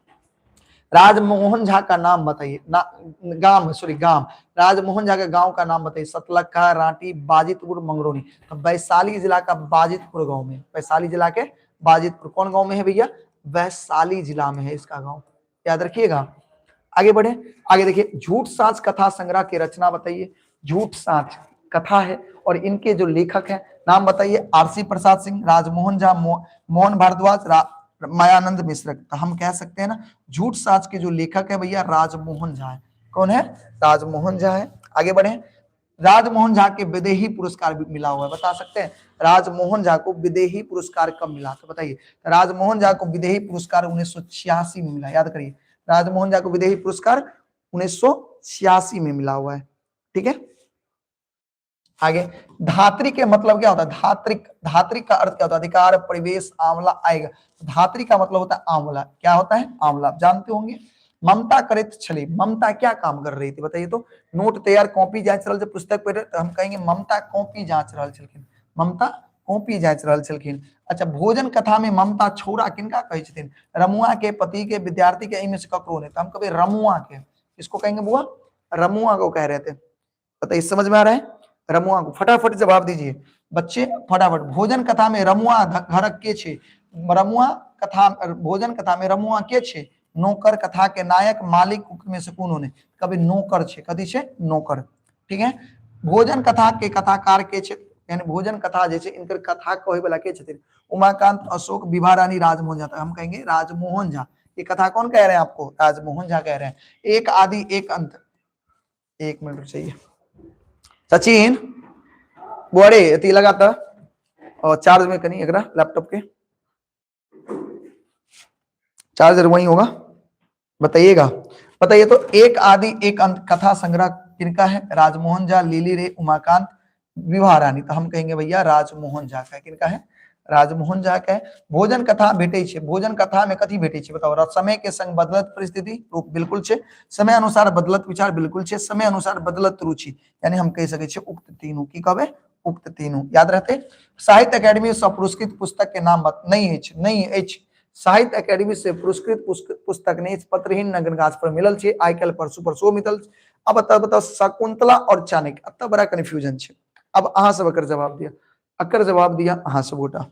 राजमोहन झा का नाम बताइए ना, गांव। राजमोहन झा के गांव का नाम बताइए। सतलखा, रांटी, बाजितपुर, मंगरौनी। तो वैशाली जिला का बाजितपुर गांव में, वैशाली जिला के बाजितपुर कौन गांव में है भैया? वैशाली जिला में है इसका गांव। याद रखिएगा। आगे बढ़े। आगे देखिए, झूठ साच कथा संग्रह की रचना बताइए। झूठ साच कथा है और इनके जो लेखक हैं नाम बताइए। आरसी प्रसाद सिंह, राजमोहन झा, मोहन भारद्वाज, मायानंद मिश्र। तो हम कह सकते हैं ना, झूठ साच के जो लेखक है भैया राजमोहन झा है। कौन है? राजमोहन झा है। आगे बढ़े। राजमोहन झा के विदेही पुरस्कार भी मिला हुआ है, बता सकते हैं? राजमोहन झा को विदेही पुरस्कार कब मिला? तो बताइए। राजमोहन झा को विदेही पुरस्कार 1986 में मिला। याद करिए, राजमोहन झा को विदेही पुरस्कार 1986 में मिला हुआ है। ठीक है। आगे, धात्री के मतलब क्या होता है? धात्री का अर्थ क्या होता है? अधिकार, परिवेश, आंवला, आएगा। धात्री का मतलब होता है आंवला। क्या होता है? आंवला। जानते होंगे। ममता करित छली, ममता क्या काम कर रही थी बताइए तो? नोट तैयार, कॉपी जांच रहल, पुस्तक पढ़, तो हम कहेंगे ममता कॉपी जांच रहल छलखिन। ममता कॉपी जांच रहल छलखिन। अच्छा, भोजन कथा में ममता छौड़ा किनका कहै छथिन? रमुआ के, पति के, विद्यार्थी के, इनमें से ककरो ने। तो हम कभी रमुआ के, इसको कहेंगे बुआ? रमुआ को कह रहे थे। बताइए समझ में आ रहा है? रमुआ को। फटाफट जवाब दीजिए बच्चे, फटाफट। भोजन कथा में रमुआ घरक के छे? रमुआ कथा, भोजन कथा में रमुआ के छे? नौकर, कथा के नायक, मालिक में से कौन होने? कभी नौकर छे। कथी छे? नौकर। ठीक है। भोजन कथा के कथाकार के छे? यानी भोजन कथा जे छे इनकर कथा कहे वाला के छथिन? उमाकांत, अशोक, विभा रानी, राजमोहन झा। हम कहेंगे राजमोहन झा। ये कथा कौन कह रहे हैं आपको? राजमोहन झा कह रहे हैं। एक आदि एक अंत। एक मिनट चाहिए सचिन, बुआरे अति लगाता और चार्ज में कनी एकरा लैपटॉप के चार्जर वही होगा, बताइएगा। बताइए तो, एक आदि एक अंत कथा संग्रह किनका है? राजमोहन झा, लिली रे, उमाकांत, विभा रानी। तो हम कहेंगे भैया राजमोहन झा का। किनका है? राजमोहन झा का है। भोजन कथा भेटे छे, भोजन कथा में कथी भेटे छे बताओ? समय के संग बदलत परिस्थिति रूप बिल्कुल छे, समय अनुसार बदलत विचार बिल्कुल छे, समय अनुसार बदलत रुचि, यानी हम कह सके छे उक्त तीनों। की कहबे? उक्त तीनों। याद रहते। साहित्य अकेडमी से पुरस्कृत पुस्तक के नाम नहीं एच। साहित्य अकेडमी से पुरस्कृत पुस्तक ने पत्रहीन नगन गाछ पर मिलल छे। आइ काल्हि परसू मिलल। अब बताओ शकुंतला और चाणक्य, अब बड़ा कंफ्यूजन छे। अब अहाँ सब एकर जवाब दिया, अकर जवाब दिया अहाँ सब गोटा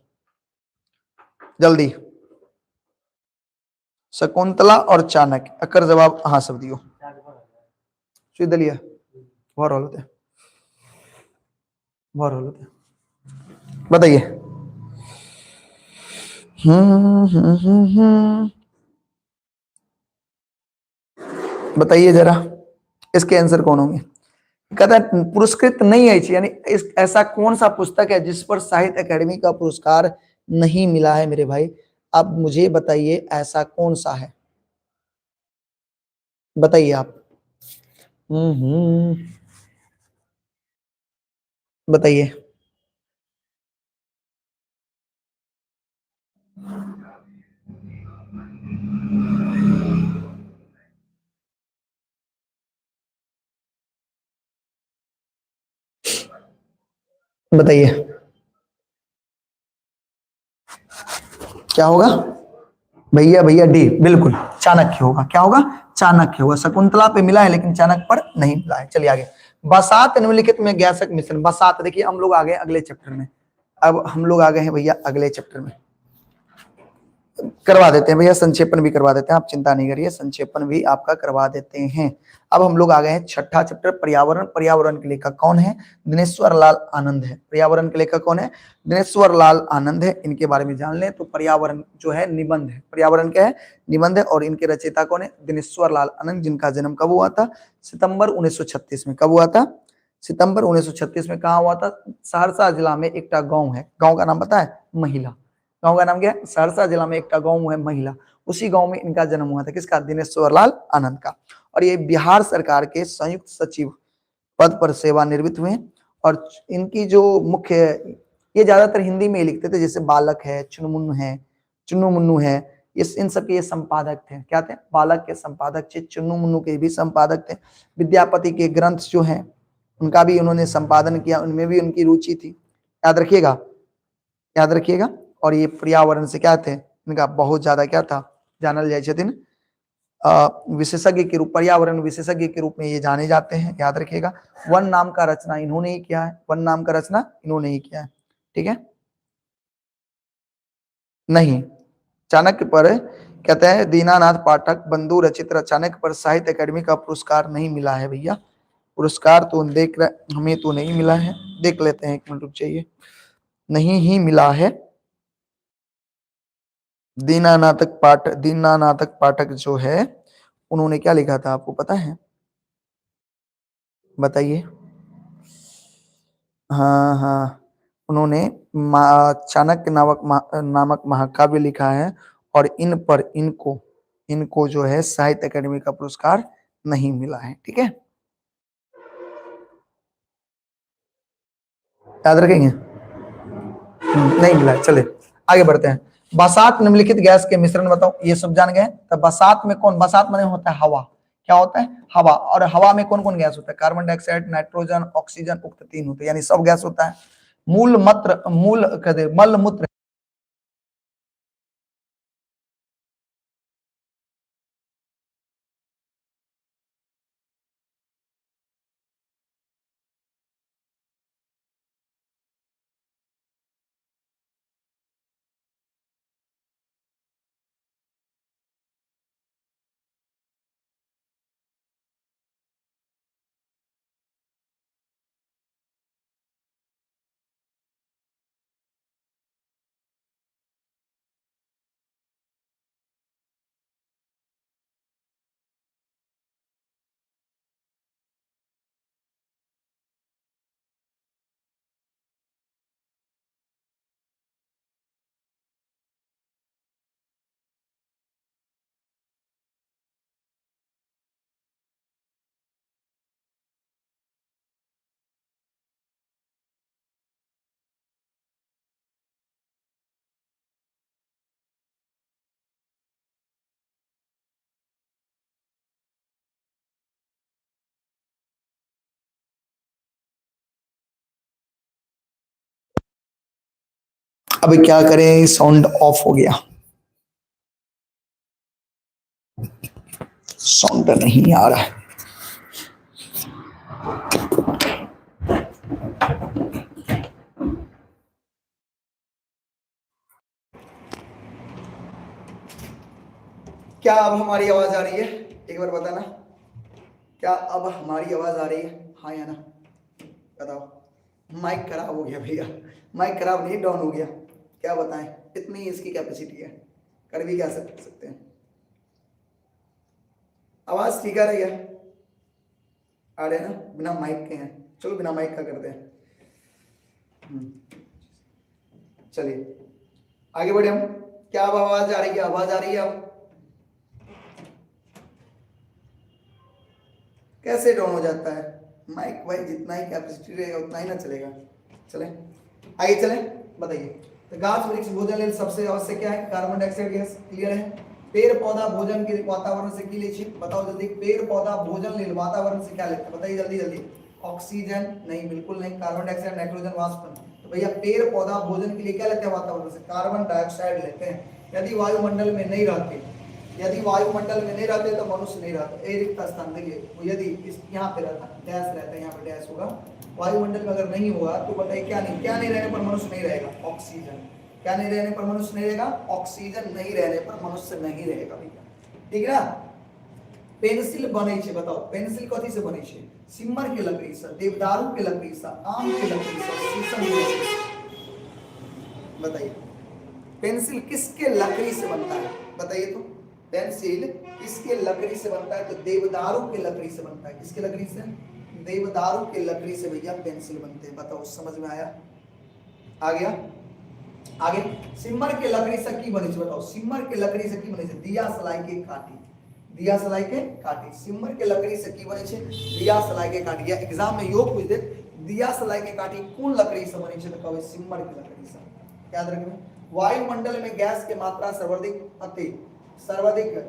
जल्दी। शकुंतला और चाणक्य, अकर जवाब अहाँ सब दियो। दलिया भर होते बताइए। बताइए जरा इसके आंसर कौन होंगे? कहता है पुरस्कृत नहीं है, यानी ऐसा कौन सा पुस्तक है जिस पर साहित्य अकेडमी का पुरस्कार नहीं मिला है मेरे भाई। अब मुझे बताइए ऐसा कौन सा है, बताइए आप। बताइए। बताइए क्या होगा। भैया भैया डी बिल्कुल, चाणक्य होगा। क्या होगा, चाणक्य होगा। शकुंतला पे मिला है लेकिन चाणक्य पर नहीं मिला है। चलिए आगे। बसात निम्नलिखित में गैसक मिश्रण। बसात, देखिए हम लोग आ गए अगले चैप्टर में। अब हम लोग आ गए हैं भैया अगले चैप्टर में। करवा देते हैं भैया, संक्षेपण भी करवा देते हैं, आप चिंता नहीं करिए, संक्षेपण भी आपका करवा देते हैं। अब हम लोग आ गए हैं छठा चैप्टर, पर्यावरण। पर्यावरण के लेखक कौन है, दिनेश्वर लाल आनंद है। पर्यावरण के लेखक कौन है, दिनेश्वर लाल आनंद है। इनके बारे में जान लें तो पर्यावरण जो है निबंध है। पर्यावरण क्या है, निबंध है। और इनके रचयिता कौन है, दिनेश्वर लाल आनंद, जिनका जन्म कब हुआ था, सितंबर 1936 में। कब हुआ था, सितंबर 1936 में। कहा हुआ था, सहरसा जिला में एक गांव है, गांव का नाम पता है, महिला। गांव का नाम क्या है, सहरसा जिला में एक गांव है महिला, उसी गांव में इनका जन्म हुआ था। किसका, दिनेश्वर लाल आनंद का। और ये बिहार सरकार के संयुक्त सचिव पद पर सेवानिवृत्त हुए। और इनकी जो मुख्य, ये ज्यादातर हिंदी में लिखते थे, जैसे बालक है, चुनमुन्नू है, चुन्नू मुन्नू है, इस इन सब के ये संपादक थे। क्या थे, बालक के संपादक थे, चुन्नू मुन्नू के भी संपादक थे। विद्यापति के ग्रंथ जो हैं उनका भी उन्होंने संपादन किया, उनमें भी उनकी रुचि थी। याद रखिएगा, याद रखिएगा। और ये पर्यावरण से क्या थे, इनका बहुत ज्यादा क्या था, जानल जाए छथिन विशेषज्ञ के रूप, पर्यावरण विशेषज्ञ के रूप में ये जाने जाते हैं। याद रखिएगा। वन नाम का रचना इन्होंने ही किया है, वन नाम का रचना इन्होंने ही किया है। ठीक है, नहीं, चाणक्य पर कहते हैं दीनानाथ पाठक बंधु रचित चाणक्य पर साहित्य अकादमी का पुरस्कार नहीं मिला है भैया। पुरस्कार तो देख रहे, हमें तो नहीं मिला है, देख लेते हैं, एक मिनट रुक जाइए। नहीं ही मिला है। दीनानाथक पाठक जो है, उन्होंने क्या लिखा था आपको पता है, बताइए। हाँ हाँ, उन्होंने चाणक्य नामक महाकाव्य लिखा है। और इन पर इनको इनको जो है साहित्य अकादमी का पुरस्कार नहीं मिला है। ठीक है, याद रखेंगे। नहीं मिला है। चले आगे बढ़ते हैं। बसात निम्नलिखित गैस के मिश्रण बताओ, ये सब जान गए। तो बसात में कौन, बसात माने होता है हवा। क्या होता है, हवा। और हवा में कौन कौन गैस होता है, कार्बन डाइऑक्साइड, नाइट्रोजन, ऑक्सीजन, उक्त तीन होते हैं, यानी सब गैस होता है। मूल कहते मल मूत्र। अब क्या करें, साउंड ऑफ हो गया, साउंड नहीं आ रहा है। क्या अब हमारी आवाज आ रही है, एक बार बताना। क्या अब हमारी आवाज आ रही है, हाँ या ना, बताओ। माइक खराब हो गया भैया, माइक खराब नहीं, डाउन हो गया। क्या बताएं, इतनी इसकी कैपेसिटी है, कर भी क्या सकते हैं। आवाज ठीक आ रही है, आ रहे हैं ना, बिना माइक के हैं। चलो बिना माइक का करते हैं। चलिए, आगे बढ़े हम। क्या अब आवाज आ रही है? आवाज आ रही है? अब कैसे डाउन हो जाता है माइक? भाई जितना ही कैपेसिटी रहेगा उतना ही ना चलेगा। चले आगे चले, बताइए। तो घास वृक्ष भोजन लेल सबसे आवश्यक क्या है? Carbon dioxide gas. क्लियर है। पेड़ पौधा भोजन के वातावरण से की ले छी? बताओ जल्दी। पेड़ पौधा भोजन लेल वातावरण से क्या लेते हैं? बताइए जल्दी जल्दी। ऑक्सीजन नहीं, बिल्कुल नहीं। कार्बन डाइऑक्साइड, नाइट्रोजन, वाष्प। तो भैया पेड़ पौधा भोजन के लिए क्या लेते हैं वातावरण से? कार्बन डाइऑक्साइड लेते हैं। यदि वायुमंडल में नहीं रहते, यदि वायुमंडल में नहीं रहते तो मनुष्य नहीं रहता। ए रिक्त स्थान देखिए, यदि इस यहाँ पे रहता, डैश रहता है, यहाँ पे डैश होगा। वायुमंडल में अगर नहीं होगा तो बताइए क्या नहीं, क्या नहीं रहने पर मनुष्य नहीं रहेगा? ऑक्सीजन। क्या नहीं रहने पर मनुष्य नहीं रहेगा? ऑक्सीजन नहीं रहने पर मनुष्य नहीं रहेगा भैया, ठीक है ना। पेंसिल बने छे, बताओ पेंसिल कथी से बने छे? सिम्मर के लकड़ी से, देवदारू के लकड़ी से, आम के लकड़ी से, शीशम के लकड़ी से। बताइए पेंसिल किसके लकड़ी से बनता है? बताइए तो। पेंसिल किसके लकड़ी से बनता है? तो देवदारू के लकड़ी से बनता है। किसके लकड़ी से? देवदारू के लकड़ी से भैया पेंसिल बनते हैं। बताओ समझ में आया? आ गया? आगे सिम्मर के लकड़ी से की बने छे? बताओ सिम्मर के लकड़ी से की बने छे? दिया सलाई के काटी। दिया सलाई के काटी। सिम्मर के लकड़ी से की बने छे? दिया सलाई के काटी। या एग्जाम में यो पूछ दे दिया सलाई के काटी कौन लकड़ी से बने छे? तो कहबे सिम्मर के लकड़ी से। याद रखना। वायुमंडल में गैस के मात्रा सर्वाधिक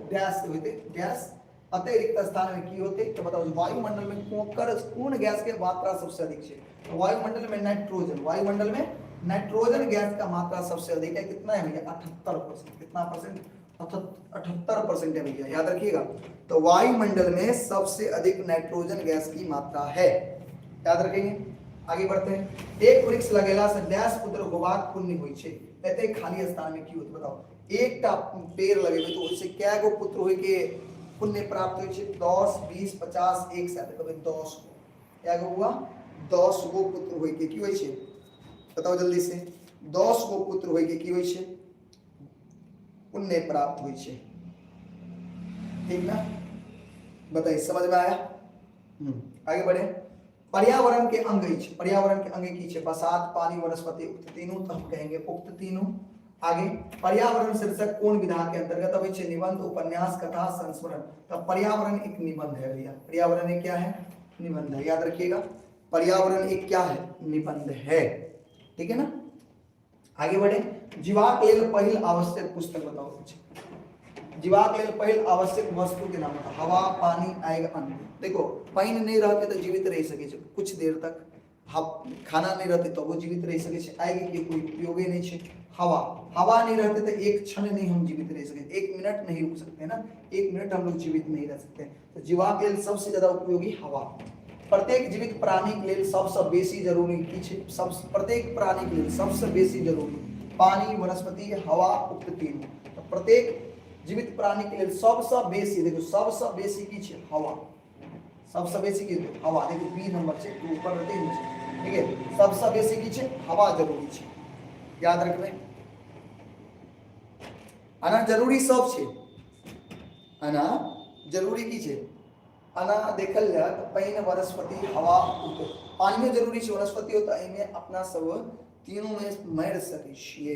गैस होते, गैस अतिरिक्त स्थान में की होते। तो बताओ वायुमंडल में कौन गैस के मात्रा सबसे अधिक है? तो वायुमंडल में नाइट्रोजन। वायुमंडल में नाइट्रोजन गैस का मात्रा सबसे अधिक है। कितना है भैया? 78%। कितना परसेंट? 78% है भैया, याद रखिएगा। तो वायुमंडल में सबसे अधिक नाइट्रोजन गैस की मात्रा है, याद रखेंगे। आगे बढ़ते हैं। एक वृक्ष लगेला से डैश पुत्र होबाक पुण्य होई छे? कहते खाली स्थान में की होत? बताओ एक टा पेड़ लगे तो उससे क्या गो पुत्र होई के पुण्य प्राप्त होई छे? 10 20 50 एक साथ कभी 10 गो क्या गो हुआ? 10 गो पुत्र होई के की होई छे? बताओ जल्दी से। 10 गो पुत्र होई के की होई छे? पुण्य प्राप्त होई छे, ठीक ना। बताइए समझ में आया? आगे बढ़े। पर्यावरण के अंग ही छे। पर्यावरण के अंग की छे? बसात, पानी, वनस्पति, उक्त तीनों। तो हम कहेंगे उक्त तीनों। आगे पर्यावरण शीर्षक कौन विधा के अंतर्गत आवे छे? निबंध, उपन्यास, कथा, संस्मरण। तो पर्यावरण एक निबंध है भैया। पर्यावरण एक क्या है? निबंध है, याद रखिएगा। पर्यावरण एक क्या है? निबंध है, ठीक है ना। आगे बढ़े। जीवाक लेल पहिल आवश्यक पुस्तक बताओ कुछ। जीवाक लेल पहिल आवश्यक वस्तु के नाम बताओ। हवा, पानी, आग, अन्न। देखो पानी नहीं रहते तो जीवित रह सके छे कुछ देर तक। खाना नहीं रहते तो वो जीवित रह सके छे। आग के कोई उपयोग नहीं छे। हवा, हवा नहीं रहते तो एक क्षण नहीं हम जीवित रह सके, एक मिनट नहीं रुक सकते ना, एक मिनट हम लोग जीवित नहीं रह सकते। तो जीवाक लेल सबसे ज्यादा उपयोगी हवा। प्रत्येक जीवित प्राणी के लिए सबसे बेसी जरूरी की छे? सब प्रत्येक प्राणी के लिए सबसे बेसी जरूरी पानी, वनस्पति, हवा, उक्त तीन। तो प्रत्येक जीवित प्राणी के लिए सबसे बेसी, देखो सबसे बेसी की छे? हवा। सबसे बेसी की हवा। देखो बी नंबर छे, ऊपर रहते नीचे, ठीक है। सबसे बेसी की छे? हवा जरूरी छे, याद रखबे। आना जरूरी सब छे। आना जरूरी की छे? आना देखल जाए तो पानी, वनस्पति, हवा, पानी में जरूरी छे, वनस्पति होता है में अपना सब तीनों में मर सके छिए।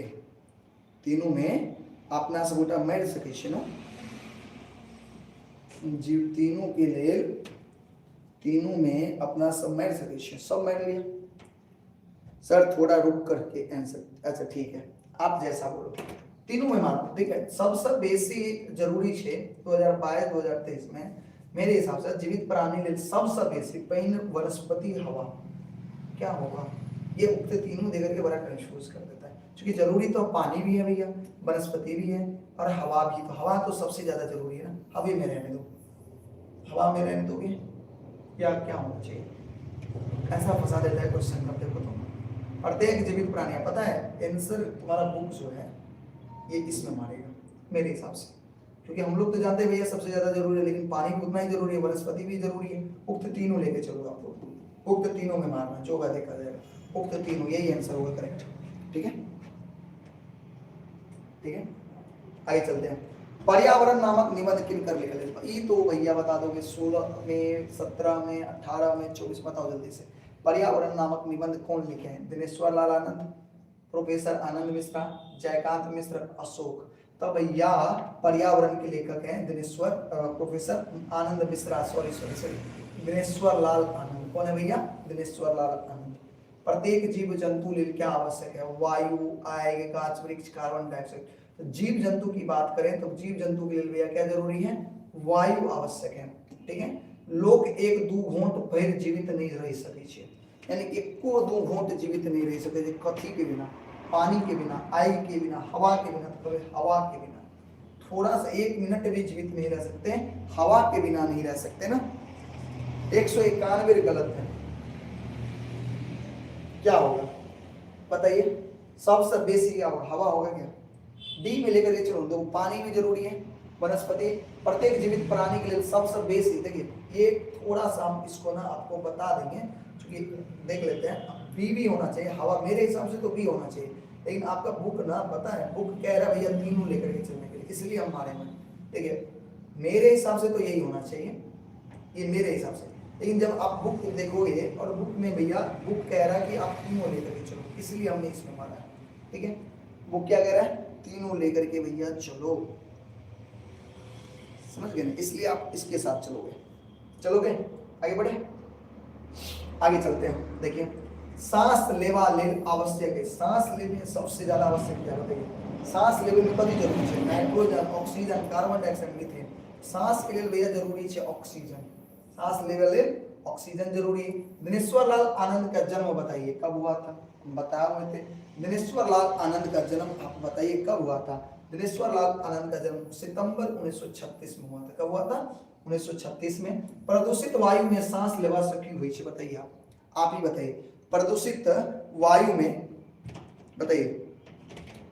तीनों में अपना सब गोटा मर सके छे ना। जीव तीनों के लिए तीनों में अपना सब मर सके छे। सब मर लिया सर, थोड़ा रुक करके आंसर। अच्छा ठीक है, आप जैसा बोलो। तीनों में मानो, ठीक है। सबसे बेसी जरूरी छे 2022 2023 में मेरे हिसाब से जीवित प्राणी लेल सबसे बेसी पानी, वनस्पति, हवा। क्या होगा? ये उक्त तीनों देकर के बड़ा कंफ्यूज कर देता है, क्योंकि जरूरी तो पानी भी है भैया, वनस्पति भी है और हवा भी। तो हवा तो सबसे ज्यादा जरूरी है ना। हवा में रहने दो, हवा में रहने दोगे या क्या होना चाहिए? ऐसा फंसा देता है क्वेश्चन करते को। तो प्रत्येक जीवित प्राणी, पता है आंसर तुम्हारा बुक जो है ये इसमें मारेगा मेरे हिसाब से, क्योंकि हम लोग तो जानते हैं भैया सबसे ज्यादा जरूरी है, लेकिन पानी भी उतना ही जरूरी है, वनस्पति भी जरूरी है। उक्त तीनों लेके चलो आप लोग, उक्त तीनों में मारना जो होगा देखा जाएगा। उक्त तीनों, यही आंसर होगा करेक्ट, ठीक है। ठीक है, आगे चलते हैं। पर्यावरण नामक निबंध किन कर लिखा है? ये तो भैया बता दोगे 16 में, 17 में, 18 में, 24। बताओ जल्दी से। पर्यावरण नामक निबंध कौन लिखे हैं? दिनेश्वर लाल आनंद, प्रोफेसर आनंद मिश्रा, जयकांत मिश्र, अशोक। तो भैया पर्यावरण के लेखक हैं दिनेश्वर प्रोफेसर आनंद मिश्रा, सॉरी दिनेश्वर लाल आनंद। कौन है भैया? दिनेश्वर लाल आनंद। प्रत्येक जीव जंतु लिए क्या आवश्यक है? वायु, आग, गाछ वृक्ष, कार्बन डाइऑक्साइड। तो जीव जंतु की बात करें तो जीव जंतु के लिए भैया क्या जरूरी है? वायु आवश्यक है। ठीक है, लोग एक दू घोंट भर जीवित नहीं रह सकै छै, यानी एको दू घोंट जीवित नहीं रह सकै छै। कथी के बिना? पानी के बिना, आग के बिना, हवा के बिना। तो हवा के बिना थोड़ा सा 1 मिनट भी जीवित नहीं रह सकते, हवा के बिना नहीं रह सकते ना। 191 गलत है, क्या होगा बताइए? सबसे बेसी क्या होगा? हवा होगा क्या? डी में लेकर के चलो। तो पानी भी जरूरी है, वनस्पति, प्रत्येक जीवित प्राणी के लिए सबसे बेसी। देखिए ये थोड़ा सा हम इसको ना आपको बता देंगे, क्योंकि देख लेते हैं। बी भी होना चाहिए हवा, मेरे हिसाब से तो बी होना चाहिए, लेकिन आपका बुक ना पता है, बुक कह रहा है भैया तीनों लेकर के चलने के लिए, इसलिए हम मारे में। देखिए मेरे हिसाब से तो यही होना चाहिए, ये मेरे हिसाब से। लेकिन जब आप बुक देखोगे और बुक में भैया बुक कह रहा है कि आप तीनों लेकर के चलो, इसलिए हमने इसमें मारा है। ठीक है, बुक क्या कह रहा है? तीनों लेकर के भैया चलो, समझ गए ना? इसलिए आप इसके साथ चलोगे। आगे बढ़े, आगे चलते हैं। देखिए सांस लेवा ले आवश्यक है। सांस लेने सबसे ज्यादा आवश्यक क्या बताइए? सांस लेवे में कभी जरूरी है nitrogen, oxygen, carbon dioxide, methane. सांस के लिए भैया जरूरी है ऑक्सीजन, सांस लेवे ले ऑक्सीजन जरूरी है। दिनेश्वर लाल आनंद का जन्म बताइए कब हुआ था? बताए हुए थे। दिनेश्वर लाल आनंद का जन्म आप बताइए कब हुआ था? दिनेश्वर लाल आनंद का जन्म सितंबर 1936 में हुआ था। कब हुआ था? 1936 में। प्रदूषित वायु में सांस लेवा सकी हुई है बताइए, आप ही बताइए। प्रदूषित वायु में बताइए,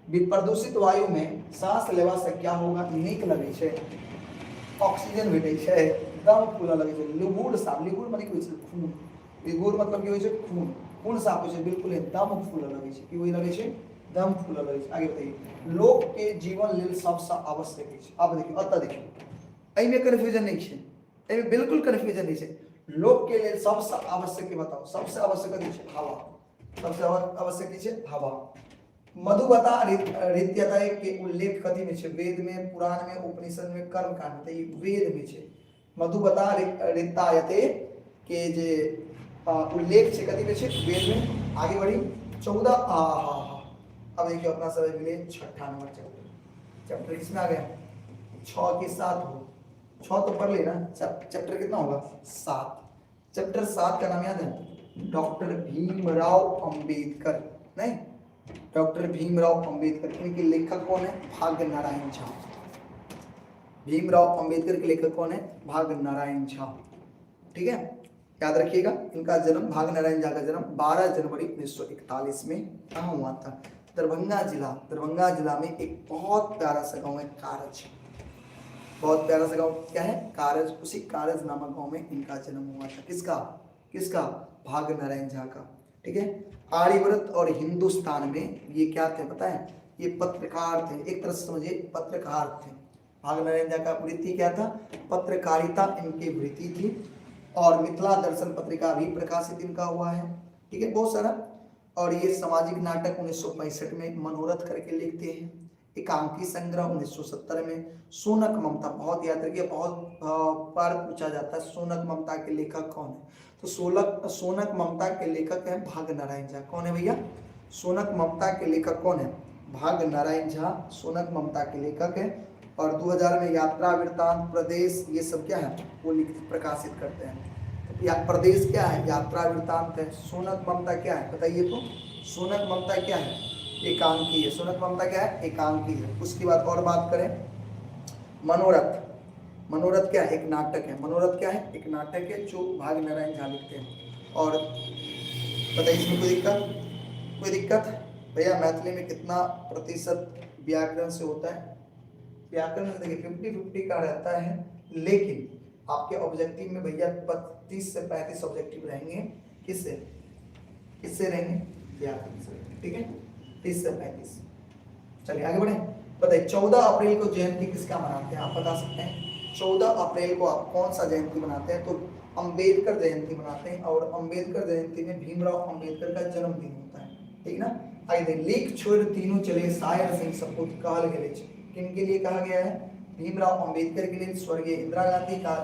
प्रदूषित वायु में सांस लेवा से क्या होगा? नीक लगे छे, ऑक्सीजन भेटे छे, दम फूला लगे छे। लिगुर साफ, लिगुर माने की खून, लिगुर मतलब की होय छे खून, खून साफ होय छे, बिल्कुल दम फूला लगे छे। की होय लगे छे? दम फूला लगे छे। आगे बताइए। लोक के जीवन लेल सबसे आवश्यक है। अब देखिए अत देखिए, एहि में कन्फ्यूजन नहीं छे, एहि में बिल्कुल कन्फ्यूजन नहीं छे। लोक के लिए सबसे आवश्यक के बताओ? सबसे आवश्यक है हवा, सबसे आवश्यक है हवा। मधुबता रीत्यता के उल्लेख कथी में छे? वेद में, पुराण में, उपनिषद में, कर्म कांड में। वेद में छे मधुबता रीतायते के जे उल्लेख छे कथी में छे? वेद में। आगे बढ़ी 14 अब देखिए अपना समय मिले 6ठा नंबर चैप्टर किसमें आ गया? 6 के 7 हो, 6 तो पढ़ लेना। चैप्टर कितना होगा? 7। चैप्टर 7 का नाम याद है? डॉक्टर भीमराव अंबेडकर। नहीं, डॉक्टर भीमराव अंबेडकर। इनके लेखक कौन है? भाग्य नारायण झा। भीमराव अंबेडकर के लेखक कौन है? भाग्य नारायण झा। ठीक है, याद रखिएगा। इनका जन्म, भाग्य नारायण झा का जन्म 12 जनवरी 1941 में कहाँ हुआ था? दरभंगा जिला में एक बहुत प्यारा सा गाँव है कारज। बहुत प्यारा सा गाँव क्या है? कारज। उसी कारज नामक गाँव में इनका जन्म हुआ था। किसका? भाग्य नारायण झा का। ठीक है, आर्यव्रत और हिंदुस्तान में ये क्या थे पता है? ये पत्रकार थे, एक तरह से समझिए पत्रकार थे। भाग्य नारायण झा का वृत्ति क्या था? पत्रकारिता इनकी वृत्ति थी। और मिथिला दर्शन पत्रिका भी प्रकाशित इनका हुआ है। ठीक है, बहुत सारा। और ये सामाजिक नाटक 1965 में मनोरथ करके लिखते हैं। एकांकी संग्रह 1970 में। सोनक ममता, बहुत याद रखिए, बहुत बार पूछा जाता है सोनक ममता के लेखक कौन है? तो सोनक ममता के लेखक है भाग्य नारायण झा। कौन है भैया? सोनक ममता के लेखक कौन है? भाग्य नारायण झा सोनक ममता के लेखक है। और 2000 में यात्रा वृत्तांत, प्रदेश, ये सब क्या है? वो प्रकाशित करते हैं। या प्रदेश क्या है? यात्रा वृत्तांत है। सोनक ममता क्या है बताइए? तो सोनक ममता क्या है? एकांकी है। सोनक ममता क्या है? एकांकी है। उसके बाद और बात करें मनोरथ। मनोरथ क्या है? एक नाटक है। मनोरथ क्या है? एक नाटक है जो भाग्य नारायण झा लिखते हैं। और बताइए इसमें कोई दिक्कत भैया? मैथिली में कितना प्रतिशत व्याकरण से होता है? व्याकरण में देखिए 50-50 का रहता है, लेकिन आपके ऑब्जेक्टिव में भैया 32 से 35 ऑब्जेक्टिव रहेंगे। किससे रहेंगे? व्याकरण से। ठीक है, 30 से 35। चलिए आगे बढ़े। बताइए 14 अप्रैल को जयंती किसका मनाते हैं? आप बता सकते हैं 14 अप्रैल को आप कौन सा जयंती मनाते हैं? तो अम्बेडकर जयंती मनाते हैं। और अम्बेडकर जयंती में भीमराव अम्बेडकर का जन्मदिन होता है। ठीक ना, आगे देखिए, लीक छोड़ तीनों चले शायर सिंह सपूत कहल गए। किनके लिए कहा गया है? भीमराव अंबेडकर के लिए, स्वर्गीय इंदिरा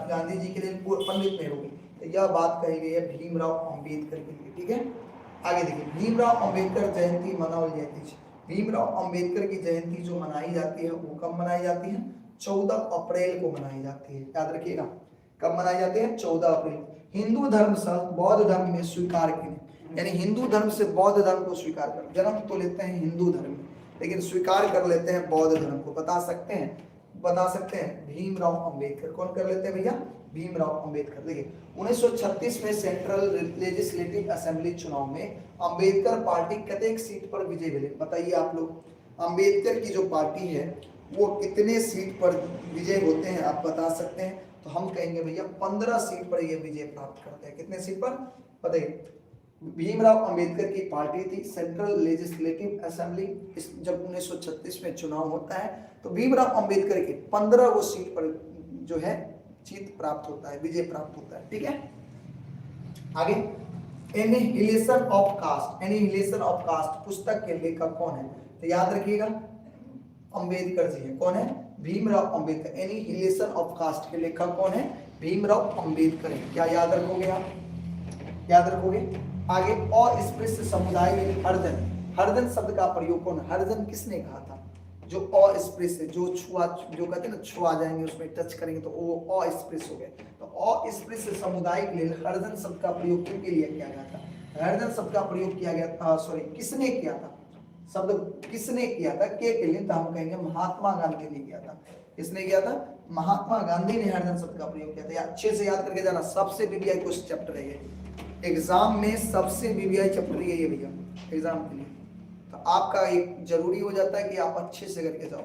गांधी जी के लिए, पंडित नेहरू के। तो यह बात कही गई है भीमराव अंबेडकर के लिए। ठीक है, आगे देखिए, भीमराव अंबेडकर जयंती मनाओ जयंती। भीमराव अंबेडकर की जयंती जो मनाई जाती है वो कब मनाई जाती है? 14 अप्रैल को मनाई जाती है। याद रखिएगा, कब मनाई जाती है? 14 अप्रैल। हिंदू धर्म से बौद्ध धर्म में स्वीकार की, यानी हिंदू धर्म से बौद्ध धर्म को स्वीकार कर, जन्म तो लेते हैं हिंदू धर्म में लेकिन स्वीकार कर लेते हैं बौद्ध धर्म को। बता सकते हैं भीमराव अंबेडकर। कौन कर लेते हैं भैया? भीमराव अंबेडकर। देखिए 1936 में सेंट्रल लेजिस्लेटिव असेंबली चुनाव में अंबेडकर पार्टी कतेक सीट पर विजय मिले? बताइए आप लोग, अंबेडकर की जो पार्टी है वो कितने सीट पर विजय होते हैं आप बता सकते हैं? तो हम कहेंगे भैया 15 सीट पर ये विजय प्राप्त करते हैं। कितने सीट पर बताइए? भीमराव अंबेडकर की पार्टी थी सेंट्रल लेजिस्लेटिव असेंबली, जब 1936 में चुनाव होता है तो भीमराव अंबेडकर की 15 वो सीट पर जो है जीत प्राप्त होता है, विजय प्राप्त होता है। ठीक है, आगे, annihilation of caste. Annihilation of caste पुस्तक के लेखक कौन है? तो याद रखिएगा अंबेडकर जी है। कौन है? Bhimrao Ambedkar. Annihilation of caste के लेखक कौन है? भीमराव अंबेडकर है। क्या याद रखोगे आप? याद रखोगे। आगे, अस्पृश्य समुदाय में हरिजन। हरिजन शब्द का प्रयोग कौन? हरिजन किसने कहा था? जो अस्पृश्य, जो छुआ, जो कहते हैं ना छुआ जाएंगे उसमें टच करेंगे तो वो अस्पृश्य हो गए। तो अस्पृश्य समुदाय के लिए हरिजन शब्द का प्रयोग किसके लिए किया गया था? हरिजन शब्द का प्रयोग किया गया था, सॉरी किसने किया था? शब्द किसने किया था? के लिए? तो हम कहेंगे महात्मा गांधी ने किया था। किसने किया था? महात्मा गांधी ने हरिजन शब्द का प्रयोग किया था। अच्छे से याद करके जाना, सबसे बीबीआई क्वेश्चन चैप्टर है ये, एग्जाम में सबसे बीबीआई चैप्टर ये भैया एग्जाम के लिए। तो आपका एक जरूरी हो जाता है कि आप अच्छे से करके जाओ।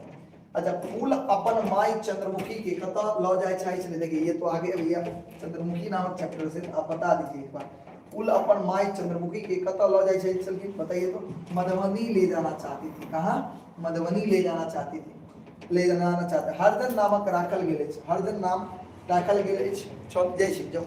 अच्छा, फूल अपन माई चंद्रमुखी के कथा लौ जाए छाई चले। देखिए ये तो आगे भैया चंद्रमुखी नामक चैप्टर से, आप बता दीजिए एक बार। फूल अपन माई चंद्रमुखी के कथा लौ जाए छाई चल के बताइए तो? मधुबनी ले जाना चाहती थी। कहाँ? मधुबनी ले जाना चाहती थी, ले जाना चाहते। हरदन नामक राखल गेले, हरदन नाम राखल गेले जय श्री जाओ।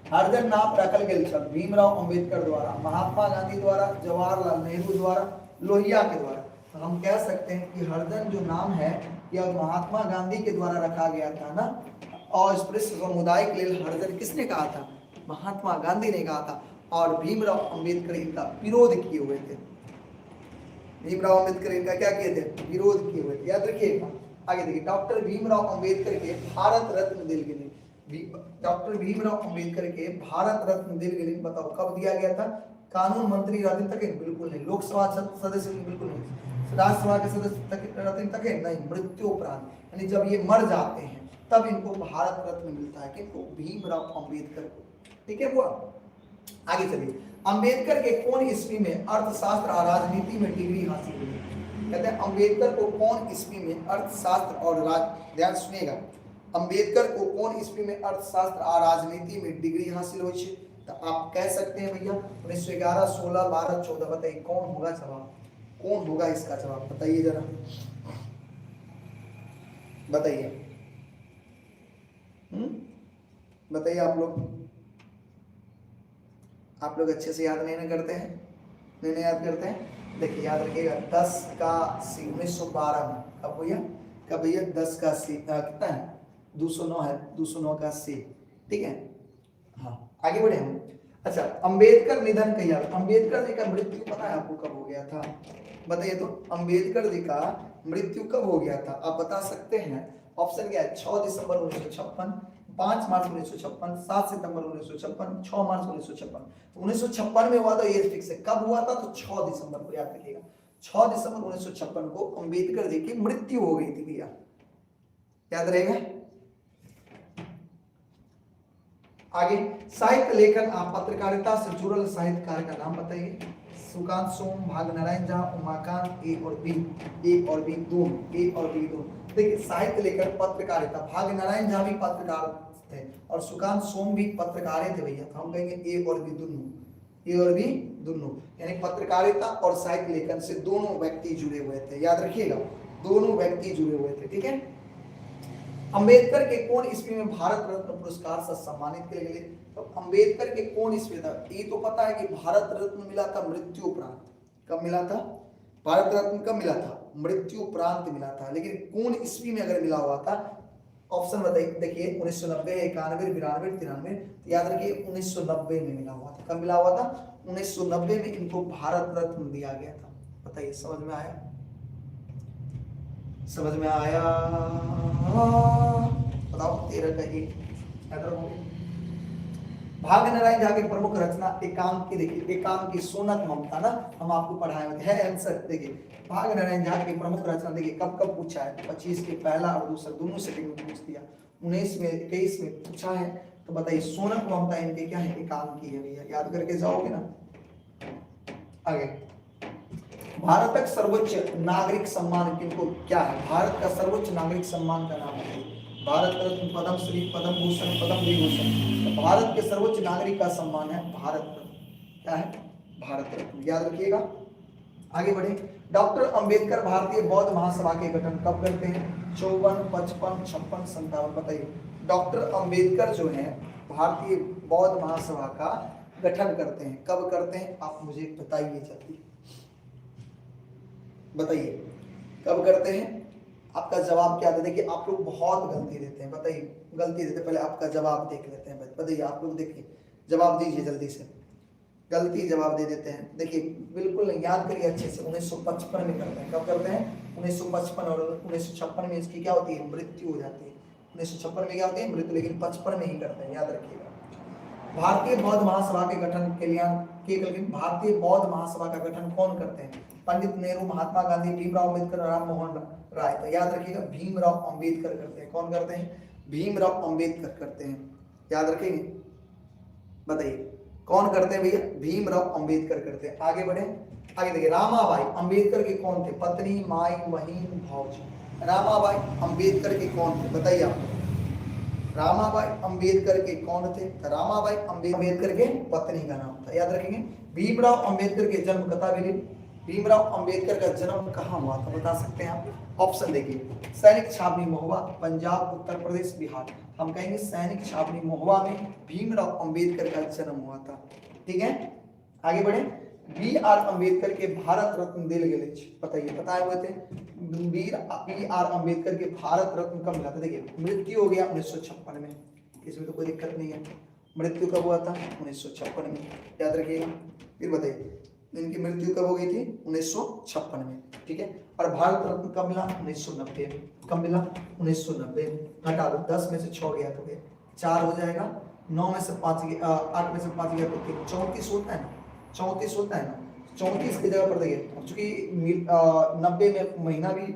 हरदन नाम राखल गेल छल भीमराव अंबेडकर द्वारा, महात्मा गांधी द्वारा, जवाहरलाल नेहरू द्वारा, लोहिया के द्वारा। तो हम कह सकते हैं कि हरदन जो नाम है यह महात्मा गांधी के द्वारा रखा गया था ना, और अस्पृश्य समुदाय के लिए हरदन किसने कहा था? महात्मा गांधी ने कहा था। और भीमराव अंबेडकर इनका विरोध किए हुए थे। भीमराव अंबेडकर इनका क्या किए थे? विरोध किए हुए थे। याद रखिएगा। आगे देखिए, डॉक्टर भीमराव अंबेडकर के भारत रत्न दिल गिने। डॉक्टर भीमराव अंबेडकर के भारत रत्न दिल गिने बताओ कब दिया गया था? कानून मंत्री रत्न तक? बिल्कुल नहीं। लोकसभा सदस्य? बिल्कुल नहीं। राज्यसभा के सदस्य रत्न तक? नहीं। मृत्यु उपरांत, यानी जब ये मर जाते हैं तब इनको भारत रत्न मिलता है। किनको? भीमराव अंबेडकर को। ठीक है वो। आगे चलिए, अंबेडकर के कौन ईस्वी में अर्थशास्त्र और राजनीति में डिग्री हासिल हुई? कहते हैं अम्बेडकर को कौन ईस्वी में अर्थशास्त्र और ध्यान सुनिएगा, अम्बेडकर को कौन ईस्वी में अर्थशास्त्र और राजनीति में डिग्री हासिल हुई? तो आप कह सकते हैं भैया 1911, 16, 12, 14। बताइए कौन होगा जवाब? कौन होगा इसका जवाब? बताइए जरा, बताइए। बताइए आप लोग अच्छे से याद नहीं करते हैं? नहीं याद करते हैं? देखिए याद रखिएगा 10 का सी 1912 में कब भैया? कब भैया? 10 का सी कितना है? 209 है, 209 का सी। ठीक है, हाँ आगे बढ़े हम। अच्छा, अंबेडकर निधन कहिया? अंबेडकर जी का मृत्यु पता है आपको कब हो गया था? बताइए तो, अंबेडकर जी का मृत्यु कब हो गया था? आप बता सकते हैं? ऑप्शन क्या है? 6 दिसंबर 1956, 5 मार्च 1956, 7 सितंबर 1956, 6 मार्च 1956। 1956 में हुआ था, ये फिक्स है। कब हुआ था? तो 6 दिसंबर को। याद रखिएगा 6 दिसंबर 1956 को अंबेडकर जी की मृत्यु हो गई थी भैया। याद रहेगा। आगे, साहित्य लेखन आप पत्रकारिता से जुड़ल साहित्यकार का नाम बताइए। सुकांत सोम, भागनारायण झा, उमाकांत। ए और बी दोनों, ए और बी दोनों। देखिए साहित्य लेखन पत्रकारिता, भागनारायण झा भी पत्रकार थे और सुकांत सोम भी पत्रकार थे भैया। तो हम कहेंगे ए और बी दोनों, ए और बी दोनों, यानी पत्रकारिता और साहित्य लेखन से दोनों व्यक्ति जुड़े हुए थे। याद रखिएगा दोनों व्यक्ति जुड़े हुए थे। ठीक है। अंबेडकर के कौन ईस्वी में भारत रत्न पुरस्कार से सम्मानित किए गए? तो अंबेडकर के कौन ईस्वी था? ये तो पता है कि भारत रत्न मिला था मृत्यु उपरांत। कब मिला था? भारत रत्न कब मिला था? मृत्यु उपरांत मिला था। लेकिन कौन ईस्वी में अगर मिला हुआ था? ऑप्शन बताइए, देखिए 1990, 91, 92, 93। तो याद रखिए 1990 में मिला हुआ था। कब मिला हुआ था? 1990 में इनको भारत रत्न दिया गया था। बताइए, समझ में आया? समझ में आया? बताओ 13 का 1। भाग नारायण झा की प्रमुख रचना एकांकी। देखिए एकांकी, सोनक ममता ना, हम आपको पढ़ाए हुए है आंसर। देखिए भाग नारायण झा की प्रमुख रचना, देखिए कब कब पूछा है? 25 के पहला और दूसरा दोनों सेकंड में पूछ दिया, 19 में 21 में पूछा है। तो बताइए सोनक ममता इनके क्या है? एकांकी है भैया, याद करके जाओगे ना। आगे, भारत का सर्वोच्च नागरिक सम्मान किनको क्या है? भारत का सर्वोच्च नागरिक सम्मान का नाम है भारत रत्न, पद्म श्री, पद्म भूषण, पद्म विभूषण। तो भारत के सर्वोच्च नागरिक का सम्मान है भारत रत्न। क्या है? भारत रत्न, याद रखिएगा। आगे बढ़े, डॉक्टर अंबेडकर भारतीय बौद्ध महासभा के गठन कब करते हैं? 54, 55, 56, 57। बताइए, डॉक्टर अंबेडकर जो है भारतीय बौद्ध महासभा का गठन करते हैं, कब करते हैं? आप मुझे बताइए जल्दी, बताइए कब करते हैं? आपका जवाब क्या था? देखिए आप लोग बहुत गलती देते हैं। बताइए, गलती देते, पहले आपका जवाब देख लेते हैं। बताइए आप लोग, देखिए जवाब दीजिए जल्दी से, गलती जवाब दे देते हैं। देखिए बिल्कुल याद करिए अच्छे से, 1955 में करते हैं। कब करते हैं? 1955 और 1956 में इसकी क्या होती है? मृत्यु हो जाती है। 1956 में क्या होती है? मृत्यु। लेकिन 55 में ही करते हैं, याद रखिएगा। भारतीय बौद्ध महासभा के गठन के लिए भारतीय बौद्ध महासभा का गठन कौन करते हैं? पंडित नेहरू, महात्मा गांधी, भीमराव अम्बेडकर, राम मोहन राय। तो याद रखिएगा भीमराव अम्बेडकर करते हैं। कौन करते हैं? भीमराव अम्बेडकर करते हैं, याद रखेंगे। बताइए कौन करते हैं भैया? भीमराव अम्बेडकर करते हैं। आगे बढ़े, आगे देखिए, रामाबाई अम्बेडकर के कौन थे? पत्नी, माई, बहन, भाऊजी। रामाबाई अम्बेडकर के कौन थे? बताइए आप। रामाबाई अम्बेडकर के कौन थे? रामाबाई अम्बेडकर के पत्नी का नाम था, याद रखेंगे। भीमराव अम्बेडकर के जन्म कथा भी, भीमराव अम्बेडकर का जन्म कहाँ हुआ था? बता सकते हैं आप? ऑप्शन देखिए, सैनिक छावनी महुआ, पंजाब, उत्तर प्रदेश, बिहार। हम कहेंगे सैनिक छावनी महुआ में भीमराव अम्बेडकर का जन्म हुआ था। ठीक है, आगे बढ़े। बी.आर. अम्बेडकर के भारत रत्न दिल गए, बताइए, बताए हुए थे। बी.आर. अम्बेडकर के भारत रत्न कब मिला था? देखिए मृत्यु हो गया 1956 में, इसमें तो कोई दिक्कत नहीं है। मृत्यु कब हुआ था? 1956 में, याद रखिएगा। फिर बताइए इनकी मृत्यु कब हो गई थी? 1956 में। ठीक है, और भारत रत्न कब मिला? 1990 में। कब मिला? 1990 में। हटा दो, 10 में से 6 गया तो 4 हो जाएगा, 9 में से 5 गया, 8 में से 5 गया तो 3, 34 होता है ना, 34 होता है ना। 34 की जगह पर देखिए, चूंकि 90 में महीना भी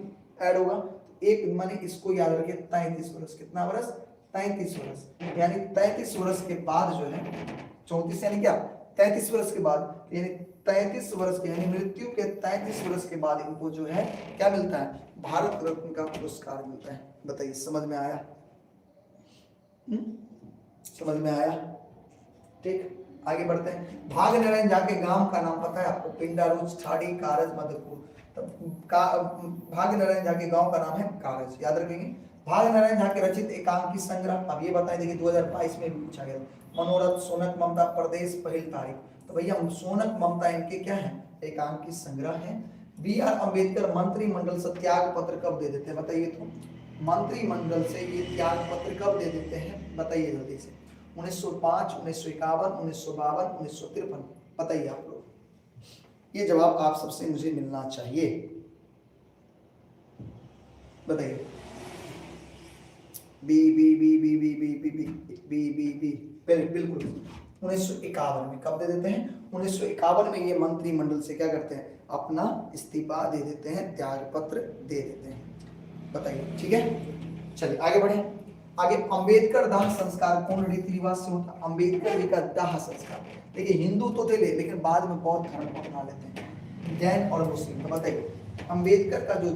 ऐड होगा, एक माने इसको याद रखिए 33 वर्ष। कितना वर्ष? 33 वर्ष। यानी 33 वर्ष के बाद जो है, 34 यानी क्या? 33 वर्ष के बाद, यानी 33 वर्ष के, यानी मृत्यु के 33 वर्ष के बाद इनको जो है क्या मिलता है? भारत रत्न का पुरस्कार मिलता है। बताइए समझ में आया? समझ में आया? ठीक, आगे बढ़ते हैं। भाग नारायण झा के गांव का नाम पता है आपको? पिंडारूच, ठाड़ी, कारज, मधुपुर। भाग नारायण झा के गांव का नाम है कारज, याद रखेंगे। भाग नारायण झा के रचित एकांकी संग्रह, अब ये बताएं, देखिए 2022 में भी पूछा गया। मनोरथ, सोनक ममता, प्रदेश, पहल तारीख। तो भैया सोनक ममता इनके क्या है? एकांकी संग्रह है। बी.आर. अम्बेडकर मंत्रिमंडल से त्याग पत्र कब दे देते हैं? बताइए तो, मंत्रिमंडल से ये त्याग पत्र कब दे देते हैं? बताइए जल्दी से। 1905, 1951, 1952, 1953। बताइए आप लोग, ये जवाब आप सबसे मुझे मिलना चाहिए। बताइए। B B B B B B B B B B B बिल्कुल 1951 में। कब दे देते हैं? 1951 में ये मंत्रिमंडल से क्या करते हैं? अपना इस्तीफा दे देते हैं, त्याग पत्र दे देते हैं। बताइए, ठीक है। चलिए आगे बढ़े। आगे, अंबेडकर दाह संस्कार कौन रीति रिवाज से होता? अंबेडकर जी का दाह संस्कार, देखिए हिंदू तो थे लेकिन बाद में बौद्ध धर्म को अपना लेते हैं, जैन और मुस्लिम। तो बताइए अंबेडकर का जो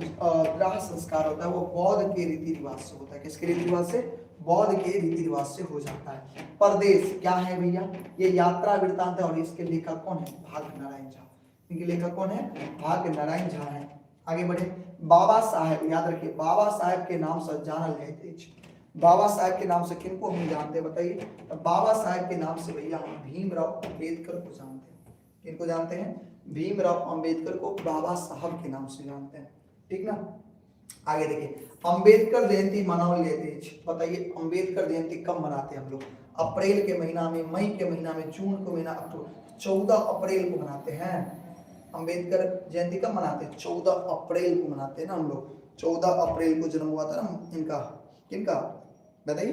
दाह संस्कार होता है वो बौद्ध के रीति रिवाज से होता है। किसके रीति रिवाज से? बौद्ध के रीति रिवाज से हो जाता है। परदेश क्या है भैया? ये यात्रा वृत्तांत है, और इसके लेखक कौन है? भाग नारायण झा। इनके लेखक कौन है? भाग नारायण झा है। आगे बढ़े। बाबा साहेब, याद रखिए बाबा साहेब के नाम से जानल है। बाबा साहेब के नाम से किनको हम जानते हैं? बताइए। बाबा साहेब के नाम से भैया हम भीमराव अम्बेडकर को जानते हैं। किनको जानते हैं? भीमराव अंबेडकर को बाबा साहब के नाम से जानते हैं, ठीक ना। आगे देखिए, अंबेडकर जयंती मनाओ लेते हैं, बताइए अंबेडकर जयंती कब मनाते हैं हम लोग? अप्रैल के महीना में, मई के महीना में, जून के महीना, अक्टूबर, 14 अप्रैल को मनाते हैं। अंबेडकर जयंती कब मनाते हैं? 14 अप्रैल को मनाते हैं ना हम लोग। 14 अप्रैल को जन्म हुआ था ना इनका, किनका बताइए?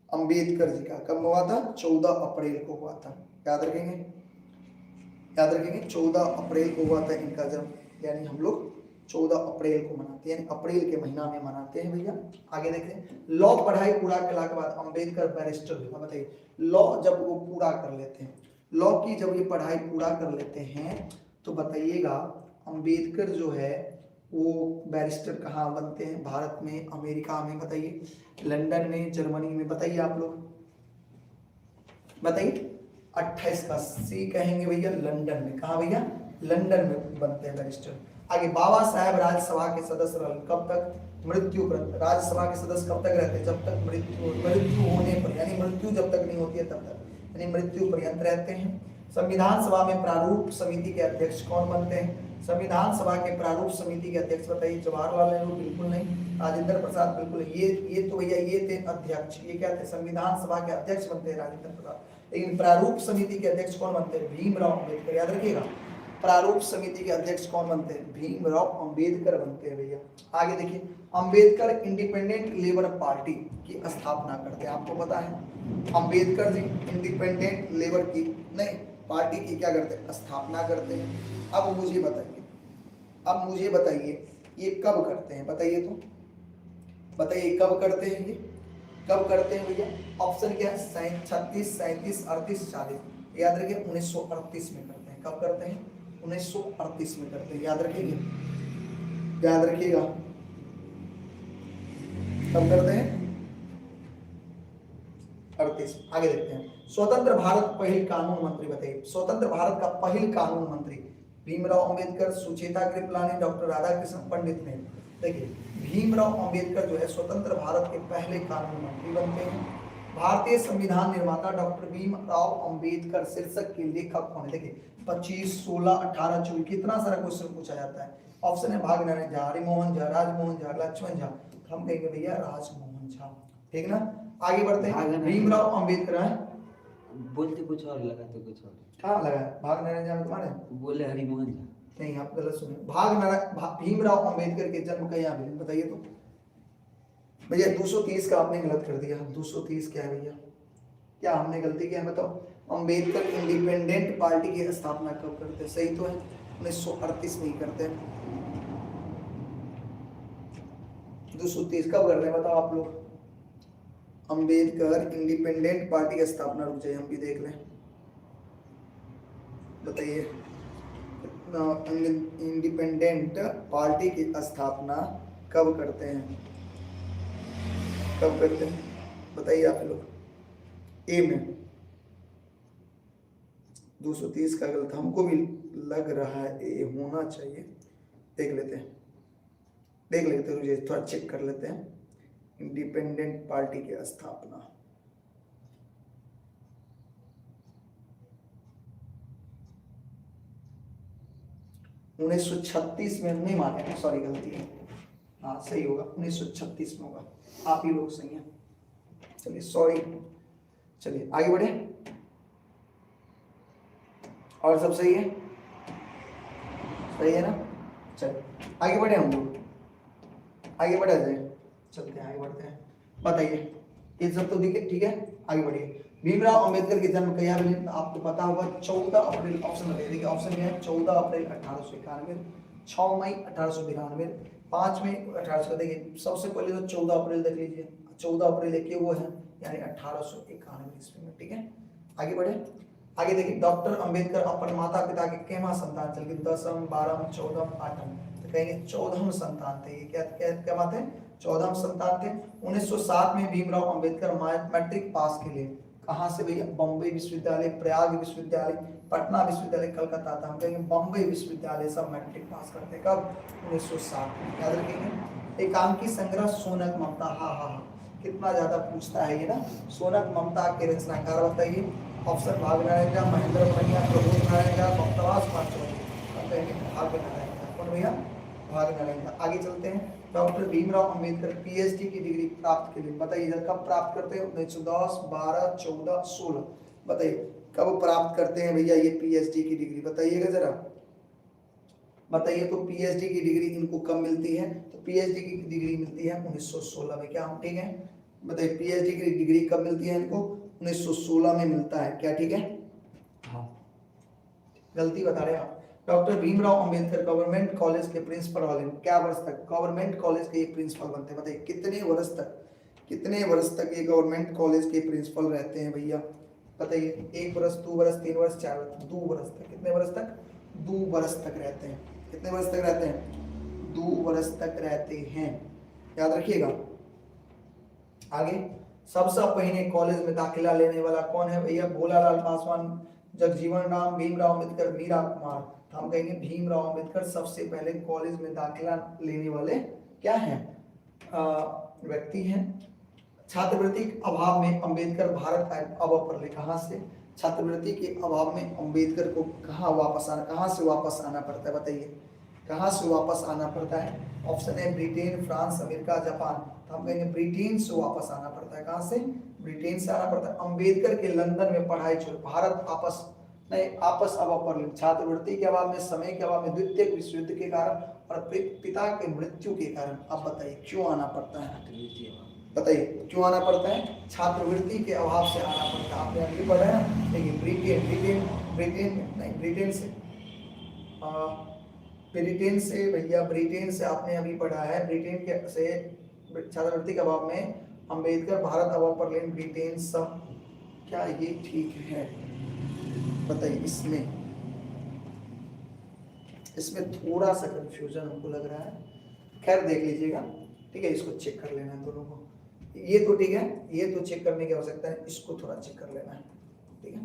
अंबेडकर जी का। कब हुआ था? 14 अप्रैल को हुआ था, याद रखेंगे, याद रखेंगे 14 अप्रैल को हुआ था इनका जन्म, यानी हम लोग 14 अप्रैल को मनाते हैं, यानी अप्रैल के महीना में मनाते हैं भैया। आगे देखते हैं, लॉ पढ़ाई पूरा करने के बाद अंबेडकर बैरिस्टर हुआ। बताइए लॉ जब वो पूरा कर लेते हैं, लॉ की जब ये पढ़ाई पूरा कर लेते हैं तो बताइएगा अंबेडकर जो है वो बैरिस्टर कहाँ बनते हैं? भारत में, अमेरिका में, बताइए लंदन में, जर्मनी में, बताइए आप लोग बताइए। 28 का सी कहेंगे भैया, लंदन में। कहाँ भैया? लंदन में बनते हैं बैरिस्टर। आगे, बाबा साहब राज्यसभा के सदस्य रहे कब तक? मृत्यु पर्यंत। राज्यसभा के सदस्य कब तक रहते हैं? जब तक मृत्यु होने पर, यानी मृत्यु जब तक नहीं होती है तब तक, यानी मृत्यु पर्यंत रहते हैं। संविधान सभा में प्रारूप समिति के अध्यक्ष कौन बनते हैं? संविधान सभा के प्रारूप समिति के अध्यक्ष बताइए। जवाहरलाल नेहरू बिल्कुल नहीं, राजेंद्र प्रसाद बिल्कुल नहीं। ये तो भैया ये थे अध्यक्ष, ये क्या थे? संविधान सभा के अध्यक्ष बनते हैं राजेंद्र प्रसाद। लेकिन प्रारूप समिति के अध्यक्ष कौन बनते हैं? भीमराव अंबेडकर, याद रखिएगा। प्रारूप समिति के अध्यक्ष कौन बनते हैं? भीमराव अंबेडकर बनते हैं भैया। आगे देखिए, अंबेडकर इंडिपेंडेंट लेबर पार्टी की स्थापना करते हैं, आपको पता है अंबेडकर जी इंडिपेंडेंट लेबर की नहीं पार्टी की क्या करते हैं? स्थापना करते हैं। अब मुझे बताइए ये कब करते हैं? बताइए तो, बताइए कब करते हैं ये? कब करते हैं भैया? ऑप्शन क्या है? 36, 37, 38, 40। याद रखिए 1938 में करते हैं। कब करते हैं? 1938 में करते हैं, याद रखिएगा, याद रखिएगा कब करते हैं? 38। आगे देखते हैं, स्वतंत्र भारत पहल कानून मंत्री बताइए। स्वतंत्र भारत का पहल कानून मंत्री भीमराव अंबेडकर, सुचेता कृपलानी, डॉक्टर राधाकृष्ण पंडित ने। देखिए भीमराव अंबेडकर जो है स्वतंत्र भारत के पहले कानून मंत्री बनते हैं। भारतीय संविधान निर्माता डॉक्टर भीमराव अंबेडकर शीर्षक के लेखक कौन है? देखिए 25, 16, 18, 24 कितना सारा क्वेश्चन पूछा जाता है। ऑप्शन है भाग नारायण झा, हरिमोहन झा, राजमोहन झा, लक्ष्मण झा। हम कहेंगे भैया राजमोहन झा, ठीक ना। आगे बढ़ते हैं, भीमराव अंबेडकर है, बोलते कुछ और लगा तो कुछ और। कहाँ लगा है? भाग नारायण झा में तुम्हारे बोले हरिमोहन झा। नहीं, आप गलत सुने। भाग नारायण भीमराव अंबेडकर के जन्म का यहाँ मिले, बताइए तो भैया। 230 का आपने गलत कर दिया। 230 क्या है भैया? क्या हमने गलती किया है बताओ? अंबेडकर इंडिपेंडेंट पार्टी की स्थापना कब करते? सही तो है, 1938 में ही करते हैं। 230 कब कर रहे हैं बताओ आप लोग? अंबेडकर इंडिपेंडेंट पार्टी की स्थापना, रुक जाइए हम भी देख लें, बताइए इंडिपेंडेंट पार्टी की स्थापना कब करते हैं? कब करते हैं बताइए आप लोग? ए में 230 का गलत, हमको भी लग रहा है ए होना चाहिए। देख लेते हैं, देख लेते हैं, मुझे थोड़ा चेक कर लेते हैं। इंडिपेंडेंट पार्टी की स्थापना 1936 में नहीं माने, सॉरी गलती है, हाँ सही होगा 1936 में होगा। आप ही लोग सही हैं, चलिए सॉरी। चलिए आगे बढ़े, और सब सही है, सही है ना। चलिए आगे बढ़े हम लोग, आगे बढ़े जाए, चलते हैं आगे बढ़ते हैं। बताइए ये सब तो ठीक है, आगे बढ़िए। भीमराव अंबेडकर के जन्म कया मिले? आपको पता होगा 14 अप्रैल, ऑप्शन बताइए। देखिए ऑप्शन क्या है? 14 अप्रैल 1891, 6 मई 1892, 5 मई 1800। देखिए सबसे पहले तो 14 अप्रैल देख लीजिए, 14 अप्रैल एक वो है, यानी 1891 ईस्वी में, ठीक है। आगे बढ़े, आगे देखिए डॉक्टर अंबेडकर अपन माता पिता के केमा संतान चल के 10वीं 12वीं 14वीं 8वीं, तो कहेंगे 14वीं संतान थे। ये क्या बात है? 14वीं संतान थे। 1907 में भीमराव अंबेडकर मैट्रिक पास के लिए कहाँ से भैया? बम्बई विश्वविद्यालय, प्रयाग विश्वविद्यालय, पटना विश्वविद्यालय, कलकत्ता था। हम कहेंगे बम्बई विश्वविद्यालय सब मैट्रिक पास करते। कब? 1907 में, याद रखेंगे। एकांकी संग्रह सोनक ममता, हाँ हाँ हाँ, कितना ज्यादा पूछता है ये ना। सोनक ममता के रचनाकार बताइए। ऑप्शन भाग नारायण झा, महेंद्र मनिया, प्रबोध नारायण झा, भक्तवास पांचोली। कहेंगे भाग्य नारायण झा। कौन भैया? भाग्य नारायण झा। आगे चलते हैं। डॉक्टर भीमराव अंबेडकर पीएचडी की डिग्री प्राप्त के लिए बताइए कब प्राप्त करते हैं? 1910, 12, 14, 16 बताइए कब प्राप्त करते हैं भैया ये पीएचडी की डिग्री? बताइएगा जरा, बताइए। तो पीएचडी की डिग्री इनको कब मिलती है? तो पीएचडी की डिग्री मिलती है 1916 में। क्या हम ठीक है? बताइए पीएचडी की डिग्री कब मिलती है इनको? 1916 में मिलता है। क्या ठीक है? हाँ, गलती बता रहे हैं आप। Doctor Bhimrao Ambedkar government college के प्रिंसिपल वाले क्या वर्ष तक गवर्नमेंट कॉलेज के प्रिंसिपल बनते हैं? बताइए कितने वर्ष तक, कितने वर्ष तक ये गवर्नमेंट कॉलेज के प्रिंसिपल रहते हैं भैया? बताइए 1 वर्ष, 2 वर्ष, 3 वर्ष, 4 वर्ष, 2 वर्ष तक। कितने वर्ष तक? 2 वर्ष तक रहते हैं। कितने वर्ष तक रहते हैं? 2 वर्ष तक रहते हैं, याद रखिएगा। आगे सबसे पहले कॉलेज में दाखिला लेने वाला कौन है भैया? भोलालाल पासवान, जगजीवन राम, भीमराव अंबेडकर, मीरा कुमार। तो हम कहेंगे भीमराव अंबेडकर सबसे पहले कॉलेज में दाखिला लेने वाले क्या हैं? व्यक्ति हैं। छात्रवृत्ति के अभाव में अंबेडकर भारत आए। अब पर कहां से? छात्रवृत्ति के अभाव में अंबेडकर को कहां वापस आना, कहां से वापस आना पड़ता है? बताइए कहां से वापस आना पड़ता है? ऑप्शन है ब्रिटेन, फ्रांस, अमेरिका, जापान। तो हम कहेंगे ब्रिटेन से वापस आना पड़ता है। कहां से? ब्रिटेन से आना पड़ता है। अंबेडकर के लंदन में पढ़ाई छोड़ भारत आपस नहीं आपस अब पर छात्रवृत्ति के अभाव में, समय के अभाव में, द्वितीय विश्व युद्ध के कारण और पिता के मृत्यु के कारण। अब बताइए क्यों आना पड़ता है? बताइए क्यों आना पड़ता है? छात्रवृत्ति के अभाव से आना पड़ता है। आपने अभी पढ़ा है लेकिन ब्रिटेन से भैया, ब्रिटेन से आपने अभी पढ़ा है। ब्रिटेन के से छात्रवृत्ति के अभाव में अंबेडकर भारत अब पर लेन ब्रिटेन सब। क्या ये ठीक है? बताइए इसमें थोड़ा सा कंफ्यूजन हमको लग रहा है। खैर देख लीजिएगा, ठीक है। इसको चेक कर लेना है दोनों को। ये तो ठीक है, ये तो चेक करने की आवश्यकता है, इसको थोड़ा चेक कर लेना है, ठीक है।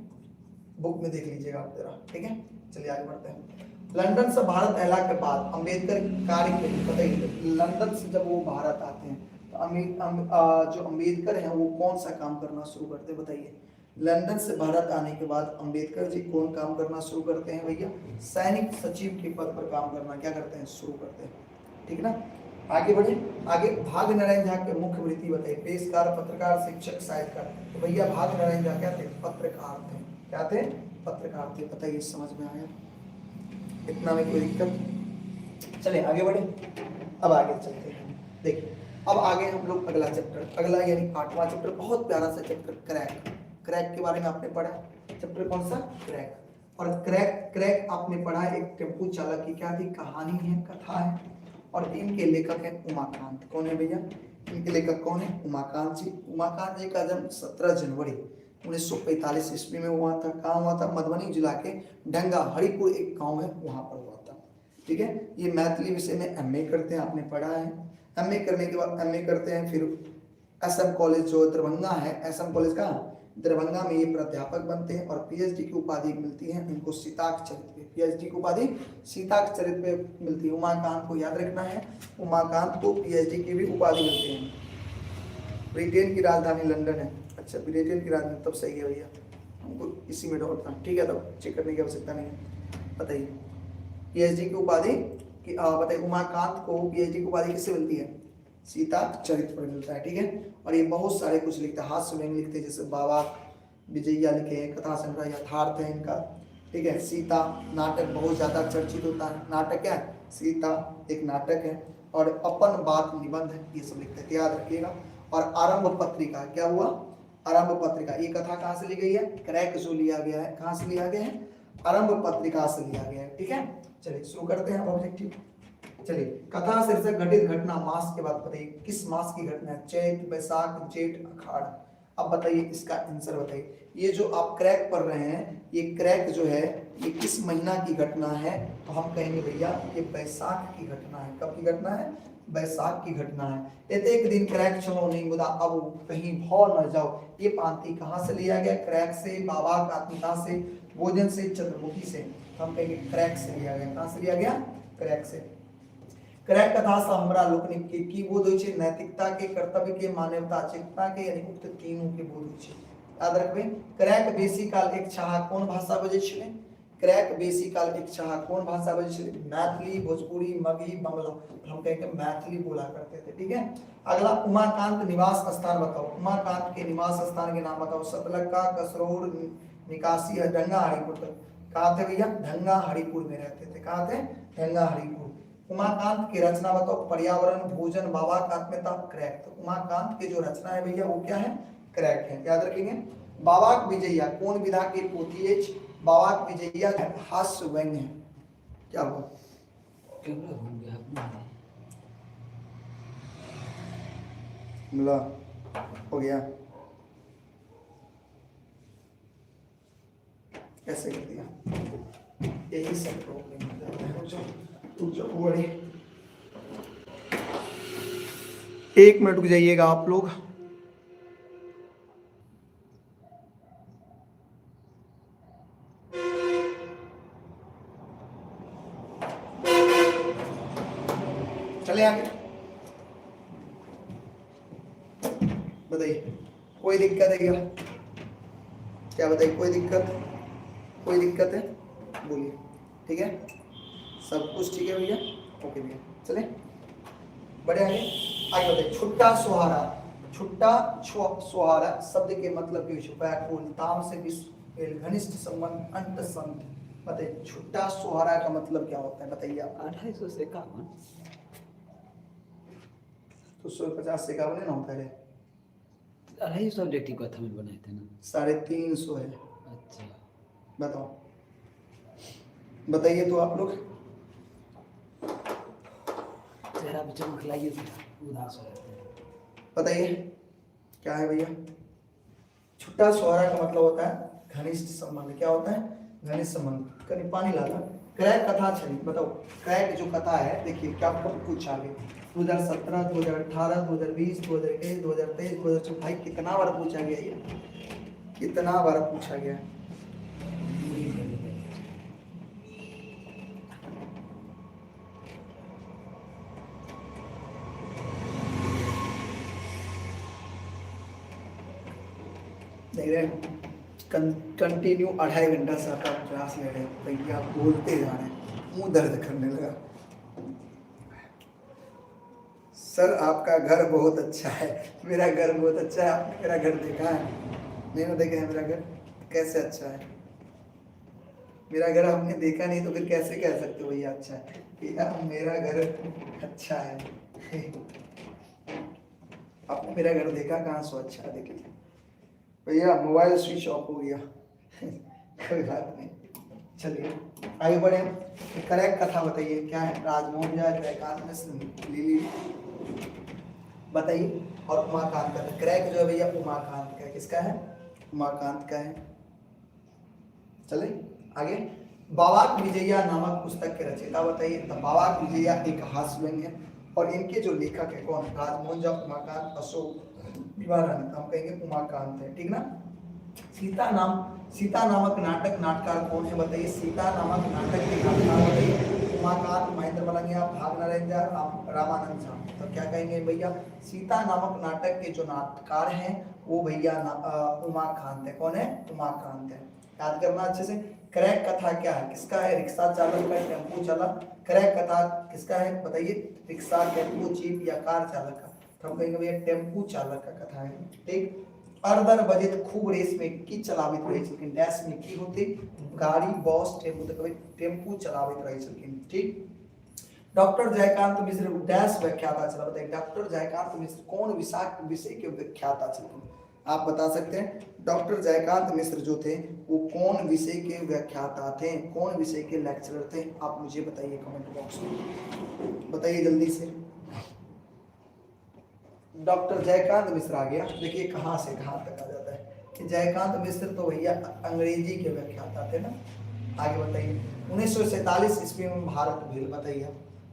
बुक में देख लीजिएगा आप जरा, ठीक है। चलिए आगे बढ़ते हैं। लंदन से भारत आने के बाद अंबेडकर कार्य के लिए बताइए, लंदन से जब वो भारत आते हैं तो जो अंबेडकर हैं वो कौन सा काम करना शुरू करते हैं? बताइए लंदन से भारत आने के बाद अंबेडकर जी कौन काम करना शुरू करते हैं भैया? सैनिक सचिव के पद पर काम करना क्या करते हैं? शुरू करते हैं, ठीक ना। आगे बढ़े। आगे भाग्य नारायण झा के मुख्य वृत्ति बताइए। पेशकार, पत्रकार, शिक्षक, साहित्यकार। तो भैया भाग्य नारायण झा क्या थे? पत्रकार थे। क्या थे? पत्रकार थे। बताइए समझ में आया? इतना में कोई दिक्कत? चलिए आगे बढ़े। अब आगे चलते हैं। देखिए अब आगे हम लोग अगला चैप्टर, अगला यानी 8वां चैप्टर, बहुत प्यारा सा चैप्टर क्रैक। क्रैक के बारे में आपने पढ़ा। चैप्टर कौन सा? क्रैक। और क्रैक आपने पढ़ा एक टेम्पू चालक की क्या थी? कहानी है, कथा है। और इनके लेखक है उमाकांत। कौन है भैया? इनके लेखक कौन है? उमाकांत जी। उमाकांत जी का जन्म 17 जनवरी 1945 ईस्वी में हुआ था। कहाँ हुआ था? मधुबनी जिला के डंगा हरिपुर एक गांव है, वहां पर हुआ था, ठीक है। ये मैथिली विषय में एमए करते हैं, आपने पढ़ा है। एमए करने के बाद एमए करते हैं, फिर एसएम कॉलेज जो दरभंगा है, एसएम कॉलेज का दरभंगा में ये प्राध्यापक बनते हैं और पीएचडी की उपाधि मिलती है इनको सीताक्ष चरित्र पे। पीएचडी की उपाधि सीताक्ष चरित्र पे मिलती है। उमाकांत को याद रखना है, उमाकांत को पीएचडी की भी उपाधि मिलती है। ब्रिटेन की राजधानी लंदन है। अच्छा ब्रिटेन की राजधानी, तब सही है भैया, हमको इसी में डाउट था, ठीक है। तब चेक करने की आवश्यकता नहीं है। बताइए पीएचडी की उपाधि बताइए उमाकांत को पीएचडी की उपाधि किससे मिलती है? सीताक्ष चरित्र पर मिलता है, ठीक है। और ये बहुत सारे कुछ लिखते हैं, हास्य व्यंग लिखते हैं, जैसे बाबा विजया लिखे हैं, कथा संग्रह यथार्थ है इनका, ठीक है। सीता नाटक बहुत ज्यादा चर्चित होता है। नाटक क्या है? सीता एक नाटक है। और अपन बात निबंध है, ये सब लिखते हैं, याद रखिएगा। और आरंभ पत्रिका क्या हुआ? आरंभ पत्रिका, ये कथा कहाँ से ली गई है? क्रैक जो लिया गया है, कहाँ से लिया गया है? आरंभ पत्रिका से लिया गया है, ठीक है। चलिए शुरू करते हैं ऑब्जेक्टिव। चलिए कथा शीर्षक घटित घटना मास के बाद बताइए किस मास की घटना है? चैत, बैसाख, जेठ, अखाड़। अब बताइए इसका आंसर बताइए। ये जो आप क्रैक पढ़ रहे हैं, ये क्रैक जो है ये किस महीना की घटना है? तो हम कहेंगे भैया ये बैसाख की घटना है। कब की घटना है? बैसाख की घटना है। एक दिन क्रैक चलो नहीं मुदा अब कहीं भौ न जाओ, ये पांति कहाँ से लिया गया? क्रैक से, बाबा आत्मिका से, भोजन से, चंद्रमुखी से। तो हम कहेंगे क्रैक से लिया गया। कहाँ से लिया गया? क्रैक से। क्रैक कथा से हमरा लोकनिक के की बोध होय छै? नैतिकता के, कर्तव्य के, मानवता, चेतना के, यानी उक्त तीनों के बोध होय छै। याद रखबे क्रैक बेसी काल एक छाहा कोन भाषा बजै छलै? क्रैक बेसी काल इच्छा कौन भाषा बजे मैथिली भोजपुरी मगही बंगला, हम कहेंगे मैथिली बोला करते थे, ठीक है। अगला उमाकांत निवास स्थान बताओ, उमाकांत के निवास स्थान के नाम बताओ। सतलक्का, कसरोड़, निकासी है ढंगा हरिपुर तक। कहाँ थे भैया? ढंगा हरिपुर में रहते थे। कहाँ थे? ढंगा हरिपुर। उमाकांत की रचना बताओ। पर्यावरण, भोजन, बाबाकात्म्यता, क्रैक। तो उमाकांत की जो रचना है भैया वो क्या है? क्रैक है, याद रखेंगे। बाबाक विजया कौन विधा की पोथी है? बाबाक विजया हास्य व्यंग्य है। क्या हुआ? कैमरा घूम गया अपना। मिला हो गया, कैसे कर दिया? यही सब प्रॉब्लम हो जाता है। जो बड़े 1 मिनट रुक जाइएगा आप लोग। चले आगे, बताइए कोई दिक्कत है क्या? क्या बताइए, कोई दिक्कत? कोई दिक्कत है? बोलिए, ठीक है, सब कुछ ठीक है भैया? ओके भैया, चले बड़े आगे। आगे बताइए, छुट्टा सुहारा। छुट्टा सुहारा शब्द के मतलब की व्याकुल ताम से घनिष्ठ संबंध अंत संत। बताइए छुट्टा सुहारा का मतलब क्या होता है? बताइए आप। 250 से 51। तो 150 से 51 ना होता है? 250 सब्जेक्ट को था में बनाए थे ना। 350 है। अच्छा, बताओ, बताइए तो आप लोग। चेहरा पे चमक लाइए तो उदास हो जाते हैं। बताइए क्या है भैया? छुट्टा सुहारा का मतलब होता है घनिष्ठ संबंध। क्या होता है? घनिष्ठ संबंध। कहीं पानी लाना। क्रैक कथा छवि बताओ। क्रैक जो कथा है, देखिए क्या कब पूछा गया? 2017, 2018, 2020, 2021, 2023, 2024। भाई कितना बार पूछा गया ये? कितना बार पूछा गया? देख रहे हैं कंटिन्यू 2.5 घंटा से आपका क्लास ले रहे हैं भैया, बोलते जा रहे हैं, मुंह दर्द करने लगा। सर आपका घर बहुत अच्छा है। मेरा घर बहुत अच्छा है? आपने मेरा घर देखा है? नहीं ना देखा है मेरा घर, कैसे अच्छा है? मेरा घर आपने देखा नहीं तो फिर कैसे कह सकते हो भैया अच्छा है? भैया मेरा घर अच्छा है। आपने मेरा घर देखा कहाँ? सो अच्छा है, देखिए भैया मोबाइल स्विच ऑफ हो गया। कोई बात नहीं, चलिए आगे बढ़े। करेक्ट कथा बताइए क्या है? राजमोहन झा, जयकांत मिश्र, लिली बताइए। और उमाकांत का क्रैक जो है भैया उमाकांत का है। किसका है? उमाकांत का है। चले आगे। बाबाक विजया नामक पुस्तक के रचयिता बताइए। तो बाबाक विजया एक हास्य व्यंग्य है और इनके जो लेखक है कौन? राजमोहन झा, उमाकांत, अशोक विवारानंद। हम कहेंगे उमाकांत है, ठीक ना। सीता नामक नाटक नाटककार कौन है? बताइए सीता नामक नाटक के नाटककार बताइए। उमाकांत, महेंद्र मलंगिया, भागनरेंद्र, रामानंद झा। तो क्या कहेंगे भैया? सीता नामक नाटक के जो नाटककार हैं वो भैया उमाकांत है। कौन है? उमाकांत है। याद करना अच्छे से। क्रैक कथा क्या है? किसका है? रिक्शा चालक का, टेम्पो चालक। क्रैक कथा किसका है? बताइए। रिक्शा, टेम्पो, जीप या कार चालक का। तो हम कहेंगे भैया टेम्पो चालक का कथा है, ठीक। अर्धर बजित खूब रेस में की चलावित रही छलखिन। डैश में की होती? गाड़ी, बस, टेम्पू। तो कभी टेम्पू चलावित रही छलखिन, ठीक। डॉक्टर जयकांत मिश्र डैश व्याख्याता चला। बताइए डॉक्टर जयकांत मिश्र कौन विषय के व्याख्याता चले? आप बता सकते हैं। डॉक्टर जयकांत मिश्र जो थे वो कौन विषय के व्याख्याता थे? कौन विषय के लेक्चरर थे? आप मुझे बताइए कमेंट बॉक्स में, बताइए जल्दी से। डॉक्टर जयकांत मिश्र आ गया। देखिए कहाँ से कहाँ तक आ जाता है कि जयकांत मिश्र तो भैया अंग्रेजी के व्याख्याता थे ना। आगे बताइए। 1947 ईस्वी में भारत भेल। बताइए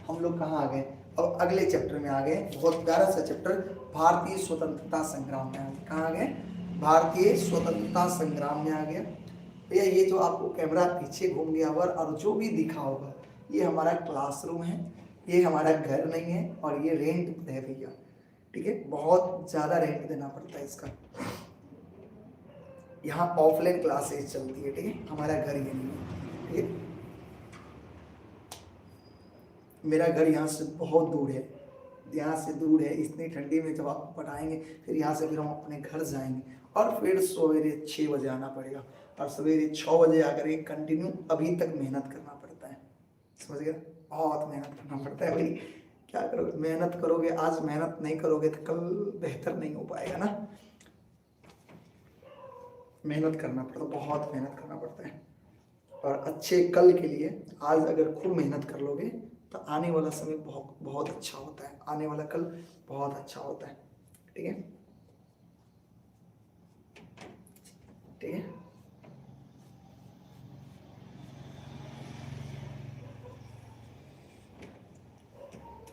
हम लोग कहाँ आ गए? अब अगले चैप्टर में आ गए, बहुत प्यारा सा चैप्टर, भारतीय स्वतंत्रता संग्राम में आ गए। कहाँ आ गए? भारतीय स्वतंत्रता संग्राम में आ गया भैया। ये जो आपको कैमरा पीछे घूम गया और जो भी दिखा होगा ये हमारा क्लासरूम है, ये हमारा घर नहीं है और ये रेंट पे है भैया, ठीक है। बहुत ज़्यादा रेंट देना पड़ता है इसका। यहाँ ऑफलाइन क्लासेस चलती है, ठीक है, हमारा घर ये नहीं है। ठीक है। मेरा घर यहाँ से बहुत दूर है, यहाँ से दूर है। इतनी ठंडी में जब आप पढ़ाएंगे फिर यहाँ से फिर हम अपने घर जाएंगे और फिर सवेरे 6 बजे आना पड़ेगा और सवेरे 6 बजे आकर एक कंटिन्यू अभी तक मेहनत करना पड़ता है, समझ गए? बहुत मेहनत करना पड़ता है भाई। क्या करोगे, मेहनत करोगे, आज मेहनत नहीं करोगे तो कल बेहतर नहीं हो पाएगा ना। मेहनत करना पड़ता है, बहुत मेहनत करना पड़ता है। और अच्छे कल के लिए आज अगर खूब मेहनत कर लोगे तो आने वाला समय बहुत बहुत अच्छा होता है, आने वाला कल बहुत अच्छा होता है। ठीक है, ठीक है।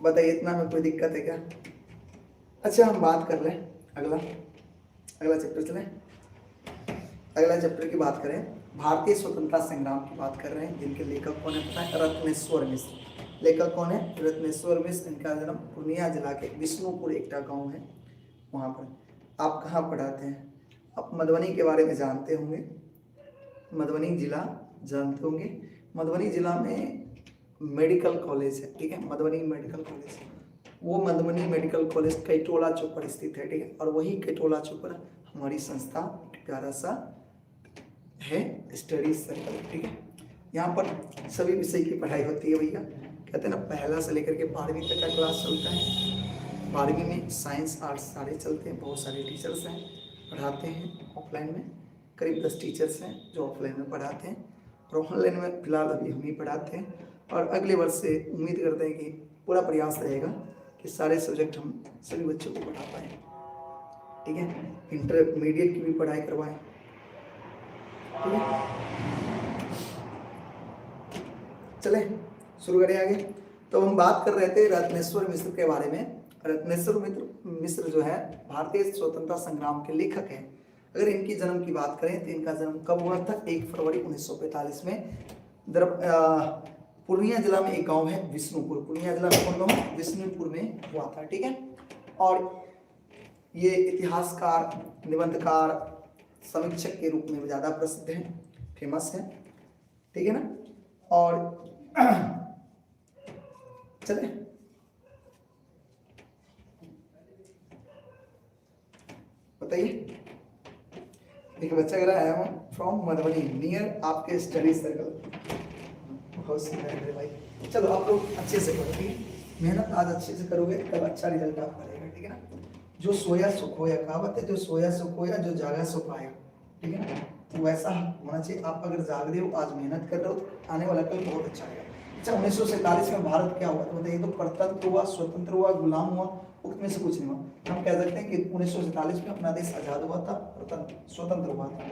बताइए, इतना में कोई दिक्कत है क्या? अच्छा, हम बात कर लें अगला चैप्टर चलें। अगला चैप्टर की बात करें, भारतीय स्वतंत्रता संग्राम की बात कर रहे हैं, जिनके लेखक कौन है पता है? रत्नेश्वर मिश्र। लेखक कौन है? रत्नेश्वर मिश्र। इनका जन्म पूर्णिया जिला के विष्णुपुर एक गांव है, वहाँ पर। आप कहाँ पढ़ाते हैं? आप मधुबनी के बारे में जानते होंगे, मधुबनी जिला जानते होंगे। मधुबनी जिला में मेडिकल कॉलेज है, ठीक है, मधुबनी मेडिकल कॉलेज। वो मधुबनी मेडिकल कॉलेज कैटोला चौक पर स्थित है, ठीक है। और वही कैटोला चौक पर हमारी संस्था प्यारा सा है, स्टडी सर्कल, ठीक है। यहाँ पर सभी विषय की पढ़ाई होती है भैया। कहते हैं ना, पहला से लेकर के 12वीं तक का क्लास चलता है। 12वीं में साइंस आर्ट्स सारे चलते हैं, बहुत सारे टीचर्स हैं पढ़ाते हैं। ऑफलाइन में करीब 10 टीचर्स हैं जो ऑफलाइन में पढ़ाते हैं, और ऑनलाइन में फिलहाल अभी हम ही पढ़ाते हैं। और अगले वर्ष से उम्मीद करते हैं कि पूरा प्रयास रहेगा कि सारे सब्जेक्ट हम सभी बच्चों को पढ़ा पाएँ, ठीक है। इंटरमीडिएट की भी पढ़ाई करवाएं, ठीक है। चले शुरू करें आगे। तो हम बात कर रहे थे रत्नेश्वर मिश्र के बारे में। रत्नेश्वर मिश्र जो है भारतीय स्वतंत्रता संग्राम के लेखक हैं। अगर इनकी जन्म की बात करें तो इनका जन्म कब हुआ था? 1 फरवरी 1945 में पूर्णिया जिला में एक गांव है विष्णुपुर। पूर्णिया जिला में कौन गांव? विष्णुपुर में हुआ था, ठीक है। और ये इतिहासकार, निबंधकार, समीक्षक के रूप में ज़्यादा प्रसिद्ध है, फेमस है, ठीक है ना। और चले बताइए, एक बच्चा कह रहा है फ्रॉम मधुबनी नियर आपके स्टडी सर्कल। बहुत सुंदर है भाई। चलो आप लोग अच्छे से करो, ठीक है। मेहनत आज अच्छे से करोगे तब अच्छा रिजल्ट आप करेगा, ठीक है ना। जो सोया सो खोया, कहावत है, जो सोया सो खोया, जो जागा सो पाया, ठीक है ना। तो वैसा होना चाहिए। आप अगर जाग रहे हो, आज मेहनत कर रहे हो, आने वाला कल बहुत अच्छा आएगा। अच्छा, 1947 में भारत क्या हुआ? तो बताइए, तो परतंत्र हुआ, स्वतंत्र हुआ, गुलाम हुआ? उक्त में से कुछ नहीं हुआ। हम कह सकते हैं कि 1947 में अपना देश आजाद हुआ था, स्वतंत्र हुआ था।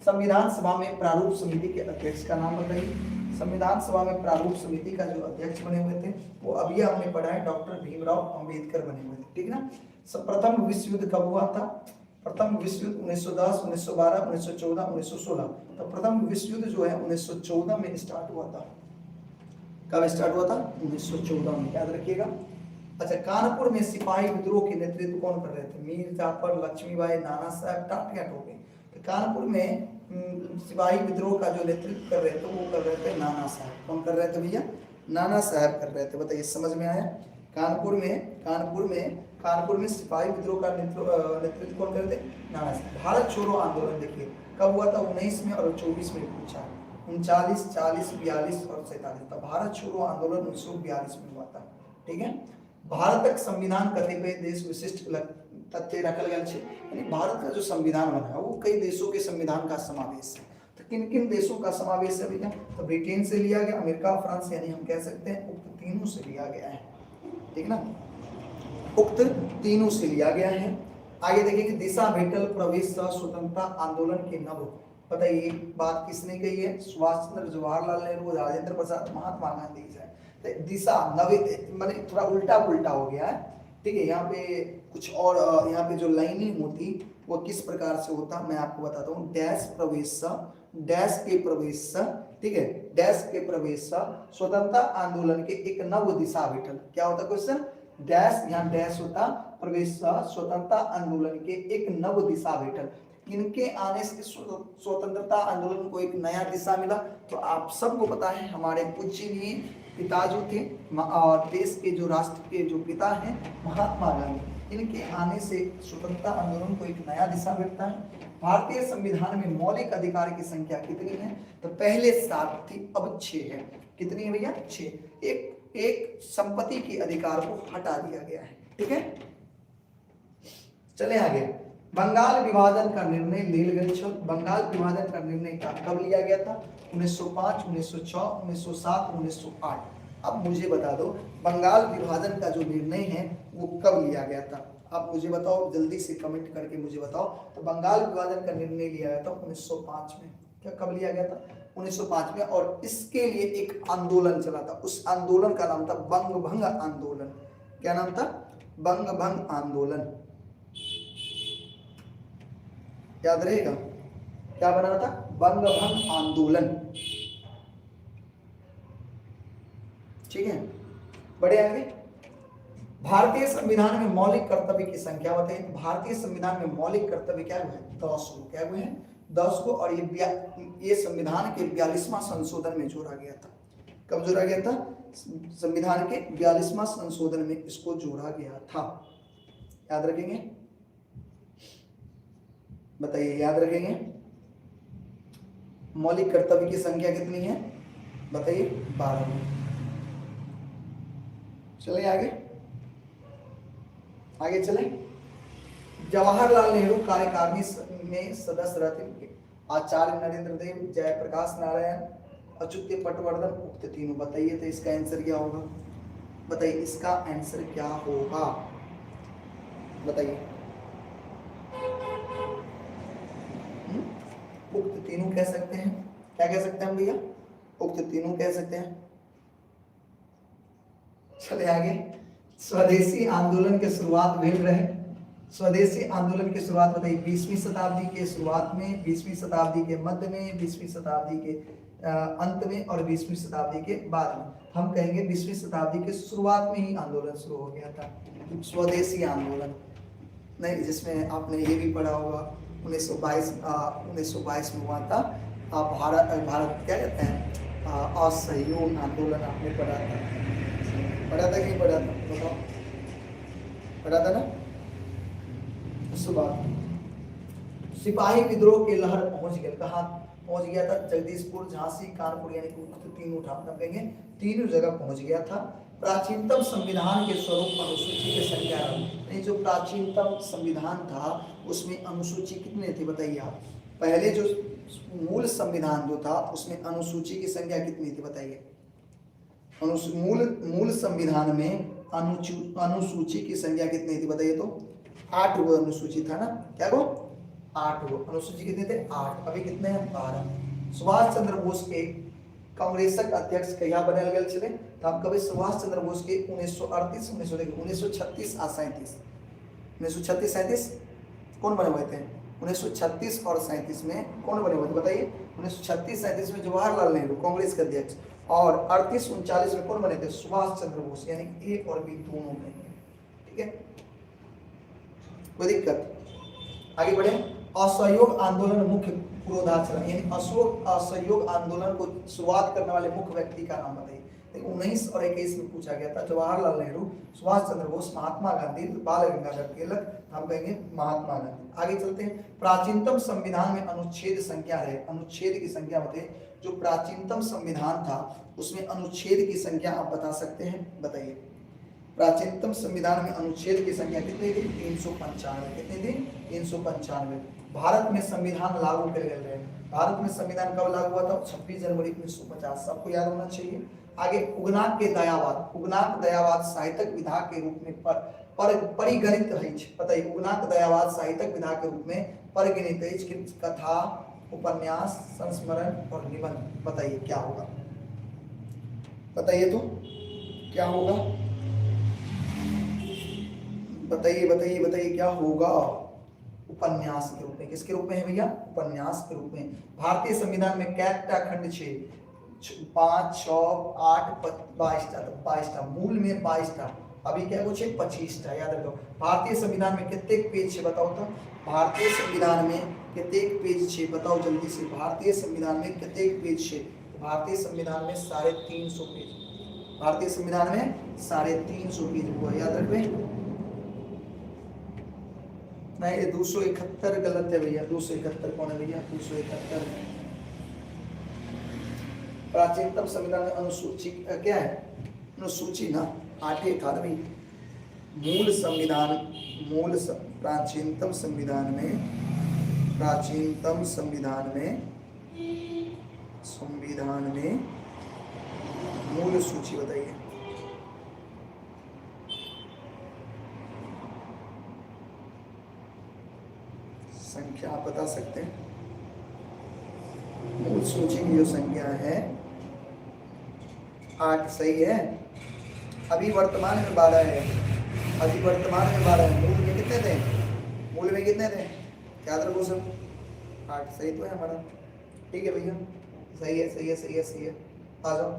संविधान सभा में प्रारूप समिति के अध्यक्ष का नाम बताइए। संविधान सभा में प्रारूप समिति का जो अध्यक्ष बने हुए थे वो अभी हमने पढ़ा है, डॉक्टर भीमराव अंबेडकर बने हुए थे, ठीक है ना। प्रथम विश्व युद्ध कब हुआ था? प्रथम विश्व युद्ध 1910, 1912, 1914, 1916। तो प्रथम विश्व युद्ध जो है 1914 में स्टार्ट हुआ था। कब स्टार्ट हुआ था? 1914 में, याद रखिएगा। अच्छा, कानपुर में सिपाही विद्रोह के नेतृत्व कौन कर रहे थे? मीर जाफर, लक्ष्मीबाई, नाना साहब, टाटिया टोपे। तो कानपुर में सिपाही विद्रोह का जो नेतृत्व कर रहे थे वो कर रहे थे नाना साहब। कौन कर रहे थे भैया? नाना साहब कर रहे थे। बताइए, समझ में आया? कानपुर में सिपाही विद्रोह का नेतृत्व कौन कर रहे थे? नाना साहब। भारत छोड़ो आंदोलन देखिए कब हुआ था? 19 में और 24 में पूछा, 39, 40, 42 और 47। तो भारत छोड़ो आंदोलन 1942 में हुआ था, ठीक है। भारत संविधान कतिपय देश विशिष्ट तथ्य रखल गया है, यानी भारत का जो संविधान बना है वो कई देशों के संविधान का समावेश है। तो किन किन देशों का समावेश है भैया? तो ब्रिटेन से लिया गया, अमेरिका, फ्रांस, यानी हम कह सकते हैं उक्त तीनों से लिया गया है, ठीक ना। उक्त तीनों से लिया गया है। आगे देखिए कि दिशा भेटल प्रवेश स्वतंत्रता आंदोलन के नव। बताइए, बात किसने कही है? सुभाष चंद्र, जवाहरलाल नेहरू, राजेंद्र प्रसाद, महात्मा गांधी जी। तो दिशा नवे माने थोड़ा उल्टा पुल्टा हो गया है, ठीक है। यहाँ पे कुछ और, यहाँ पे जो लाइनिंग होती वो किस प्रकार से होता मैं आपको बताता हूँ। डैश प्रवेश, डैश के प्रवेश, ठीक है, डैश के प्रवेश स्वतंत्रता आंदोलन के एक नव दिशा भेटल। क्या होता क्वेश्चन? डैश, यहाँ डैश होता, प्रवेश स्वतंत्रता आंदोलन के एक नव दिशा भेटल। इनके आने से स्वतंत्रता आंदोलन को एक नया दिशा मिला। तो आप सबको पता है हमारे पूजनीय पिता जो थे और देश के जो राष्ट्र के जो पिता हैं महात्मा गांधी, इनके आने से स्वतंत्रता आंदोलन को एक नया दिशा मिलता है। भारतीय संविधान में मौलिक अधिकार की संख्या कितनी है? तो पहले 7 थी, अब 6 है। कितनी है भैया? 6। एक संपत्ति के अधिकार को हटा दिया गया है। ठीक है, चले आगे। बंगाल विभाजन का निर्णय नीलगंज। बंगाल विभाजन का निर्णय कब लिया गया था? 1905, 1906, 1907, 1908। अब मुझे बता दो बंगाल विभाजन का जो निर्णय है वो कब लिया गया था? आप मुझे बताओ, जल्दी से कमेंट करके मुझे बताओ। तो बंगाल विभाजन का निर्णय लिया गया था 1905 में। क्या कब लिया गया था? 1905 में। और इसके लिए एक आंदोलन चला था, उस आंदोलन का नाम था बंग भंग आंदोलन। क्या नाम था? बंग भंग आंदोलन। याद रहेगा क्या बना था? बंग भंग आंदोलन। ठीक है, बढ़े आगे। भारतीय संविधान में मौलिक कर्तव्य की संख्या बताइए। भारतीय संविधान में मौलिक कर्तव्य क्या हुए? 10 को। क्या हुए हैं? 10 को। और ये संविधान के 42वां संशोधन में जोड़ा गया था। कब जोड़ा गया था? संविधान के 42वां संशोधन में इसको जोड़ा गया था। याद रखेंगे? बताइए, याद रखेंगे? मौलिक कर्तव्य की संख्या कितनी है? बताइए। 12। चलिए आगे चले। जवाहरलाल नेहरू कार्यकारिणी में सदस्य रहते आचार्य नरेंद्र देव, जयप्रकाश नारायण, अच्युत पटवर्धन, उक्त तीनों। बताइए तो इसका आंसर क्या होगा? बताइए इसका आंसर क्या होगा? बताइए। उक्त तीनों कह सकते हैं। क्या कह सकते हैं भैया? उक्त तीनों कह सकते हैं। चले आगे। स्वदेशी आंदोलन के शुरुआत भेल रहे। स्वदेशी आंदोलन की शुरुआत बताइए। 20वीं शताब्दी के शुरुआत में, 20वीं शताब्दी के मध्य में, 20वीं शताब्दी के अंत में और 20वीं शताब्दी के बाद में। हम कहेंगे 20वीं शताब्दी के शुरुआत में ही आंदोलन शुरू हो गया था, स्वदेशी आंदोलन। नहीं, जिसमें आपने ये भी पढ़ा होगा 1922 में हुआ था भारत क्या कहते हैं असहयोग आंदोलन। आपने पढ़ा था कि नहीं पढ़ा था? बताओ, पढ़ा था ना? उसके बाद सिपाही विद्रोह की लहर पहुंच गया। कहाँ पहुंच गया था? जगदीशपुर, झांसी, कानपुर, यानी कि तीनों कहेंगे तीनों जगह पहुंच गया था। प्राचीनतम संविधान के स्वरूप अनुसूची की संख्या, नहीं, जो प्राचीनतम संविधान था उसमें अनुसूची कितने थे? बताइए आप। पहले जो मूल संविधान जो था उसमें अनुसूची की संख्या कितनी थी? बताइए। मूल संविधान में अनुसूची की संख्या कितनी थी? बताइए तो। 8 गो अनुसूची था ना? क्या गो? 8 गो अनुसूची। कितने थे? 8। अभी कितने हैं? 12। सुभाष चंद्र बोस के कांग्रेसक अध्यक्ष कहिया बनल गए चले? तो हम कभी सुभाष चंद्र बोस के 1938, 1936 और 37, 1936 37 कौन बने हुए थे? 1936 और 37 में कौन बने हुए थे? बताइए। 1936 37 में जवाहरलाल नेहरू कांग्रेस के अध्यक्ष, और 38 39 में कौन बने थे? सुभाष चंद्र बोस, यानी ए और बी दोनों बने। ठीक है, कोई दिक्कत? आगे बढ़े। असहयोग आंदोलन मुख्य पुरोधाचरण, यानी असहयोग आंदोलन को शुरुआत करने वाले मुख्य व्यक्ति का नाम बताइए। 19 और 21 में पूछा गया था। जवाहरलाल नेहरू, सुभाष चंद्र बोस, महात्मा गांधी, बाल गंगाधर तिलक, हम कहेंगे महात्मा गांधी। आगे चलते हैं। प्राचीनतम संविधान में अनुच्छेद संख्या है। अनुच्छेद की संख्या बताइए। जो प्राचीनतम संविधान था उसमें अनुच्छेद की संख्या आप बता सकते हैं? बताइए। प्राचीनतम संविधान में अनुच्छेद की संख्या कितनी थी? 395। कितनी थी? 395। भारत में संविधान लागू कर गए। भारत में संविधान कब लागू हुआ था? 26 जनवरी 1950। सबको याद होना चाहिए। आगे उगनाक के दयावाद। उगनाक दयावाद साहित्यक विधा के रूप में परिगणित है। बताइए। उगनाक दयावाद साहित्यक विधा के रूप में परिगणित है। कथा, उपन्यास, संस्मरण और निबंध। बताइए क्या होगा? बताइए तो क्या होगा? बताइए बताइए बताइए क्या होगा? उपन्यास के रूप में। किसके रूप में है भैया? उपन्यास के रूप में। भारतीय संविधान में कैटा खंड 6, 5, 6, 8, 22 था। मूल में 22 था, अभी क्या पूछे 25 था, याद रखो। भारतीय संविधान में कितने पेज है बताओ तो, भारतीय संविधान में कितने पेज है बताओ जल्दी से, भारतीय संविधान में कितने पेज है? भारतीय संविधान में 350 पेज, भारतीय संविधान में 350 पेज हुआ, याद रखबे। नहीं ये 271 गलत है भैया, 271 कौन है भैया, 271 प्राचीनतम संविधान में अनुसूची क्या है, अनुसूची ना 8 था ना भाई। मूल संविधान, प्राचीनतम संविधान में, प्राचीनतम संविधान में, संविधान में मूल सूची बताइए। संख्या आप बता सकते हैं, मूल सूची की जो संख्या है 8 सही है। अभी वर्तमान में 12 है, अभी वर्तमान में 12 है। मूल में कितने थे, मूल में कितने थे, याद रखो सब, 8 सही तो है हमारा। ठीक है भैया, सही है सही है सही है सही है। आ जाओ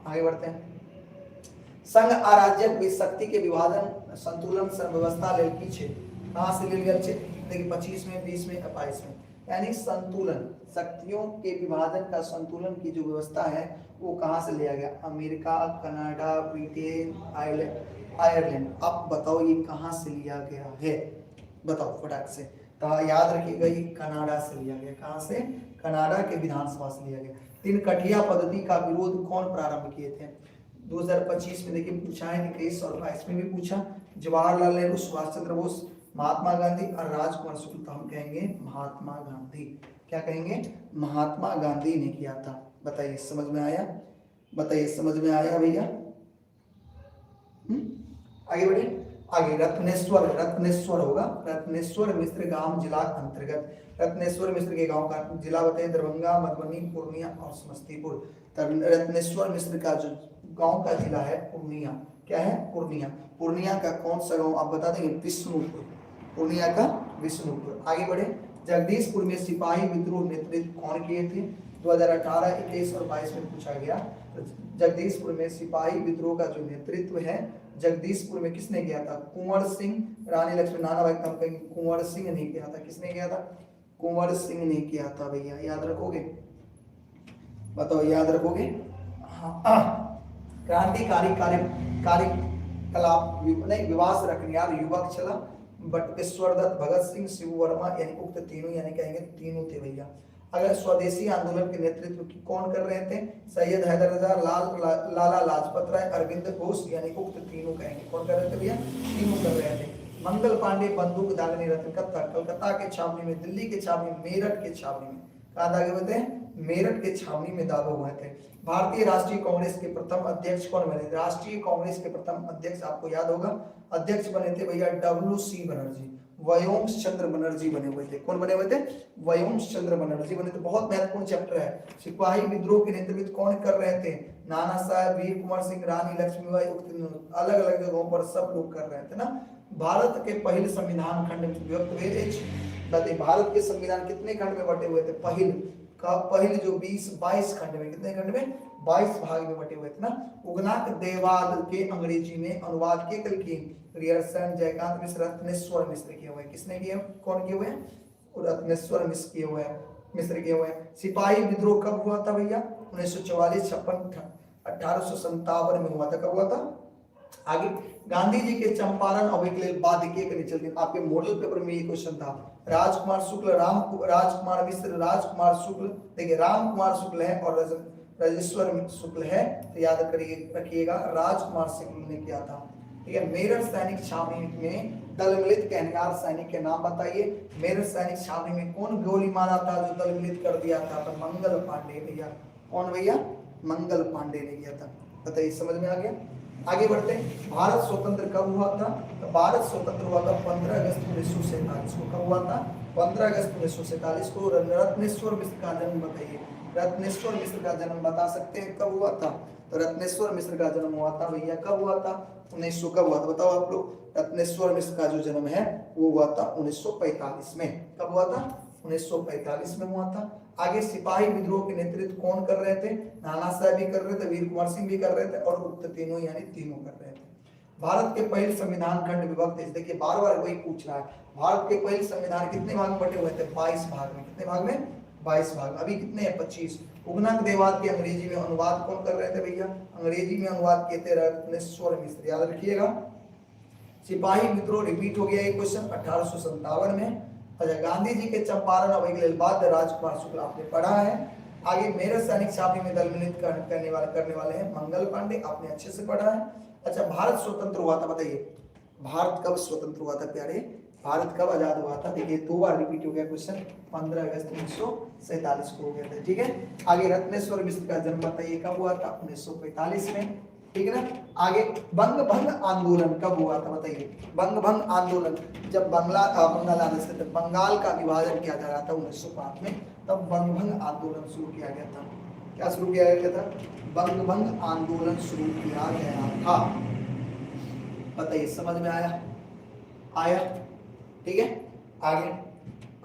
आगे बढ़ते हैं। संघ अराज्यक भी शक्ति के विभाजन संतुलन व्यवस्था ले पीछे कहाँ से ले लिया? देखिए 25 में, 20 में, 22 में, यानी संतुलन, शक्तियों के विभाजन का संतुलन की जो व्यवस्था है वो कहाँ से लिया गया? America, Canada, Britain, Ireland. अब बताओ ये कहाँ से लिया गया है, बताओ फटाक से। तो याद रखिएगा ये कनाडा से लिया गया। कहाँ से? कनाडा के विधानसभा से लिया गया। 3 कठिया पद्धति का विरोध कौन प्रारंभ किए थे? 2025 में देखिए पूछा है, 21 और 22 में भी पूछा। जवाहरलाल नेहरू, सुभाष चंद्र बोस, महात्मा गांधी और राजकुमार शुक्ल। हम कहेंगे महात्मा गांधी। क्या कहेंगे? महात्मा गांधी ने किया था। बताइए समझ में आया? बताइए समझ में आया भैया? आगे बढ़े। आगे रत्नेश्वर, रत्नेश्वर होगा, रत्नेश्वर मिश्र गांव जिला अंतर्गत। रत्नेश्वर मिश्र के गांव का जिला बताइए, दरभंगा, मधुबनी, पूर्णिया और समस्तीपुर। रत्नेश्वर मिश्र का जो गांव का जिला है पूर्णिया। क्या है? पूर्णिया। पूर्णिया का कौन सा गांव आप बता देंगे? विष्णुपुर। पूर्णिया का विष्णुपुर। आगे बढ़े। जगदीशपुर में सिपाही विद्रोह नेतृत्व कौन किए थे? 2018, 21 और 22 में पूछा गया। जगदीशपुर में सिपाही विद्रोह का जो नेतृत्व है जगदीशपुर में किसने किया था? कुंवर सिंह, रानी लक्ष्मी, नाना भाई हम कहेंगे कुंवर सिंह ने किया था। किसने किया था? कुंवर सिंह ने किया था भैया। याद रखोगे? बताओ याद रखोगे? क्रांतिकारी कार्यकलाप नहीं विवास रखने यार युवक चला बटुकेश्वर दत्त, भगत सिंह, शिव वर्मा, यानी उक्त तीनों, यानी कहेंगे तीनों थे भैया। अगर स्वदेशी आंदोलन के नेतृत्व की कौन कर रहे थे? सैयद हैदर रजा, लाला लाजपत राय, अरविंद घोष, यानी उक्त तीनों कहेंगे। कौन कर रहे थे भैया? तीनों कर रहे थे। मंगल पांडे बंदूक दागनी रत्न कलकत्ता के छावनी में, दिल्ली के छावनी, मेरठ के छावनी में। कहाँ दागे हुए थे? मेरठ के छावनी में दागे हुए थे। भारतीय राष्ट्रीय कांग्रेस के प्रथम अध्यक्ष कौन बने? राष्ट्रीय कांग्रेस के प्रथम अध्यक्ष आपको याद होगा, अध्यक्ष बने थे भैया WC बनर्जी, वयोम्स चंद्र बनर्जी बने हुए थे। कौन बने हुए थे? वयोम्स चंद्र बनर्जी बने थे। बहुत महत्वपूर्ण चैप्टर है। सिपाही विद्रोह के नेतृत्व कौन कर रहे थे? नाना साहब, वीर कुंवर सिंह, रानी लक्ष्मीबाई, अलग अलग जगहों पर सब लोग कर रहे थे ना। भारत के पहले संविधान खंड में विभक्त हुए। भारत के संविधान कितने खंड में बटे हुए थे? पहले जो 22 खंड में, कितने खंड में? 22 भाग में बटे हुए थे ना। उगनाक देवाद के अंग्रेजी में अनुवाद के कल की रियर्सन, जयकांत मिश्र, रत्नेश्वर मिश्र किए हुए। किसने किए? कौन किए हुए हैं? रत्नेश्वर मिश्र किए हुए हैं, मिश्र किए हुए हैं। सिपाही विद्रोह कब हुआ था भैया? 1944, 56, 1857 में हुआ था। कब हुआ था? आगे गांधी जी के चंपारण अवैकल्य बाद के निचल दिन। आपके मॉडल पेपर में ये क्वेश्चन था। राजकुमार शुक्ल, राजकुमार मिश्र, राजकुमार शुक्ल, देखिए रामकुमार शुक्ल है और राजेश्वर शुक्ल है, तो याद रखिएगा राजकुमार शुक्ल ने किया था। ठीक है। मेरठ सैनिक छावनी में दल मिलित कहनिहार सैनिक के नाम बताइए। मेरठ सैनिक छावनी में कौन गोली मारा था जो दल मिलित कर दिया था? तो मंगल पांडे भैया। कौन भैया? मंगल पांडे ने किया था। बताइए समझ में आ गया? आगे बढ़ते हैं। भारत स्वतंत्र कब हुआ था? तो भारत स्वतंत्र हुआ था 15 अगस्त 1947 को। कब हुआ था? 15 अगस्त 1947 को। रत्नेश्वर मिश्र का जन्म बताइए। रत्नेश्वर मिश्र का जन्म बता सकते हैं कब हुआ था? तो रत्नेश्वर मिश्र का जन्म हुआ था भैया, कब हुआ था? 1900। कब हुआ था बताओ आप लोग? रत्नेश्वर मिश्र का जो जन्म है वो हुआ था 1945 में। कब हुआ था? 1945 में हुआ था। आगे सिपाही विद्रोह के नेतृत्व कौन कर रहे थे? नाना साहब भी कर रहे थे, वीर कुंवर सिंह भी कर रहे थे और उक्त तीनों यानी तीनों कर रहे थे। भारत के पहले संविधान खंड विभक्त है। देखिए बार बार वही पूछ रहा है, भारत के पहले संविधान कितने भाग में बटे हुए थे? 22 भाग में। कितने भाग में? 22 भाग। अभी कितने हैं? 25। उगनक देवाद के अंग्रेजी में अनुवाद कौन कर रहे थे भैया? अंग्रेजी में अनुवाद किए थे रत्नेश्वर मिश्र, याद रखिएगा। सिपाही विद्रोह रिपीट हो गया ये क्वेश्चन 1857 में। अच्छा, गांधी जी के चंपारण अवैध बाध्य राजकुमार शुक्ल आपने पढ़ा है। आगे मेरे सैनिक छावनी में दल मिलित करने वाले हैं मंगल पांडे, आपने अच्छे से पढ़ा है। अच्छा, भारत स्वतंत्र हुआ था, बताइए भारत कब स्वतंत्र हुआ था प्यारे? भारत कब आजाद हुआ था? देखिए 2 बार रिपीट हो गया क्वेश्चन, 15 अगस्त 1947 को हो गया था। ठीक है, आगे रत्नेश्वर मिश्र का जन्म बताइए कब हुआ था? 1945 में। ठीक है ना। आगे बंग भंग आंदोलन कब हुआ था? बताइए बंग भंग आंदोलन जब बंगाल का विभाजन किया जा रहा था 1905 में, तब बंग भंग आंदोलन शुरू किया गया था। क्या शुरू किया गया था? बंग भंग आंदोलन शुरू किया गया था। बताइए समझ में आया? आया? ठीक है।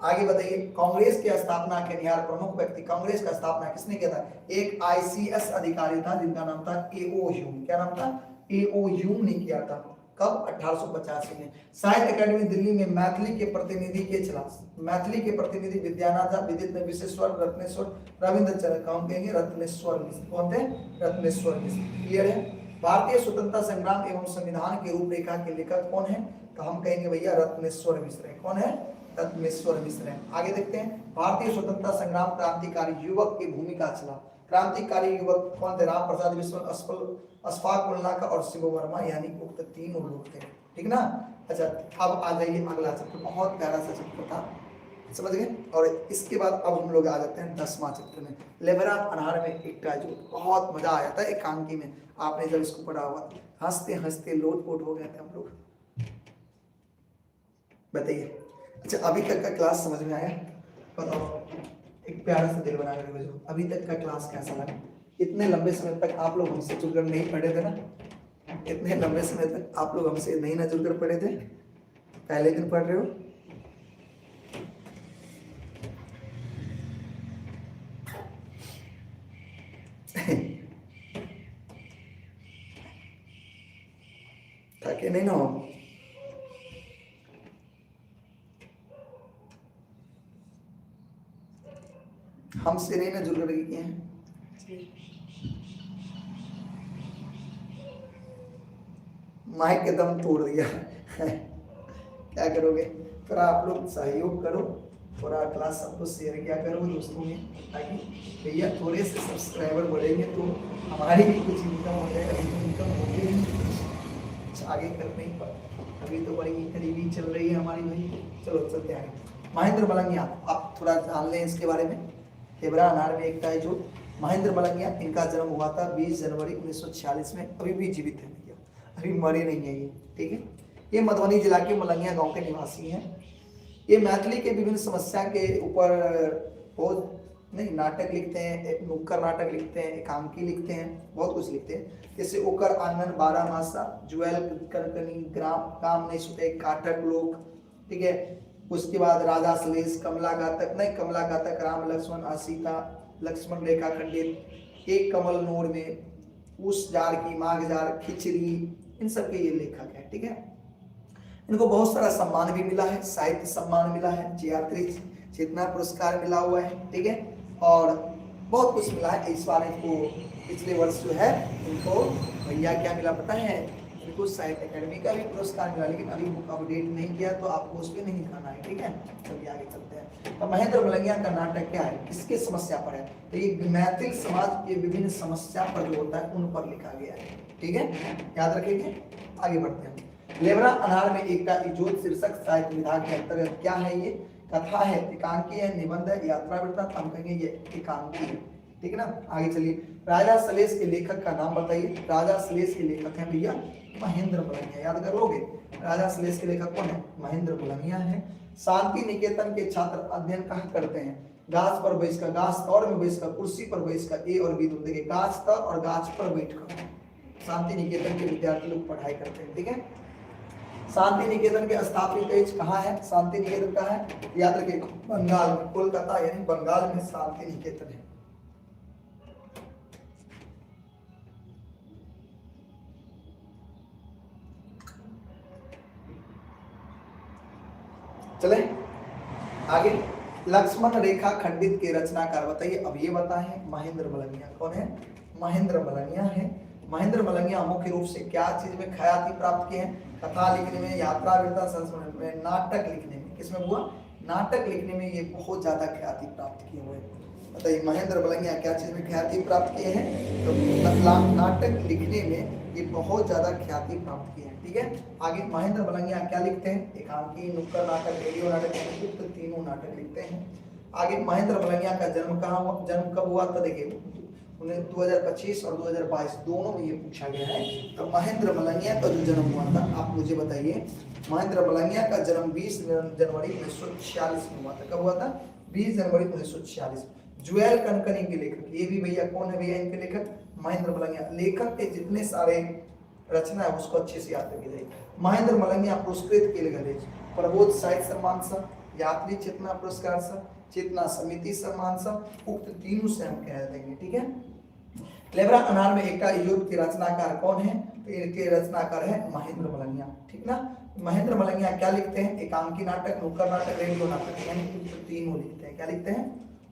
आगे बताइए, कांग्रेस की स्थापना के निहार प्रमुख व्यक्ति, कांग्रेस का स्थापना किसने किया था? एक आईसीएस अधिकारी था जिनका नाम था एओ ह्यूम। क्या नाम था? एओ ह्यूम ने किया था। कब? 1885 में। साहित्य अकादमी दिल्ली में मैथिली के प्रतिनिधि के खिलाफ, मैथिली के प्रतिनिधि विद्यानाथ विदित विश्वेश्वर रत्नेश्वर रविंद्र चरण, कौन कहेंगे? रत्नेश्वर मिश्र। कौन थे? रत्नेश्वर मिश्र। क्लियर है? भारतीय स्वतंत्रता संग्राम एवं संविधान की रूपरेखा के लेखक कौन है? तो हम कहेंगे भैया रत्नेश्वर मिश्र। कौन है? रत्नेश्वर मिश्र। आगे देखते हैं, भारतीय स्वतंत्रता संग्राम क्रांतिकारी युवक की भूमिका चला। क्रांतिकारी युवक कौन थे? राम प्रसाद बिस्मिल, अशफाक उल्लाह और शिव वर्मा, यानी उक्त 3 लोग थे। ठीक ना। अच्छा, अब आ जाइए अगला चैप्टर, बहुत प्यारा सा चैप्टर था, समझ गए। और इसके बाद अब हम लोग आ जाते हैं 10वां चैप्टर में, लेबरान अनहार में एक जो बहुत मजा आया था एकांकी में, आपने जब इसको पढ़ा हुआ, हंसते हंसते लोटपोट हो गए थे हम लोग। बताइए, अच्छा अभी तक का क्लास समझ में आया? बताओ, एक प्यारा सा दिल बना कर भेजो, अभी तक का क्लास कैसा लगा? इतने लंबे समय तक आप लोग हमसे जुड़कर नहीं पढ़े थे ना, इतने लंबे समय तक आप लोग हमसे नहीं ना जुड़कर पढ़े थे, पहले दिन पढ़ रहे हो। थके नहीं ना हो? हमसे नहीं ना जुड़ कर किए हैं? माइक के दम तोड़ दिया। क्या करोगे? थोड़ा आप लोग सहयोग करो, थोड़ा क्लास सबको शेयर किया करो दोस्तों में, ताकि भैया थोड़े से सब्सक्राइबर बढ़ेंगे तो हमारी भी कुछ इनकम हो जाएगा। इनकम होगी नहीं, आगे कर नहीं पा, अभी तो बड़ी गरीबी चल रही है हमारी भाई। चलो चलते आगे। महेंद्र मलंगिया, आप थोड़ा जान लें इसके बारे में। लेबरान अनहार में एक था जो महेंद्र मलंगिया, इनका जन्म हुआ था 20 जनवरी 1946 में, अभी भी जीवित है भैया, अभी मरे नहीं है ये। ठीक है, ये मधुबनी जिला के मलंगिया गांव के निवासी हैं। ये मैथिली के विभिन्न समस्या के ऊपर बहुत नहीं नाटक लिखते हैं, नुक्कड़ नाटक लिखते हैं, एकांकी लिखते हैं, बहुत कुछ लिखते हैं। जैसे ओकर आंगन 12 मासा, जुएल कनकनी, ग्राम काम नहीं सुते, काटक लोक। ठीक है, उसके बाद राजा सलेश, कमला घातक नहीं, कमला घातक, राम लक्ष्मण सीता, लक्ष्मण रेखा खंडित, एक कमल नूर में, उस जार की माघ जार, खिचड़ी, इन सब के ये लेखक है। ठीक है, इनको बहुत सारा सम्मान भी मिला है, साहित्य सम्मान मिला है, जी.आर. चेतना पुरस्कार मिला हुआ है। ठीक है, और बहुत कुछ मिला है। इस बार इनको पिछले वर्ष जो है इनको भैया क्या मिला पता है? इनको साहित्य अकेडमी का भी पुरस्कार मिला, लेकिन अभी बुक अपडेट नहीं किया तो आपको उस पर नहीं दिखाना है। ठीक है, चलिए आगे चलते हैं। तो महेंद्र मलंगिया का नाटक क्या है, किसके समस्या पर है? तो ये मैथिल समाज के विभिन्न समस्या पर जो होता है उन पर लिखा गया है। ठीक है, याद रखेंगे। आगे बढ़ते हैं। लेबरान अनहार में एकता इजोत शीर्षक साहित्य विधा के अंतर्गत क्या है? ये कथा है, एकांकी है, निबंध है, यात्रा वृत्तांत, हम कहेंगे ये एकांकी है। ठीक है ना। आगे चलिए, राजा सलेश के लेखक का नाम बताइए। राजा सलेश के लेखक हैं भैया महेंद्र मलंगिया, याद कर लोगे? राजा सलेश के लेखक कौन है? महेंद्र मलंगिया है। शांति निकेतन के छात्र अध्ययन कहाँ करते हैं? गाछ पर बैठकर, गाछ तौर में बैठकर, कुर्सी पर बैठकर, ए और बी दोनों। देखिए, गाछ तर और गाछ पर बैठकर शांति निकेतन के विद्यार्थी लोग पढ़ाई करते हैं। ठीक है, शांति निकेतन के स्थापित पेज कहाँ है? शांति निकेतन कहाँ है? याद रखिए, बंगाल में, कोलकाता यानी बंगाल में शांति निकेतन है। चले आगे, लक्ष्मण रेखा खंडित के रचनाकार बताइए। अब ये बताएं महेंद्र मलंगिया कौन है? महेंद्र मलंगिया है। महेंद्र मलंगिया मुख्य रूप से क्या चीज में ख्याति प्राप्त किए हैं? कथा लिखने में, यात्रा वृत्तांत संस्मरण में, नाटक लिखने में। किसमें हुआ? नाटक लिखने में ये बहुत ज्यादा ख्याति प्राप्त किए हुए। बताइए महेंद्र मलंगिया क्या चीज में ख्याति प्राप्त किए हैं? तो नाटक लिखने में ये बहुत ज्यादा ख्याति प्राप्त किए हैं। ठीक है, आगे महेंद्र मलंगिया क्या लिखते हैं? एकांकी, नुक्कड़ नाटक, रेडियो नाटक, तीनों नाटक लिखते हैं। आगे महेंद्र मलंगिया का जन्म कहाँ हुआ? जन्म कब हुआ था? देखिए 2025 और 2022 दोनों में ये पूछा गया है। तो महेंद्र मलंगिया का जो जन्म हुआ था आप मुझे बताइए। महेंद्र मलंगिया का जन्म 20 जनवरी 1946 में हुआ था। कब हुआ था? 20 जनवरी 1946। ज्वेल कनकनी के लेखक, ये भी भैया कौन है भैया इनके लेखक? महेंद्र मलंगिया। लेखक के जितने सारे रचना है उसको अच्छे से याद रखिए। महेंद्र मलंगिया पुरस्कृत किए गए प्रबोध साहित्य सम्मान से, यात्री चेतना पुरस्कार से, चेतना समिति सम्मान से, उक्त तीनों से हम कह देंगे। ठीक है, लेबरा अनार में एकटा युद्ध के रचनाकार कौन है? तो इनके रचनाकार है महेंद्र मलंगिया। ठीक ना, महेंद्र मलंगिया क्या लिखते हैं? एकांकी नाटक, नुक्कड़ नाटक, रेडियो नाटक, यानी उक्त तीनों लिखते हैं। क्या लिखते हैं?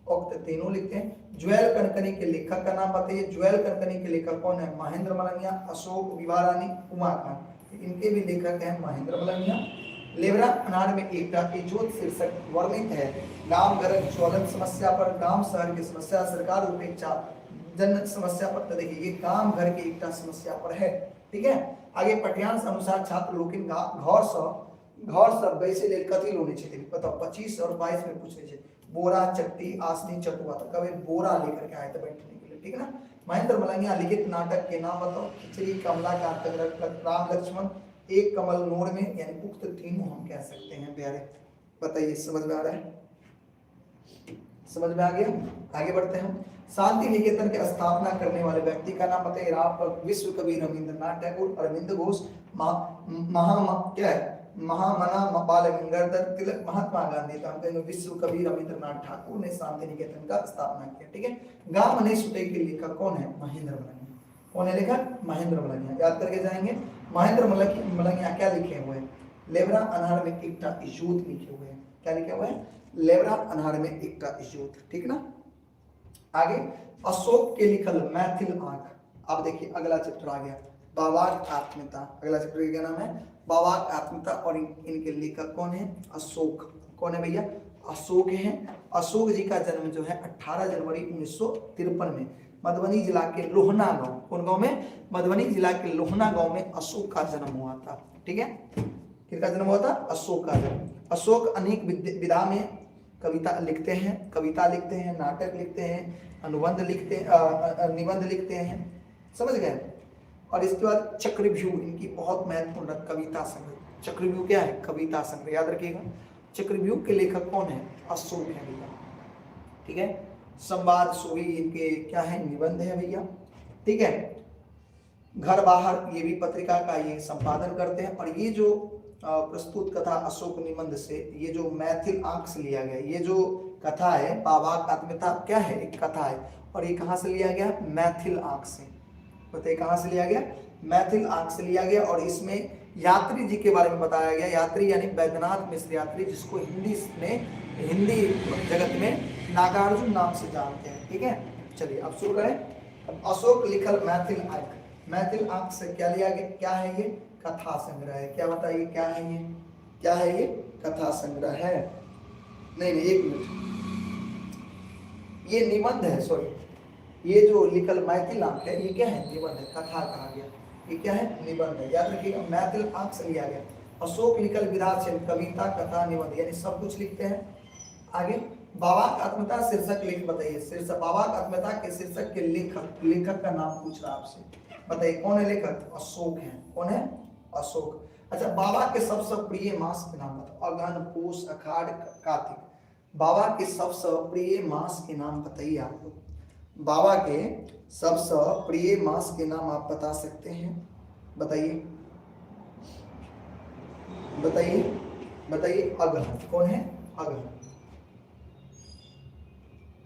उक्त तीनों लिखते हैं। ज्वेल कनकनी के लेखक का नाम बताइए। ज्वेल कनकनी के लेखक कौन है? महेंद्र मलंगिया, अशोक, विभा रानी, उमाकांत, इनके भी लेखक हैं महेंद्र मलंगिया। लेबरा अनार में एकटा इजोत शीर्षक वर्णित है। गांव घर ज्वलन समस्या पर, गांव शहर की समस्या, सरकार उपेक्षा, जन समस्या पर। तो देखिए ये गांव घर की एकटा समस्या पर है। ठीक है, आगे पठ्यांश अनुसार छात्र लोग घर सब वैसे ले कथी लोने चाहिए? बताओ 25 और 22 में पूछने चाहिए। बोरा, चट्टी, आसनी, चटुआ। तो कभी बोरा लेकर के आए थे बैठने के लिए। ठीक है ना, महेंद्र मलंगिया लिखित नाटक के नाम बताओ। खिचड़ी, कमला का राम लक्ष्मण, एक कमल नोर में, यानी उक्त तीनों हम कह सकते हैं प्यारे। बताइए समझ में आ रहा है? समझ में आ गया? आगे बढ़ते हैं। शांति निकेतन की स्थापना करने वाले व्यक्ति का नाम बताइए। विश्व कवि रविंद्रनाथ टैगोर, अरविंद घोष, क्या है महामना बाल गंगाधर तिलक, महात्मा गांधी। तो हम कहेंगे विश्व कवि रविंद्रनाथ ठाकुर ने शांति निकेतन का स्थापना किया। ठीक है, गांव नहीं सुटे के लेखक कौन है? महेंद्र मलंगिया। कौन है लेखक? महेंद्र मलंगिया। याद करके जाएंगे। महेंद्र मलंगिया क्या लिखे हुए हैं? लेबरा अनार में एकटा इजोत लिखे हुए हैं। क्या लिखे हुए हैं? लेबरा अनार में एकटा इजोत। ठीक ना, आगे अशोक के लिखल मैथिल आंख। अब देखिए अगला चैप्टर आ गया, बावाक आत्मीयता। अगला चैप्टर क्या नाम है? बावाक आत्मीयता। और इनके लेखक कौन है? अशोक। कौन है भैया? अशोक हैं। अशोक जी का जन्म जो है 18 जनवरी 1953 में मधुबनी जिला के लोहना गांव, कौन गांव में? मधुबनी जिला के लोहना गांव में अशोक का जन्म हुआ था। ठीक है, किसका जन्म हुआ था? अशोक का जन्म। अशोक अनेक विधा में कविता लिखते हैं, नाटक लिखते हैं, अनुबंध लिखते हैं, निबंध लिखते हैं। समझ गए? और इसके बाद चक्रव्यूह इनकी बहुत महत्वपूर्ण कविता संग्रह। चक्रव्यूह क्या है? कविता संग्रह। याद रखिएगा, चक्रव्यूह के लेखक कौन है? अशोक है भैया। ठीक है, संवाद सोई इनके क्या है? निबंध है भैया। ठीक है, घर बाहर ये भी पत्रिका का ये संपादन करते हैं। और ये जो प्रस्तुत कथा अशोक निबंध से, ये जो मैथिल आंख से लिया गया, ये जो कथा है बावाक आत्मीयता क्या है? एक कथा है। और ये कहाँ से लिया गया? मैथिल आंख से। बताइए कहाँ से लिया गया? मैथिल आंख से लिया गया। और इसमें यात्री जी के बारे में बताया गया। यात्री यानी बैद्यनाथ मिश्र यात्री, जिसको हिंदी जगत में नागार्जुन नाम से जानते हैं। ठीक है, चलिए अब शुरू करें। अशोक लिखल मैथिल आंख। मैथिल आंख से क्या लिया गया? क्या है ये? कथा संग्रह है। क्या बताइए क्या है ये? क्या है ये? कथा संग्रह है। नहीं एक मिनट, ये निबंध है। सॉरी, ये जो लिखल मैथिल आंख है ये क्या है? निबंध है। कथा कहा गया, ये क्या है? निबंध है। याद रखिएगा, मैथिल आंख से लिया गया। अशोक लिखल विराट से कविता, कथा, निबंध, यानी सब कुछ लिखते हैं। आगे बावाक आत्मीयता शीर्षक लेख बताइए। शीर्षक बावाक आत्मीयता के शीर्षक के लेखक का नाम पूछ रहा आपसे। बताइए कौन है लेखक? अशोक है। कौन है? अशोक। अच्छा, बाबा के सबसे प्रिय मास के नाम बताओ। अगहन, पूस, अखाड़, कार्तिक। बाबा के सबसे प्रिय मास के नाम बताइए आप लोग। बाबा के सबसे प्रिय मास के नाम आप बता सकते हैं? बताइए बताइए बताइए। अगहन। कौन है? अगहन।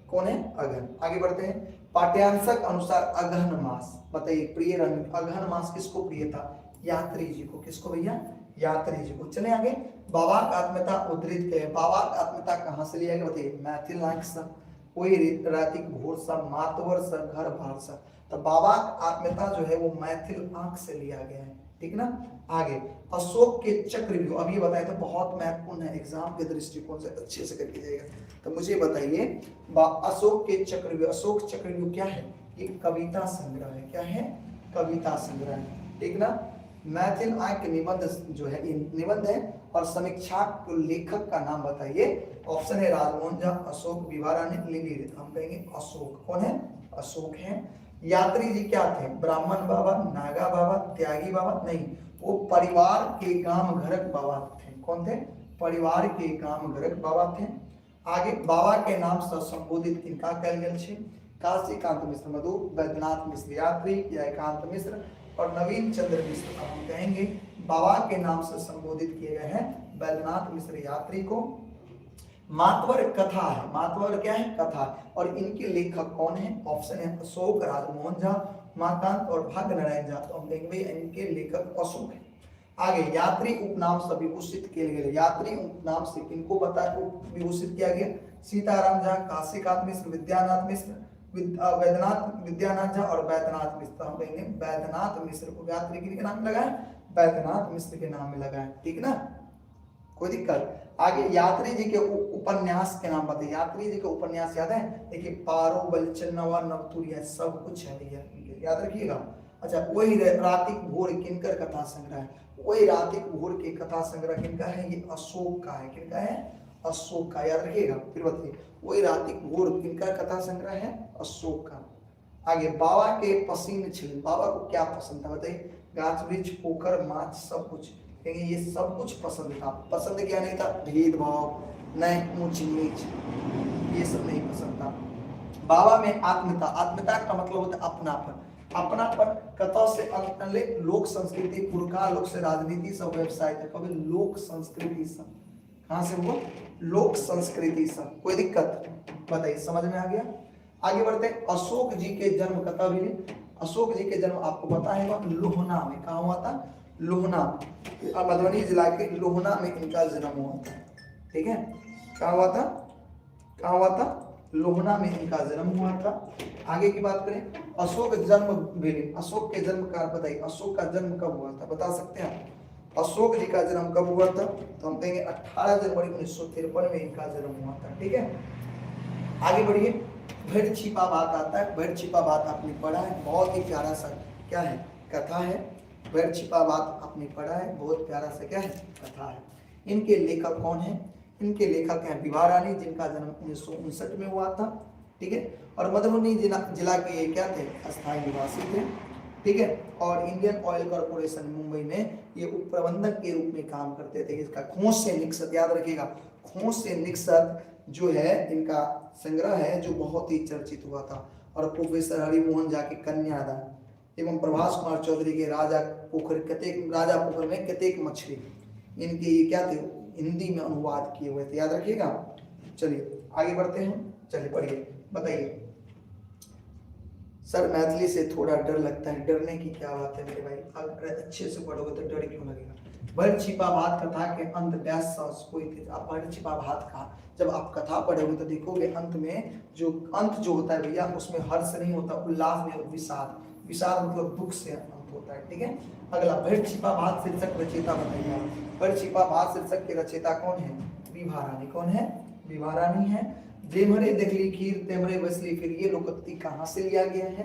कौन है? अगहन। आगे बढ़ते हैं। पाठ्यांशक अनुसार अगहन मास बताइए प्रिय रंग। अगहन मास किसको प्रिय था? यात्री जी को। किसको भैया? यात्री जी को। चले आगे। बाबाक आत्मता उद्धृत है। बाबाक आत्मता कहाँ से लिया गया बताइए, मैथिल नाक सा, कोई रातिक भोर सा, मातवर सा, घर भार सा। तो बाबाक आत्मता जो है वो मैथिल आंख से लिया गया है, ठीक ना। आगे अशोक के चक्रव्यूह, अब ये बताया तो बहुत महत्वपूर्ण है, एग्जाम के दृष्टिकोण से अच्छे से करके जाएगा। तो मुझे बताइए अशोक के चक्रव्यूह, अशोक चक्रव्यूह क्या है, ये कविता संग्रह है। क्या है, कविता संग्रह है, ठीक ना। मैथिल आंक निबंध जो है ये निबंध है, और समीक्षा लेखक का नाम बताइए। ऑप्शन है राजमोहन झा, अशोक, विभा रानी, लिली। हम कहेंगे अशोक। कौन है, अशोक है। यात्री जी क्या थे, ब्राह्मण बाबा, नागा बाबा, त्यागी बाबा, नहीं, वो परिवार के गांव घरक बाबा थे। कौन थे, परिवार के गांव घरक बाबा थे। आगे बाबा के नाम से संबोधित किनका कल गेल छे, काशी कांत मिश्र मधु, वैद्यनाथ मिश्र यात्री या एकांत मिश्र और नवीन चंद्र मिश्र। हम कहेंगे बाबा के नाम से संबोधित किए गए हैं वैद्यनाथ मिश्र यात्री को। मातवर कथा है, मातवर क्या है, कथा, और इनके लेखक कौन है, ऑप्शन है अशोक, राजमोहन झा, उमाकांत और भाग्य नारायण झा। तो हम देखेंगे इनके लेखक अशोक है। आगे यात्री उपनाम से विभूषित किए गए, यात्री उपनाम से किनको विभूषित किया गया, सीताराम झा, काशीकांत मिश्र, विद्यानाथ मिश्र, वैद्यनाथ विद्यानाथ झा और वैद्यनाथ मिश्र। हम कहेंगे वैद्यनाथ मिश्र को यात्री के नाम में लगाए, वैद्यनाथ मिश्र के नाम में लगाए, ठीक ना, कोई दिक्कत। आगे यात्री जी के उपन्यास के नाम बताइए, यात्री जी के उपन्यास याद है, देखिए पारो बलचनवा नवतुरिया सब कुछ है भैया, याद रखिएगा। अच्छा, वही रातिक भोर किनकर कथा संग्रह है, वही रातिक भोर के कथा संग्रह किनका है, ये अशोक का है। किनका है, अशोक का, याद रखिएगा। फिर बताइए वही रातिक भोर किनका कथा संग्रह है, अशोक का। आगे बाबा के पसीन छिल, बाबा को क्या पसंद था बताइए, गाछ वृक्ष, पोखर, माछ, सब कुछ। कहेंगे ये सब कुछ पसंद था। पसंद क्या नहीं था, भेदभाव, नहीं ऊंच नीच, ये सब नहीं पसंद था। बाबा में आत्मता, आत्मता का मतलब होता है अपनापन, अपनापन कथा से लोक संस्कृति, पुरखा लोक से राजनीति सब व्यवसाय तक, कभी लोक संस्कृति सब, कहां से वो, लोक संस्कृति सब। कोई दिक्कत बताइए, समझ में आ गया। आगे बढ़ते हैं, अशोक जी के जन्म कथा भी, अशोक जी के जन्म आपको पता है लोहना में, कहा हुआ था, लोहना, मधुबनी जिला के लोहना में इनका जन्म हुआ था, ठीक है। कहा हुआ था, कहा हुआ था, लोहना में इनका जन्म हुआ था। आगे की बात करें, अशोक जन्म बेली, अशोक के जन्म का बताइए, अशोक का जन्म कब हुआ था, बता सकते हैं आप, अशोक जी का जन्म कब हुआ था, तो हम कहेंगे 18 जनवरी 1953 में इनका जन्म हुआ था, ठीक है। आगे बढ़िए, भेड़ छिपा बात आता है, भेड़ छिपा बात आपने पढ़ा है, बहुत ही प्यारा सा क्या है, कथा है। भेड़ छिपा बात आपने पढ़ा है, बहुत प्यारा सा क्या है, कथा है। इनके लेखक कौन है, इनके लेखक हैं विभा रानी, जिनका जन्म 1959 में हुआ था, ठीक है। और मधुबनी जिला के ये क्या थे, अस्थायी निवासी थे, ठीक है। और इंडियन ऑयल कॉर्पोरेशन मुंबई में ये उप प्रबंधक के रूप में काम करते थे। इसका खोज से निकसत, याद रखिएगा, खोज से निकसत जो है इनका संग्रह है, जो बहुत ही चर्चित हुआ था। और प्रोफेसर हरिमोहन झा के कन्यादान एवं प्रभास कुमार चौधरी के राजा पोखर में कतेक मछली, इनके ये क्या थे, हिंदी में अनुवाद किए हुए थे, याद रखिएगा। चलिए आगे बढ़ते हैं, चलिए पढ़िए, बताइए। सर मैथिली से थोड़ा डर लगता है, डरने की क्या बात है मेरे भाई, अगर अच्छे से पढ़ोगे तो डर क्यों लगेगा। भेड़ छिपा भात कथा के अंत डैश सांस कोई थे, आप भेड़ छिपा भात का जब आप कथा पढ़ोगे तो देखोगे अंत में जो अंत जो होता है भैया, उसमें हर्ष नहीं होता, उल्लास नहीं होता, विषाद, विषाद मतलब दुख से अंत होता है, ठीक है। अगला, भेड़ छिपा भात शीर्षक रचयिता बताइए। भेड़ छिपा भात शीर्षक के रचयिता कौन है, विभा रानी। कौन है, विभा रानी है। जेमरे देखली खीर तेमरे बसली फिर, ये लोकोक्ति कहाँ से लिया गया है,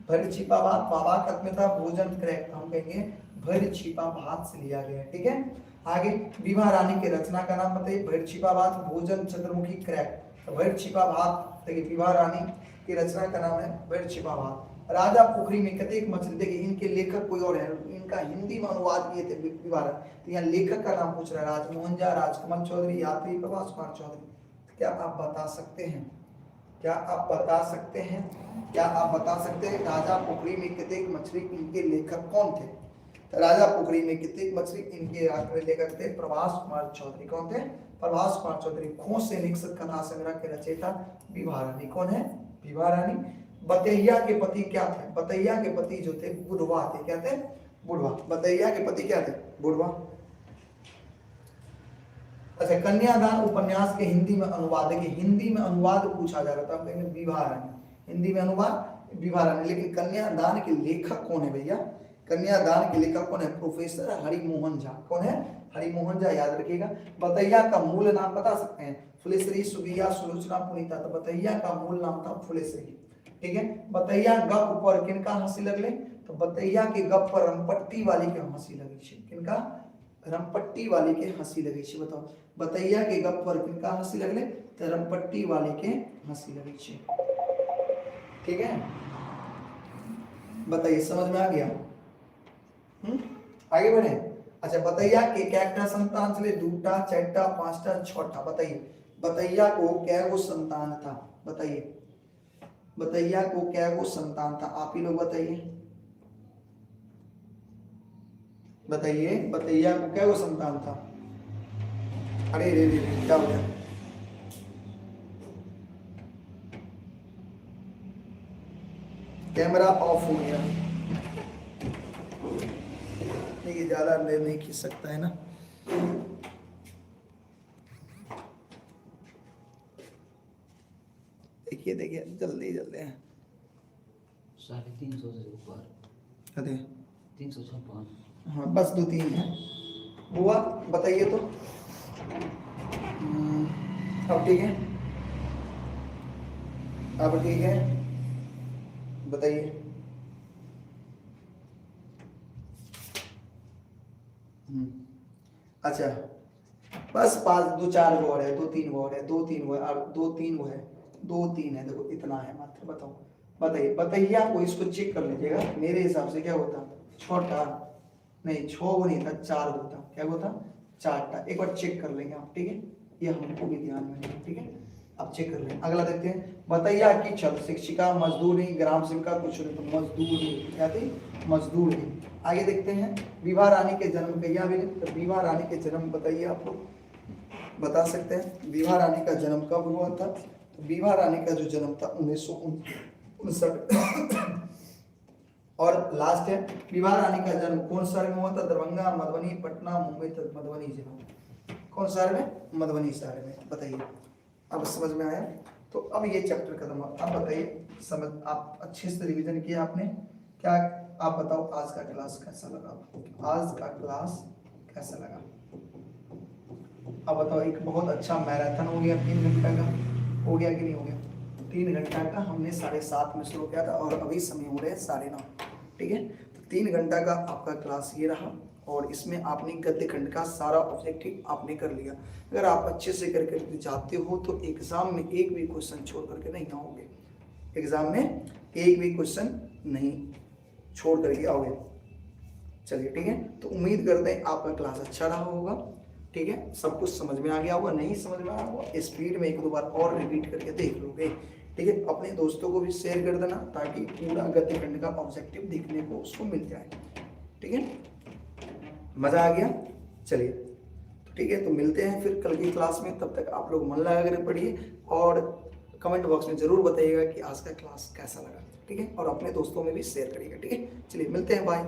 भेड़ छिपा भात बाबा कथमिता भोजन क्रैक, हम कहेंगे भेड़ छिपा भात से लिया गया है, ठीक है। आगे विभा रानी के रचना का नाम बताइए, भेड़ छिपा भात भोजन चंद्रमुखी क्रैक, तो भेड़ छिपा भात देखिए विभा रानी की रचना का नाम है भेड़ छिपा भात। राजा पोखरी में कतेक मछली, देखिए इनके लेखक कोई और है, इनका हिंदी में अनुवाद किए थे विभा रानी, तो यहाँ लेखक का नाम पूछ रहा है, राजमोहन झा, राजकमल चौधरी, यात्री, प्रभास कुमार चौधरी। क्या आप बता सकते हैं, क्या आप बता सकते हैं, क्या आप बता सकते हैं राजा पोखरी में कतेक मछली, इनके लेखक कौन थे। तो राजा पोखरी में कतेक मछली, इनके लेखक थे प्रभास कुमार चौधरी। कौन थे, प्रभास कुमार चौधरी। खोज से निकसत कथा संग्रह के रचयिता विभा रानी। कौन है, विभा रानी। बतैया के पति क्या थे, बतैया के पति जो थे बुढ़वा थे, क्या थे, बुढ़वा। बतैया के पति क्या थे, बुढ़वा। अच्छा, कन्यादान उपन्यास के हिंदी में अनुवाद, देखिए हिंदी में अनुवाद पूछा जा रहा था, हम कहेंगे विभा रानी, हिंदी में अनुवाद विभा रानी। लेकिन कन्यादान के लेखक कौन है भैया? कन्यादान के लेखक कौन है? प्रोफेसर हरिमोहन झा। कौन है? हरिमोहन झा, याद रखिएगा। बतैया का मूल नाम बता सकते हैं? फुलेश्री, सुबिया, सुलोचना, पुनीता। तो बतैया का मूल नाम था फुलेश्री, ठीक है। बतैया गप पर किनका हंसी लगले? तो बतैया के गप पर रमपट्टी वाली के हंसी लगे छे। किनका? रमपट्टी वाली के हंसी लगे छे। बताओ, बतैया के गप पर किनका हंसी लगले? तो रमपट्टी वाली के हंसी लगे छे, ठीक है। बताइए, समझ में आ गया? आगे बढ़े। अच्छा, बतैया के कैटा संतान चले? दूटा, चारटा, पांचटा, छठा। बताइए, बतैया को कै गो संतान था? बताइए, बतैया को कै गो संतान था? आप ही लोग बताइए, बताइए, बतैया को कै गो संतान था? अरे रे रे, क्या हो गया? कैमरा ऑफ हो गया। देखिए, ज्यादा नहीं खींच सकता है ना। देखिए देखिए, जल्दी जल्दी है। 350 से ऊपर, अरे 356। हाँ, बस 2-3 है। बुआ बताइए तो। अब ठीक है, अब ठीक है, बताइए। अच्छा, बस 5-2-4 गो है, 2-3 गो है, 2-3 गो है, और 2-3 गो है, 2-3 है। देखो इतना है मात्र। बताओ, बताइए, बतैया को इसको चेक कर लीजिएगा। मेरे हिसाब से क्या होता? छोटा नहीं, 6 गो नहीं था, 4 गो था। क्या होता? 4टा। एक बार चेक कर लेंगे आप, ठीक है। ये हमको भी ध्यान में है, ठीक है। अब चेक कर लें। अगला देखते हैं। बतैया की छल शिक्षिका, मजदूरी, ग्राम सेविका, कुछ नहीं तो मजदूरी। क्या थी? मजदूरी। आगे देखते हैं। विभा रानी के जन्म कहिया हुए? तो विभा रानी के जन्म बताइए, आप लोग बता सकते हैं विभा रानी का जन्म कब हुआ था? तो विभा रानी का जो जन्म था 1959। और लास्ट है, विभा रानी का जन्म कौन शहर में हुआ था? दरभंगा, मधुबनी, पटना, मुंबई। तक मधुबनी जिला। कौन शहर में? मधुबनी शहर में। बताइए, अब समझ में आया? तो अब ये चैप्टर खत्म हुआ। अब बताइए, समझ आप अच्छे से रिवीजन किया आपने क्या? आप बताओ, आज का क्लास कैसा लगा? आज का क्लास कैसा लगा? अब बताओ, एक बहुत अच्छा मैराथन हो गया, 3 घंटा का हो गया कि नहीं हो गया? 3 घंटा का हमने 7:30 में शुरू किया था, और अभी समय हो रहे हैं 9:30, ठीक है। तो 3 घंटा का आपका क्लास ये रहा, और इसमें आपने गद्य खंड का सारा ऑब्जेक्टिव आपने कर लिया। अगर आप अच्छे से करके जाते हो तो एग्जाम में एक भी क्वेश्चन छोड़ करके नहीं आओगे। एग्जाम में एक भी क्वेश्चन नहीं छोड़ करके आओगे। चलिए, ठीक है। तो उम्मीद करते हैं आपका क्लास अच्छा रहा होगा, ठीक है। सब कुछ समझ में आ गया होगा। नहीं समझ में आया होगा, स्पीड में 1-2 बार और रिपीट करके देख लोगे, ठीक है। अपने दोस्तों को भी शेयर कर देना, ताकि पूरा गद्य खंड का ऑब्जेक्टिव देखने को उसको मिल जाए, ठीक है। मजा आ गया? चलिए, तो ठीक है। तो मिलते हैं फिर कल की क्लास में। तब तक आप लोग मन लगा कर पढ़िए, और कमेंट बॉक्स में जरूर बताइएगा कि आज का क्लास कैसा लगा, ठीक है। और अपने दोस्तों में भी शेयर करिएगा, ठीक है। चलिए, मिलते हैं, बाय।